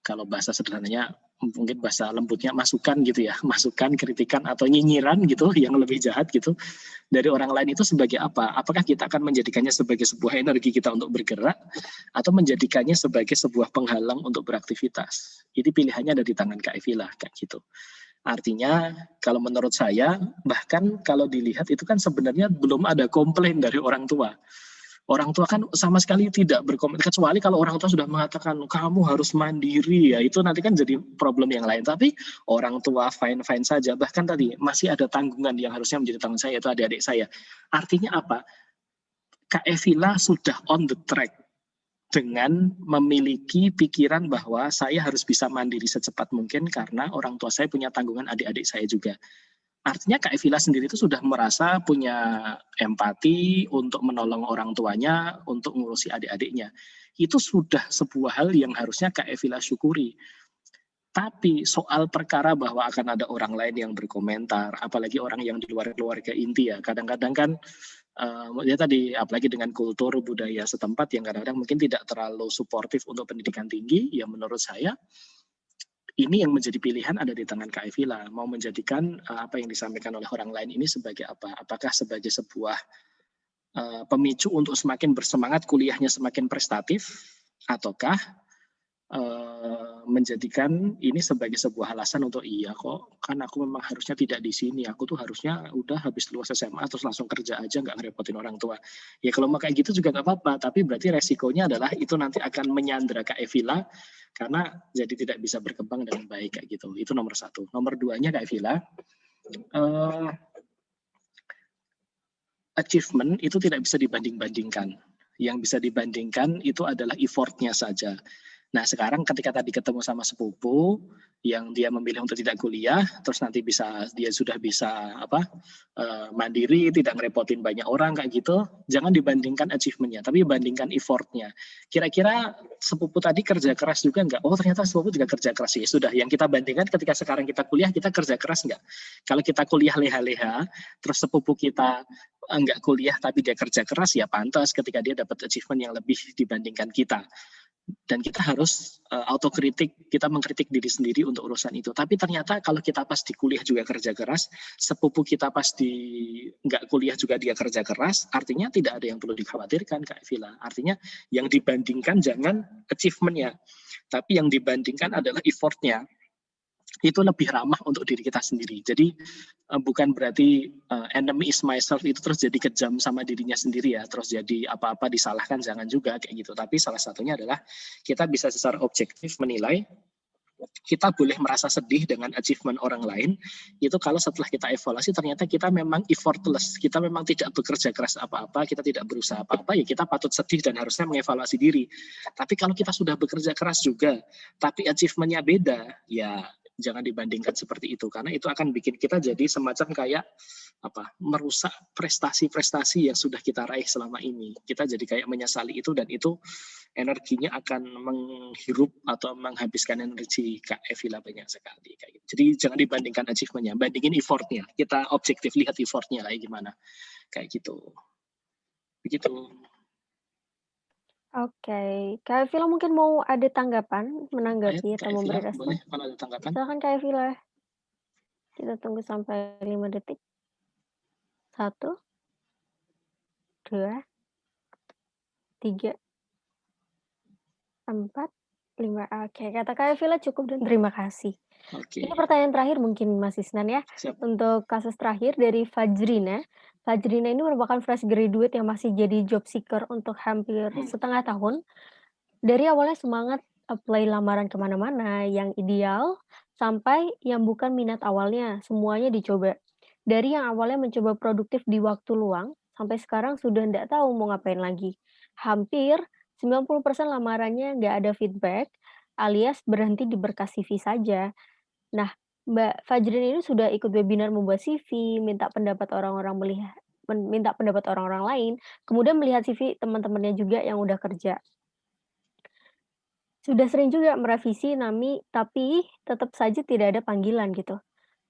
kalau bahasa sederhananya mungkin bahasa lembutnya masukan gitu ya, masukan, kritikan atau nyinyiran gitu yang lebih jahat gitu dari orang lain itu sebagai apa? Apakah kita akan menjadikannya sebagai sebuah energi kita untuk bergerak atau menjadikannya sebagai sebuah penghalang untuk beraktivitas? Ini pilihannya ada di tangan Kak Evi lah kayak gitu. Artinya kalau menurut saya bahkan kalau dilihat itu kan sebenarnya belum ada komplain dari orang tua. Orang tua kan sama sekali tidak berkomentar, kecuali kalau orang tua sudah mengatakan kamu harus mandiri, ya itu nanti kan jadi problem yang lain. Tapi orang tua fine-fine saja, bahkan tadi masih ada tanggungan yang harusnya menjadi tanggung saya, yaitu adik-adik saya. Artinya apa? Kak Evila sudah on the track dengan memiliki pikiran bahwa saya harus bisa mandiri secepat mungkin karena orang tua saya punya tanggungan adik-adik saya juga. Artinya Kak Evila sendiri itu sudah merasa punya empati untuk menolong orang tuanya, untuk ngurusi adik-adiknya. Itu sudah sebuah hal yang harusnya Kak Evila syukuri. Tapi soal perkara bahwa akan ada orang lain yang berkomentar, apalagi orang yang di luar keluarga inti ya, kadang-kadang kan ya tadi, apalagi dengan kultur budaya setempat yang kadang-kadang mungkin tidak terlalu suportif untuk pendidikan tinggi, ya menurut saya ini yang menjadi pilihan ada di tangan Kak Evila, mau menjadikan apa yang disampaikan oleh orang lain ini sebagai apa? Apakah sebagai sebuah pemicu untuk semakin bersemangat, kuliahnya semakin prestatif, ataukah menjadikan ini sebagai sebuah alasan untuk iya kok, kan aku memang harusnya tidak di sini, aku tuh harusnya udah habis lulus SMA terus langsung kerja aja, nggak ngerepotin orang tua. Ya kalau mau kayak gitu juga nggak apa-apa, tapi berarti resikonya adalah itu nanti akan menyandra Kak Evila karena jadi tidak bisa berkembang dengan baik kayak gitu. Itu nomor satu. Nomor duanya Kak Evila, achievement itu tidak bisa dibanding-bandingkan. Yang bisa dibandingkan itu adalah effortnya saja. Nah sekarang ketika tadi ketemu sama sepupu yang dia memilih untuk tidak kuliah, terus nanti dia sudah bisa mandiri, tidak ngerepotin banyak orang kayak gitu, jangan dibandingkan achievementnya, tapi bandingkan effortnya. Kira-kira sepupu tadi kerja keras juga nggak? Oh ternyata sepupu juga kerja keras ya. Sudah, yang kita bandingkan ketika sekarang kita kuliah, kita kerja keras nggak? Kalau kita kuliah leha-leha, terus sepupu kita nggak kuliah tapi dia kerja keras, ya pantas ketika dia dapat achievement yang lebih dibandingkan kita. Dan kita harus autokritik, kita mengkritik diri sendiri untuk urusan itu. Tapi ternyata kalau kita pas di kuliah juga kerja keras, sepupu kita pas di nggak kuliah juga dia kerja keras, artinya tidak ada yang perlu dikhawatirkan Kak Evila. Artinya yang dibandingkan jangan achievement-nya, tapi yang dibandingkan adalah effort-nya. Itu lebih ramah untuk diri kita sendiri. Jadi bukan berarti enemy is myself itu terus jadi kejam sama dirinya sendiri ya, terus jadi apa-apa disalahkan, jangan juga kayak gitu. Tapi salah satunya adalah kita bisa secara objektif menilai, kita boleh merasa sedih dengan achievement orang lain, itu kalau setelah kita evaluasi ternyata kita memang effortless, kita memang tidak bekerja keras apa-apa, kita tidak berusaha apa-apa, ya kita patut sedih dan harusnya mengevaluasi diri. Tapi kalau kita sudah bekerja keras juga, tapi achievement-nya beda, ya jangan dibandingkan seperti itu, karena itu akan bikin kita jadi semacam kayak merusak prestasi-prestasi yang sudah kita raih selama ini. Kita jadi kayak menyesali itu, dan itu energinya akan menghirup atau menghabiskan energi Kak Evila banyak sekali kayak gitu. Jadi jangan dibandingkan achievement-nya, bandingin effort-nya. Kita objektif lihat effort-nya kayak gimana. Kayak gitu. Begitu. Oke, Kak Evila mungkin mau ada tanggapan, menanggapi atau memberi respon? Boleh, kalau ada tanggapan. Silakan Kak Evila. Kita tunggu sampai 5 detik. 1, 2, 3, 4, 5. Oke, kata Kak Evila cukup dan terima kasih. Oke. Ini pertanyaan terakhir mungkin Mas Isnan ya. Siap. Untuk kasus terakhir dari Fajrina. Fajrina ini merupakan fresh graduate yang masih jadi job seeker untuk hampir setengah tahun. Dari awalnya semangat apply lamaran kemana-mana, yang ideal, sampai yang bukan minat awalnya, semuanya dicoba. Dari yang awalnya mencoba produktif di waktu luang, sampai sekarang sudah nggak tahu mau ngapain lagi. Hampir 90% lamarannya nggak ada feedback, alias berhenti di berkas CV saja. Nah, Mbak Fajrin ini sudah ikut webinar membuat CV, minta pendapat orang-orang lain, kemudian melihat CV teman-temannya juga yang udah kerja. Sudah sering juga merevisi NAMI, tapi tetap saja tidak ada panggilan gitu.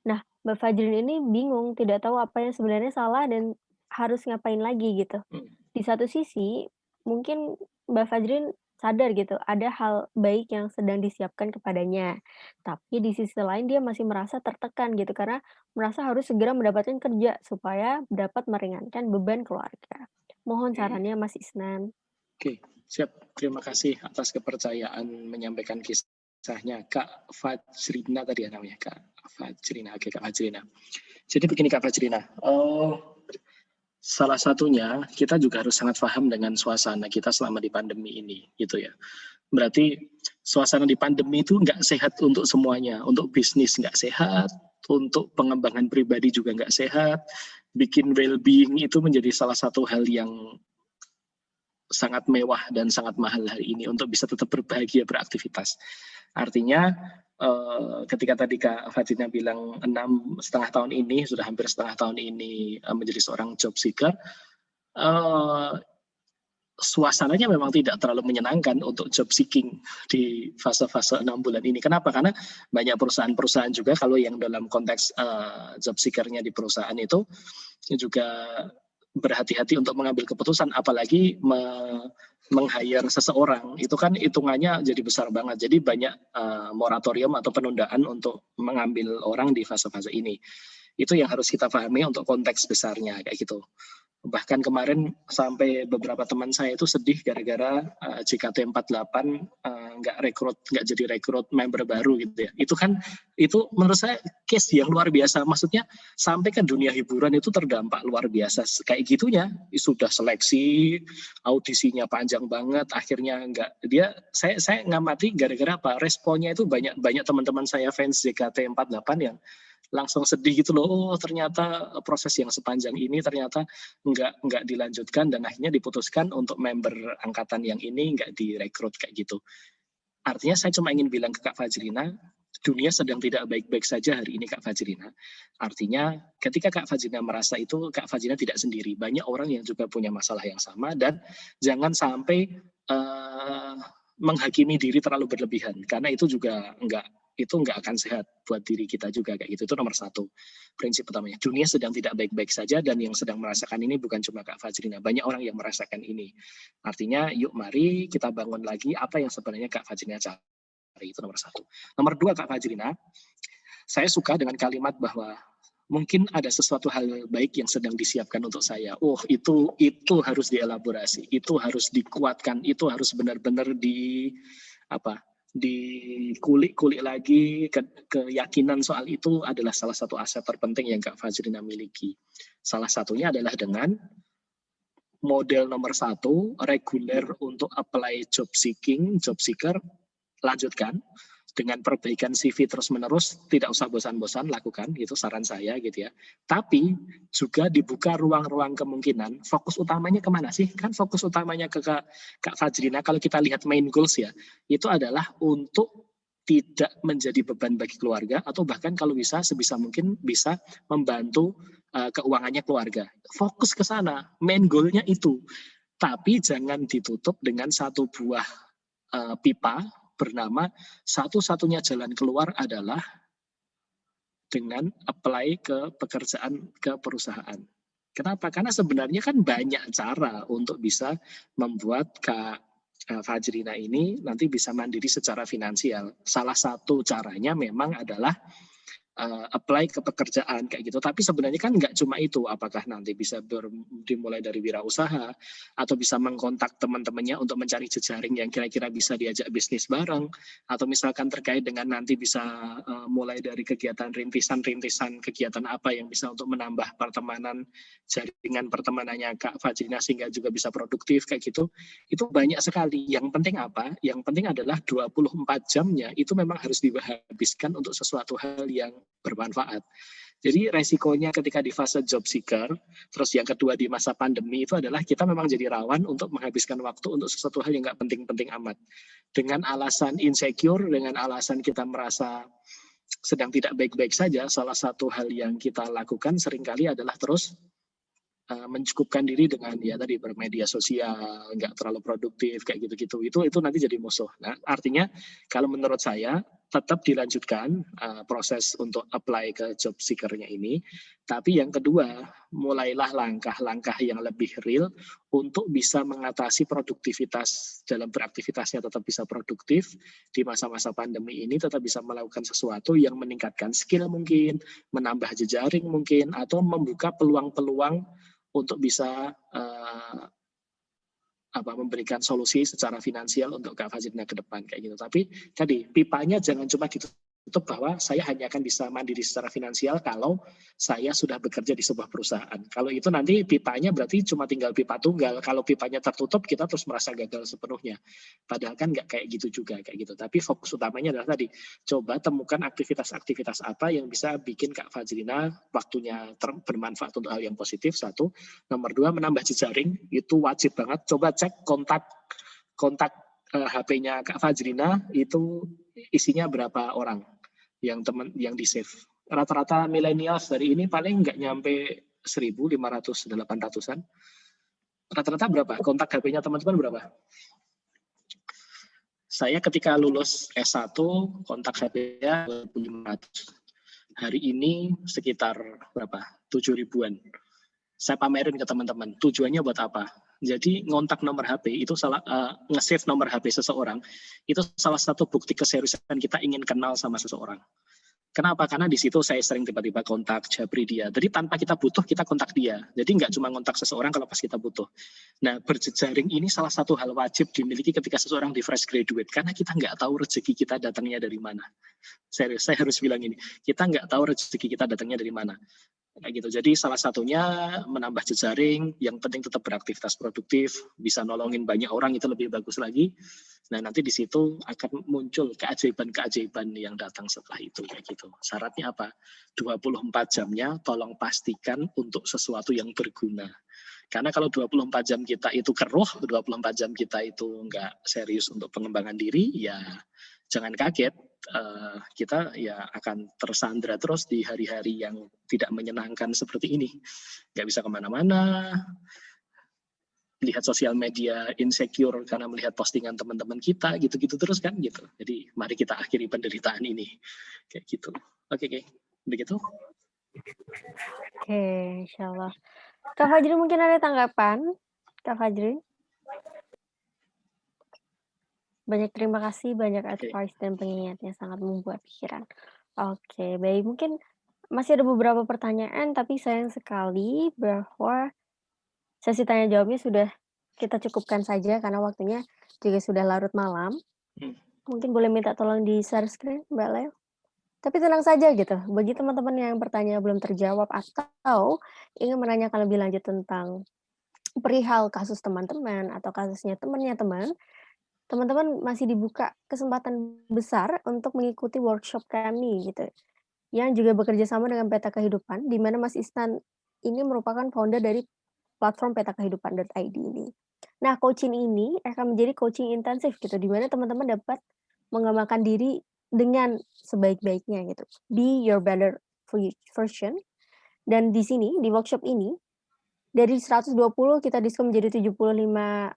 Nah, Mbak Fajrin ini bingung, tidak tahu apa yang sebenarnya salah dan harus ngapain lagi gitu. Di satu sisi, mungkin Mbak Fajrin sadar gitu, ada hal baik yang sedang disiapkan kepadanya. Tapi di sisi lain dia masih merasa tertekan gitu, karena merasa harus segera mendapatkan kerja supaya dapat meringankan beban keluarga. Mohon sarannya Mas Isnan. Oke, siap. Terima kasih atas kepercayaan menyampaikan kisahnya. Kak Fajrina tadi ya namanya, Kak Fajrina. Oke, Kak Fajrina. Jadi begini Kak Fajrina, salah satunya kita juga harus sangat paham dengan suasana kita selama di pandemi ini, gitu ya. Berarti suasana di pandemi itu nggak sehat untuk semuanya, untuk bisnis nggak sehat, untuk pengembangan pribadi juga nggak sehat, bikin well-being itu menjadi salah satu hal yang sangat mewah dan sangat mahal hari ini untuk bisa tetap berbahagia beraktivitas. Artinya ketika tadi Kak Fajrina bilang 6,5 tahun ini, sudah hampir setengah tahun ini menjadi seorang job seeker, suasananya memang tidak terlalu menyenangkan untuk job seeking di fase-fase 6 bulan ini. Kenapa? Karena banyak perusahaan-perusahaan juga kalau yang dalam konteks job seekernya di perusahaan itu juga berhati-hati untuk mengambil keputusan, apalagi meng-hire seseorang, itu kan hitungannya jadi besar banget. Jadi banyak moratorium atau penundaan untuk mengambil orang di fase-fase ini. Itu yang harus kita pahami untuk konteks besarnya, kayak gitu. Bahkan kemarin sampai beberapa teman saya itu sedih gara-gara JKT48 nggak jadi rekrut member baru gitu ya. Itu menurut saya case yang luar biasa. Maksudnya sampai ke dunia hiburan itu terdampak luar biasa. Kayak gitunya sudah seleksi, audisinya panjang banget, akhirnya saya ngamati gara-gara apa? Responnya itu banyak teman-teman saya fans JKT48 yang langsung sedih gitu loh, oh ternyata proses yang sepanjang ini ternyata nggak dilanjutkan dan akhirnya diputuskan untuk member angkatan yang ini nggak direkrut kayak gitu. Artinya saya cuma ingin bilang ke Kak Fajrina, dunia sedang tidak baik-baik saja hari ini Kak Fajrina. Artinya ketika Kak Fajrina merasa itu, Kak Fajrina tidak sendiri. Banyak orang yang juga punya masalah yang sama dan jangan sampai menghakimi diri terlalu berlebihan karena itu juga nggak akan sehat buat diri kita juga kayak gitu. Itu nomor satu prinsip utamanya. Dunia sedang tidak baik-baik saja dan yang sedang merasakan ini bukan cuma Kak Fajrina, banyak orang yang merasakan ini. Artinya yuk mari kita bangun lagi apa yang sebenarnya Kak Fajrina cari. Itu nomor satu. Nomor dua Kak Fajrina, saya suka dengan kalimat bahwa mungkin ada sesuatu hal baik yang sedang disiapkan untuk saya. Oh, itu harus dielaborasi, itu harus dikuatkan, itu harus benar-benar dikulik-kulik lagi. Keyakinan soal itu adalah salah satu aset terpenting yang Kak Fajrina miliki. Salah satunya adalah dengan model nomor 1, reguler untuk apply job seeker, lanjutkan. Dengan perbaikan CV terus-menerus, tidak usah bosan-bosan lakukan, itu saran saya gitu ya. Tapi juga dibuka ruang-ruang kemungkinan, fokus utamanya kemana sih? Kan fokus utamanya ke Kak Fajrina, kalau kita lihat main goals ya, itu adalah untuk tidak menjadi beban bagi keluarga, atau bahkan kalau bisa, sebisa mungkin bisa membantu keuangannya keluarga. Fokus ke sana, main goal-nya itu. Tapi jangan ditutup dengan satu buah pipa, bernama satu-satunya jalan keluar adalah dengan apply ke pekerjaan ke perusahaan. Kenapa? Karena sebenarnya kan banyak cara untuk bisa membuat Kak Fajrina ini nanti bisa mandiri secara finansial. Salah satu caranya memang adalah apply ke pekerjaan kayak gitu. Tapi sebenarnya kan nggak cuma itu. Apakah nanti bisa dimulai dari wirausaha atau bisa mengkontak teman-temannya untuk mencari jejaring yang kira-kira bisa diajak bisnis bareng, atau misalkan terkait dengan nanti bisa mulai dari kegiatan rintisan kegiatan apa yang bisa untuk menambah pertemanan, jaringan pertemanannya Kak Fajrina sehingga juga bisa produktif kayak gitu. Itu banyak sekali. Yang penting apa? Yang penting adalah 24 jamnya itu memang harus dihabiskan untuk sesuatu hal yang bermanfaat. Jadi resikonya ketika di fase job seeker, terus yang kedua di masa pandemi itu adalah kita memang jadi rawan untuk menghabiskan waktu untuk sesuatu hal yang nggak penting-penting amat. Dengan alasan insecure, dengan alasan kita merasa sedang tidak baik-baik saja, salah satu hal yang kita lakukan seringkali adalah terus mencukupkan diri dengan ya tadi bermedia sosial, nggak terlalu produktif kayak gitu-gitu. Itu nanti jadi musuh. Nah, artinya kalau menurut saya tetap dilanjutkan proses untuk apply ke job seeker-nya ini. Tapi yang kedua, mulailah langkah-langkah yang lebih real untuk bisa mengatasi produktivitas dalam beraktivitasnya tetap bisa produktif di masa-masa pandemi ini, tetap bisa melakukan sesuatu yang meningkatkan skill mungkin, menambah jejaring mungkin, atau membuka peluang-peluang untuk bisa memberikan solusi secara finansial untuk Kak Fajrina ke depan kayak gitu. Tapi tadi pipanya jangan cuma ditutup bahwa saya hanya akan bisa mandiri secara finansial kalau saya sudah bekerja di sebuah perusahaan. Kalau itu nanti pipanya berarti cuma tinggal pipa tunggal. Kalau pipanya tertutup kita terus merasa gagal sepenuhnya. Padahal kan nggak kayak gitu juga kayak gitu. Tapi fokus utamanya adalah tadi coba temukan aktivitas-aktivitas apa yang bisa bikin Kak Fajrina waktunya bermanfaat untuk hal yang positif. Satu. Nomor dua, menambah jejaring itu wajib banget. Coba cek kontak HP-nya Kak Fajrina itu isinya berapa orang yang di save. Rata-rata millennials dari ini paling nggak nyampe 1.500-800-an. Rata-rata berapa? Kontak HP-nya teman-teman berapa? Saya ketika lulus S1 kontak HP-nya 2.500. Hari ini sekitar berapa? 7 ribuan. Saya pamerin ke teman-teman. Tujuannya buat apa? Jadi ngontak nomor HP itu nge-save nomor HP seseorang itu salah satu bukti keseriusan kita ingin kenal sama seseorang. Kenapa? Karena di situ saya sering tiba-tiba kontak japri dia. Jadi tanpa kita butuh kita kontak dia. Jadi nggak cuma kontak seseorang kalau pas kita butuh. Nah berjejaring ini salah satu hal wajib dimiliki ketika seseorang di fresh graduate karena kita nggak tahu rezeki kita datangnya dari mana. Serius, saya harus bilang ini. Kita nggak tahu rezeki kita datangnya dari mana. Kayak gitu. Jadi salah satunya menambah jejaring, yang penting tetap beraktivitas produktif, bisa nolongin banyak orang itu lebih bagus lagi. Nah nanti di situ akan muncul keajaiban-keajaiban yang datang setelah itu kayak gitu. Syaratnya apa? 24 jamnya tolong pastikan untuk sesuatu yang berguna. Karena kalau 24 jam kita itu keruh, 24 jam kita itu nggak serius untuk pengembangan diri, ya jangan kaget. Kita ya akan tersandra terus di hari-hari yang tidak menyenangkan seperti ini. Nggak bisa kemana-mana, lihat sosial media insecure karena melihat postingan teman-teman kita, gitu-gitu terus kan gitu. Jadi mari kita akhiri penderitaan ini. Kayak gitu. Oke. Begitu. Oke, insyaallah. Kak Fajri mungkin ada tanggapan? Kak Fajri? Banyak terima kasih, banyak advice dan pengingatnya sangat membuat pikiran. Oke, baik. Mungkin masih ada beberapa pertanyaan, tapi sayang sekali bahwa sesi tanya jawabnya sudah kita cukupkan saja karena waktunya juga sudah larut malam. Mungkin boleh minta tolong di-share screen, Mbak Leo? Tapi tenang saja gitu, bagi teman-teman yang bertanya belum terjawab atau ingin menanyakan lebih lanjut tentang perihal kasus teman-teman atau kasusnya temannya teman-teman masih dibuka kesempatan besar untuk mengikuti workshop kami gitu, yang juga bekerja sama dengan Peta Kehidupan, di mana Mas Isnan ini merupakan founder dari platform petakehidupan.id ini. Nah, coaching ini akan menjadi coaching intensif gitu, di mana teman-teman dapat mengembangkan diri dengan sebaik-baiknya gitu. Be your better version. Dan di sini, di workshop ini, dari 120 kita diskon menjadi 75.000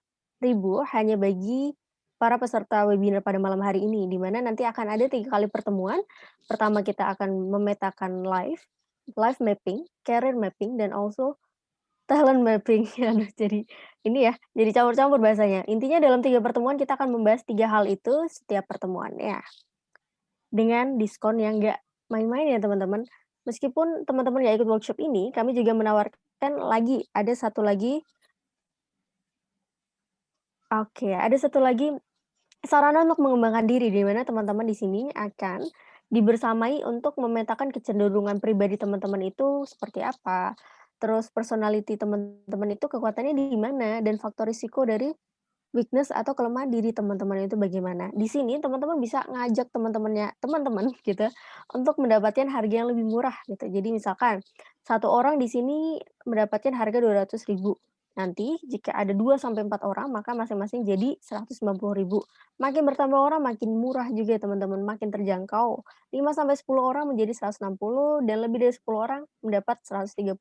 hanya bagi para peserta webinar pada malam hari ini, di mana nanti akan ada 3 kali pertemuan. Pertama kita akan memetakan live mapping, career mapping, dan also talent mapping. Aduh, jadi ini ya, jadi campur-campur bahasanya. Intinya dalam 3 pertemuan kita akan membahas 3 hal itu setiap pertemuan ya. Dengan diskon yang nggak main-main ya teman-teman. Meskipun teman-teman nggak ikut workshop ini, kami juga menawarkan ada satu lagi sarana untuk mengembangkan diri, di mana teman-teman di sini akan dibersamai untuk memetakan kecenderungan pribadi teman-teman itu seperti apa, terus personality teman-teman itu kekuatannya di mana, dan faktor risiko dari weakness atau kelemahan diri teman-teman itu bagaimana. Di sini teman-teman bisa ngajak teman-teman gitu untuk mendapatkan harga yang lebih murah gitu. Jadi misalkan satu orang di sini mendapatkan harga 200.000. Nanti jika ada 2-4 orang maka masing-masing jadi 190.000. Makin bertambah orang makin murah juga teman-teman, makin terjangkau. 5-10 orang menjadi 160 dan lebih dari 10 orang mendapat 135.000.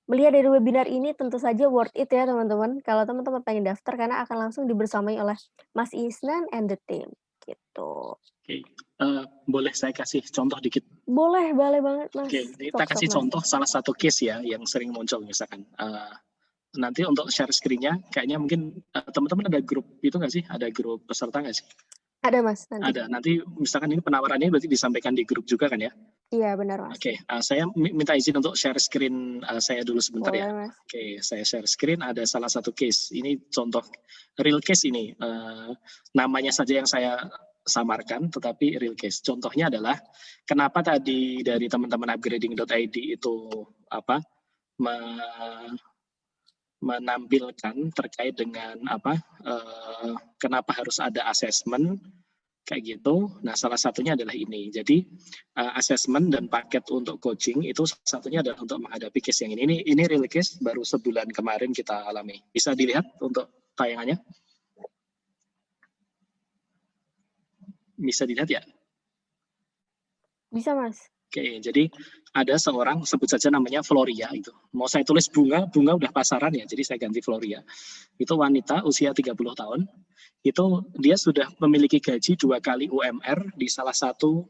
Melihat dari webinar ini tentu saja worth it ya teman-teman, kalau teman-teman pengen daftar karena akan langsung dibersamai oleh Mas Isnan and the team. gitu. Oke, boleh saya kasih contoh dikit? Boleh banget Mas. Oke, kita kasih contoh salah satu case ya yang sering muncul misalkan. Nanti untuk share screen-nya, kayaknya mungkin teman-teman ada grup itu nggak sih? Ada grup peserta nggak sih? Ada Mas nanti. Ada. Nanti misalkan ini penawarannya berarti disampaikan di grup juga kan ya? Iya benar Mas. Oke, saya minta izin untuk share screen saya dulu sebentar. Boleh, ya. Mas. Oke, saya share screen. Ada salah satu case. Ini contoh real case ini. Namanya saja yang saya samarkan, tetapi real case. Contohnya adalah kenapa tadi dari teman-teman upgrading.id itu apa menampilkan terkait dengan apa kenapa harus ada assessment kayak gitu. Nah, salah satunya adalah ini. Jadi assessment dan paket untuk coaching itu salah satunya adalah untuk menghadapi case yang ini. Ini real case baru sebulan kemarin kita alami. Bisa dilihat untuk tayangannya? Bisa dilihat ya? Bisa Mas. Oke, jadi ada seorang, sebut saja namanya Floria itu. Mau saya tulis bunga udah pasaran ya, jadi saya ganti Floria. Itu wanita usia 30 tahun. Itu dia sudah memiliki gaji 2 kali UMR di salah satu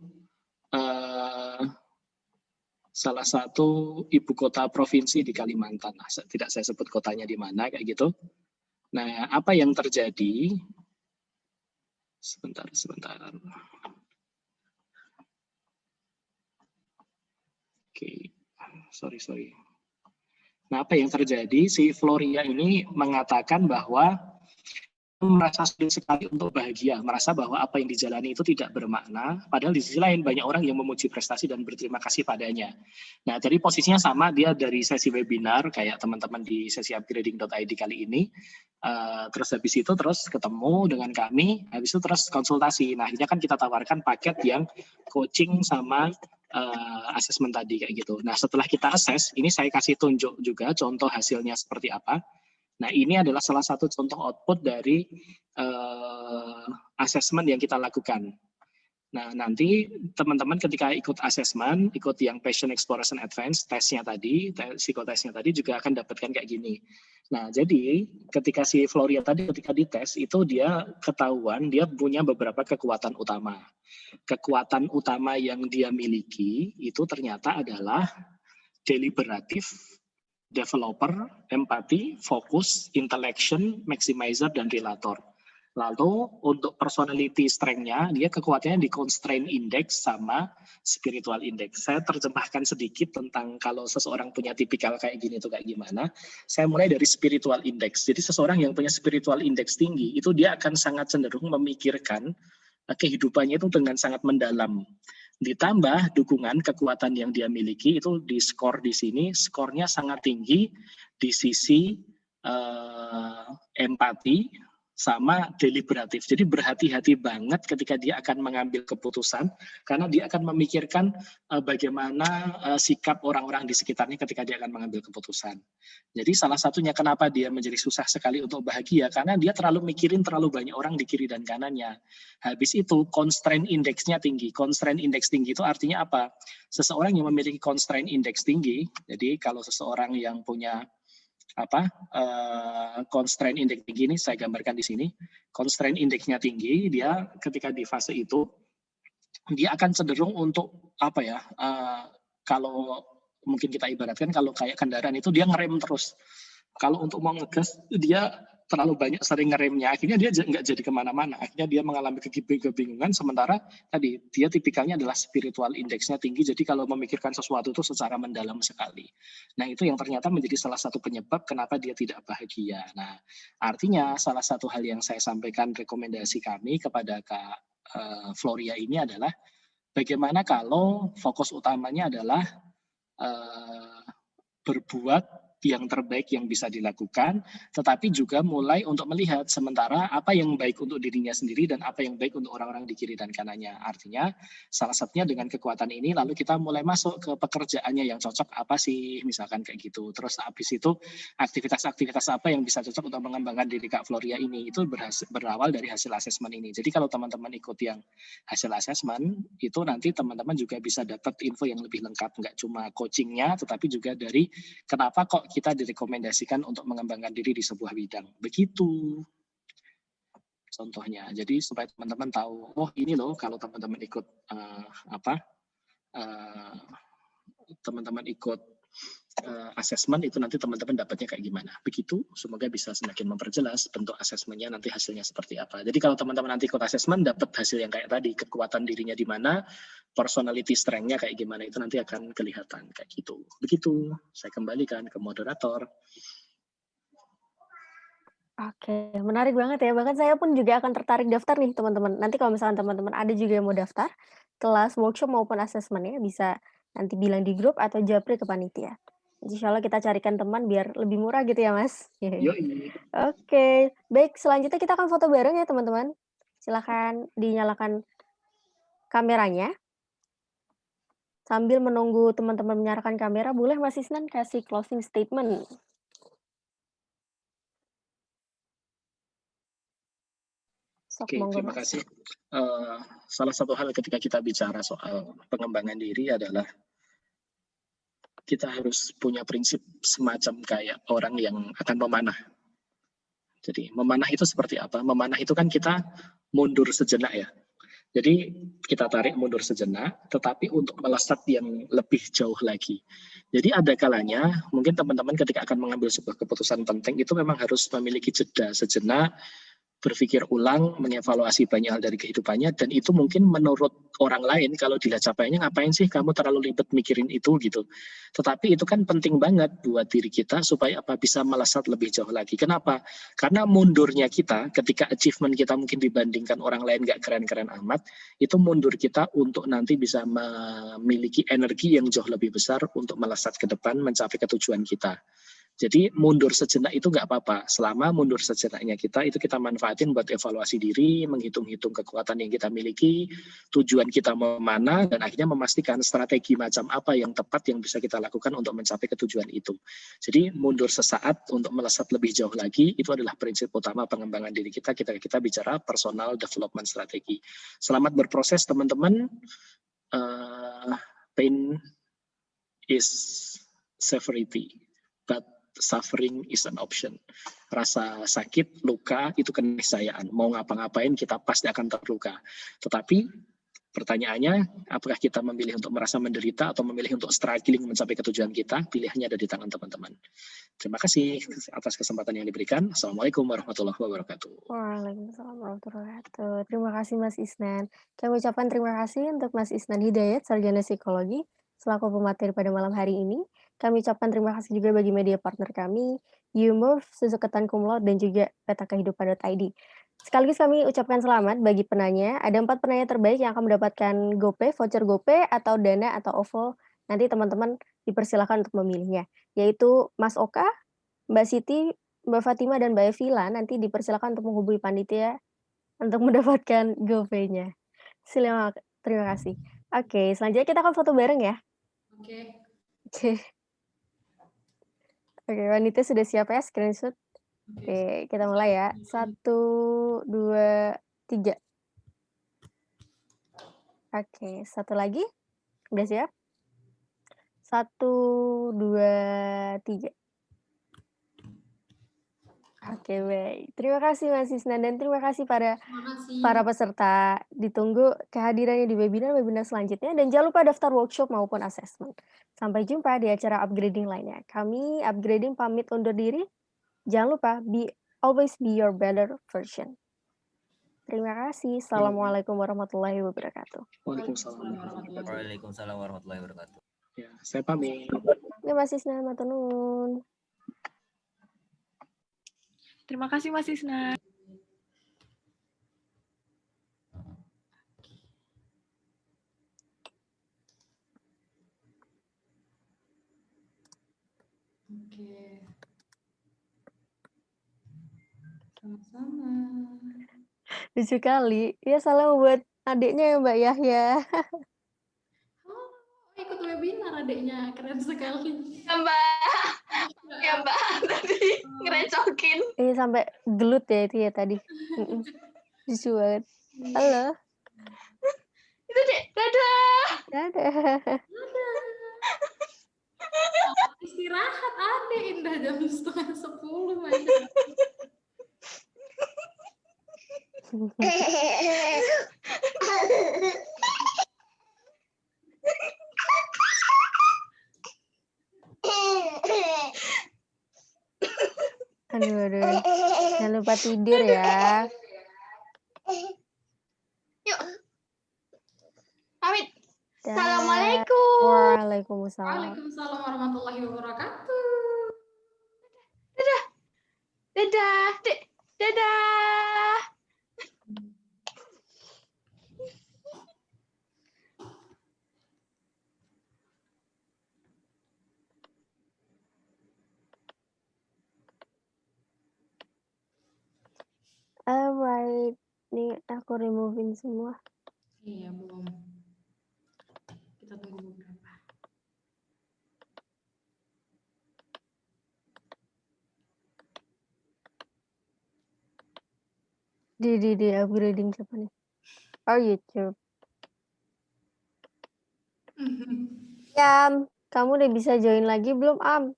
ibu kota provinsi di Kalimantan. Nah, tidak saya sebut kotanya di mana kayak gitu. Nah, apa yang terjadi? Sebentar. Oke, sorry. Nah, apa yang terjadi? Si Floria ini mengatakan bahwa merasa sulit sekali untuk bahagia, merasa bahwa apa yang dijalani itu tidak bermakna, padahal di sisi lain banyak orang yang memuji prestasi dan berterima kasih padanya. Nah, jadi posisinya sama, dia dari sesi webinar, kayak teman-teman di sesi upgrading.id kali ini, terus habis itu terus ketemu dengan kami, habis itu terus konsultasi. Nah, akhirnya kan kita tawarkan paket yang coaching sama asesmen tadi kayak gitu. Nah, setelah kita assess, ini saya kasih tunjuk juga contoh hasilnya seperti apa. Nah, ini adalah salah satu contoh output dari asesmen yang kita lakukan. Nah, nanti teman-teman ketika ikut asesmen, ikut yang Passion Exploration Advance, tesnya tadi, psikotesnya tadi juga akan dapatkan kayak gini. Nah, jadi ketika si Floria tadi ketika dites, itu dia ketahuan dia punya beberapa kekuatan utama. Kekuatan utama yang dia miliki itu ternyata adalah deliberatif, developer, empati, fokus, intellection, maximizer, dan relator. Lalu untuk personality strength-nya, dia kekuatannya di constraint index sama spiritual index. Saya terjemahkan sedikit tentang kalau seseorang punya tipikal kayak gini itu kayak gimana. Saya mulai dari spiritual index. Jadi seseorang yang punya spiritual index tinggi, itu dia akan sangat cenderung memikirkan kehidupannya itu dengan sangat mendalam. Ditambah dukungan kekuatan yang dia miliki itu di skor di sini, skornya sangat tinggi di sisi empati sama deliberatif. Jadi berhati-hati banget ketika dia akan mengambil keputusan karena dia akan memikirkan bagaimana sikap orang-orang di sekitarnya ketika dia akan mengambil keputusan. Jadi salah satunya kenapa dia menjadi susah sekali untuk bahagia karena dia terlalu mikirin terlalu banyak orang di kiri dan kanannya. Habis itu constraint index-nya tinggi. Constraint index tinggi itu artinya apa? Seseorang yang memiliki constraint index tinggi. Jadi kalau seseorang yang punya constraint index tinggi ini saya gambarkan di sini. Constraint index-nya tinggi, dia ketika di fase itu dia akan cenderung untuk kalau mungkin kita ibaratkan kalau kayak kendaraan itu dia ngerem terus. Kalau untuk mau ngegas dia terlalu banyak sering ngeremnya, akhirnya dia nggak jadi kemana-mana, akhirnya dia mengalami kebingungan, sementara tadi dia tipikalnya adalah spiritual index-nya tinggi, jadi kalau memikirkan sesuatu itu secara mendalam sekali. Nah, itu yang ternyata menjadi salah satu penyebab kenapa dia tidak bahagia. Nah, artinya salah satu hal yang saya sampaikan rekomendasi kami kepada Kak Floria ini adalah bagaimana kalau fokus utamanya adalah berbuat yang terbaik yang bisa dilakukan, tetapi juga mulai untuk melihat sementara apa yang baik untuk dirinya sendiri dan apa yang baik untuk orang-orang di kiri dan kanannya. Artinya salah satunya dengan kekuatan ini lalu kita mulai masuk ke pekerjaannya yang cocok apa sih, misalkan kayak gitu. Terus habis itu aktivitas-aktivitas apa yang bisa cocok untuk mengembangkan diri Kak Floria ini, itu berawal dari hasil asesmen ini. Jadi kalau teman-teman ikut yang hasil asesmen, itu nanti teman-teman juga bisa dapat info yang lebih lengkap, nggak cuma coachingnya, tetapi juga dari kenapa kok kita direkomendasikan untuk mengembangkan diri di sebuah bidang. Begitu. contohnya. Jadi supaya teman-teman tahu, oh ini loh kalau teman-teman ikut teman-teman ikut asesmen itu nanti teman-teman dapatnya kayak gimana. Begitu, semoga bisa semakin memperjelas bentuk asesmennya nanti hasilnya seperti apa. Jadi kalau teman-teman nanti ikut asesmen dapat hasil yang kayak tadi, kekuatan dirinya di mana, personality strength-nya kayak gimana, itu nanti akan kelihatan kayak gitu. Begitu, saya kembalikan ke moderator. Oke, menarik banget ya. Bahkan saya pun juga akan tertarik daftar nih teman-teman. Nanti kalau misalnya teman-teman ada juga yang mau daftar, kelas workshop maupun asesmennya bisa nanti bilang di grup atau japri ke panitia. Insya Allah kita carikan teman biar lebih murah gitu ya Mas. Yoi. Oke, baik selanjutnya kita akan foto bareng ya teman-teman. Silakan dinyalakan kameranya. Sambil menunggu teman-teman menyalakan kamera, boleh Mas Isnan kasih closing statement. Oke, terima kasih. Salah satu hal ketika kita bicara soal pengembangan diri adalah kita harus punya prinsip semacam kayak orang yang akan memanah. Jadi memanah itu seperti apa? Memanah itu kan kita mundur sejenak ya. Jadi kita tarik mundur sejenak, tetapi untuk melesat yang lebih jauh lagi. Jadi ada kalanya mungkin teman-teman ketika akan mengambil sebuah keputusan penting itu memang harus memiliki jeda sejenak, berpikir ulang, mengevaluasi banyak hal dari kehidupannya, dan itu mungkin menurut orang lain kalau dilihat capaiannya, ngapain sih kamu terlalu ribet mikirin itu gitu. Tetapi itu kan penting banget buat diri kita supaya bisa melesat lebih jauh lagi. Kenapa? Karena mundurnya kita ketika achievement kita mungkin dibandingkan orang lain gak keren-keren amat, itu mundur kita untuk nanti bisa memiliki energi yang jauh lebih besar untuk melesat ke depan mencapai ketujuan kita. Jadi mundur sejenak itu nggak apa-apa. Selama mundur sejenaknya kita, itu kita manfaatin buat evaluasi diri, menghitung-hitung kekuatan yang kita miliki, tujuan kita mau mana, dan akhirnya memastikan strategi macam apa yang tepat yang bisa kita lakukan untuk mencapai ketujuan itu. Jadi mundur sesaat untuk melesat lebih jauh lagi, itu adalah prinsip utama pengembangan diri kita ketika kita bicara personal development strategi. Selamat berproses teman-teman. Pain is severity, but suffering is an option. Rasa sakit, luka, itu keniscayaan. Mau ngapa-ngapain kita pasti akan terluka. Tetapi pertanyaannya, apakah kita memilih untuk merasa menderita atau memilih untuk struggling mencapai ketujuan kita? Pilihannya ada di tangan teman-teman. Terima kasih atas kesempatan yang diberikan. Assalamualaikum warahmatullahi wabarakatuh. Waalaikumsalam warahmatullahi wabarakatuh. Terima kasih Mas Isnan. Kami ucapkan terima kasih untuk Mas Isnan Hidayat, Sarjana Psikologi, selaku pemateri pada malam hari ini. Kami ucapkan terima kasih juga bagi media partner kami, YouMove, Suzuketan Cum Laude, dan juga Peta Kehidupan.id. Sekaligus kami ucapkan selamat bagi penanya. Ada 4 penanya terbaik yang akan mendapatkan GoPay, voucher GoPay, atau Dana, atau OVO. Nanti teman-teman dipersilakan untuk memilihnya, yaitu Mas Oka, Mbak Siti, Mbak Fatima, dan Mbak Evila. Nanti dipersilakan untuk menghubungi panitia untuk mendapatkan GoPay-nya. Terima kasih. Oke, selanjutnya kita akan foto bareng ya. Oke. Oke, wanita sudah siap ya screenshot? Oke, kita mulai ya. 1, 2, 3. Oke, satu lagi. Udah siap? 1, 2, 3. Oke, baik. Terima kasih Mas Isnan, dan terima kasih para peserta. Ditunggu kehadirannya di webinar selanjutnya, dan jangan lupa daftar workshop maupun asesmen. Sampai jumpa di acara upgrading lainnya. Kami upgrading pamit undur diri. Jangan lupa always be your better version. Terima kasih. Assalamualaikum warahmatullahi wabarakatuh. Waalaikumsalam warahmatullahi wabarakatuh. Ya, saya pamit. Ya Mas Isnan, matur nuwun. Terima kasih Mas Isnan. Oke. Sama-sama. Lucu kali. Ya salam buat adiknya ya Mbak Yahya. Oh, ikut webinar adiknya. Keren sekali. Ya Mbak. Ya Mbak, tadi ngerecokin. Sampai gelut ya itu ya tadi. Lucu banget. Halo. Itu Dek, dadah. Dadah. Istirahat adik, Indah jam 9:30. Aduh. Jangan lupa tidur ya. Yuk. Pamit. Dah. Assalamualaikum. Waalaikumsalam. Waalaikumsalam warahmatullahi wabarakatuh. Dadah. Dadah. Dadah. Alright. Nih aku removein semua. Iya, belum. Kita tunggu beberapa. Di upgrading siapa nih? Oh, YouTube. Am, kamu udah bisa join lagi belum, Am?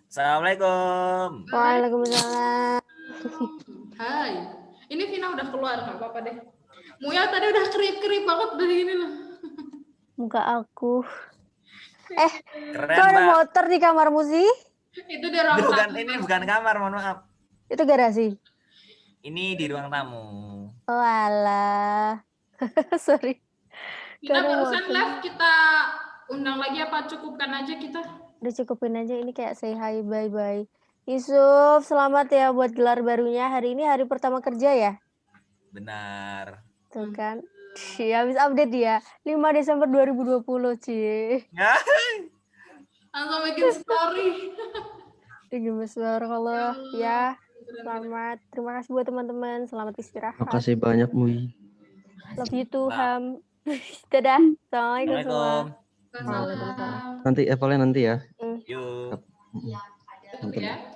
Assalamualaikum. Waalaikumsalam. Hai. Ini Vina udah keluar, nggak apa-apa deh. Muya tadi udah kerip-kerip banget dari ini loh. Muka aku. Keren, Kok ada Mbak. motor di kamarmu sih? Itu di ruang tamu. Ini bukan kamar, mohon maaf. Itu garasi? Ini di ruang tamu. Oh alah. Sorry. Vina Kok ada barusan motor? live, kita undang lagi apa cukupkan aja kita? Udah cukupin aja, ini kayak say hi, bye-bye. Yusuf, selamat ya buat gelar barunya. Hari ini hari pertama kerja ya? Benar. Tuh kan. Habis update dia. 5 Desember 2020, Ci. Langsung bikin story. Gemes banget ya. Selamat. Terima kasih buat teman-teman. Selamat istirahat. Makasih banyak, Mui. Love you too, Ham. Dadah. Assalamualaikum semua. Assalamualaikum. Waalaikumsalam. Nanti evaluasi nanti ya. Yuk. Nanti. Ya.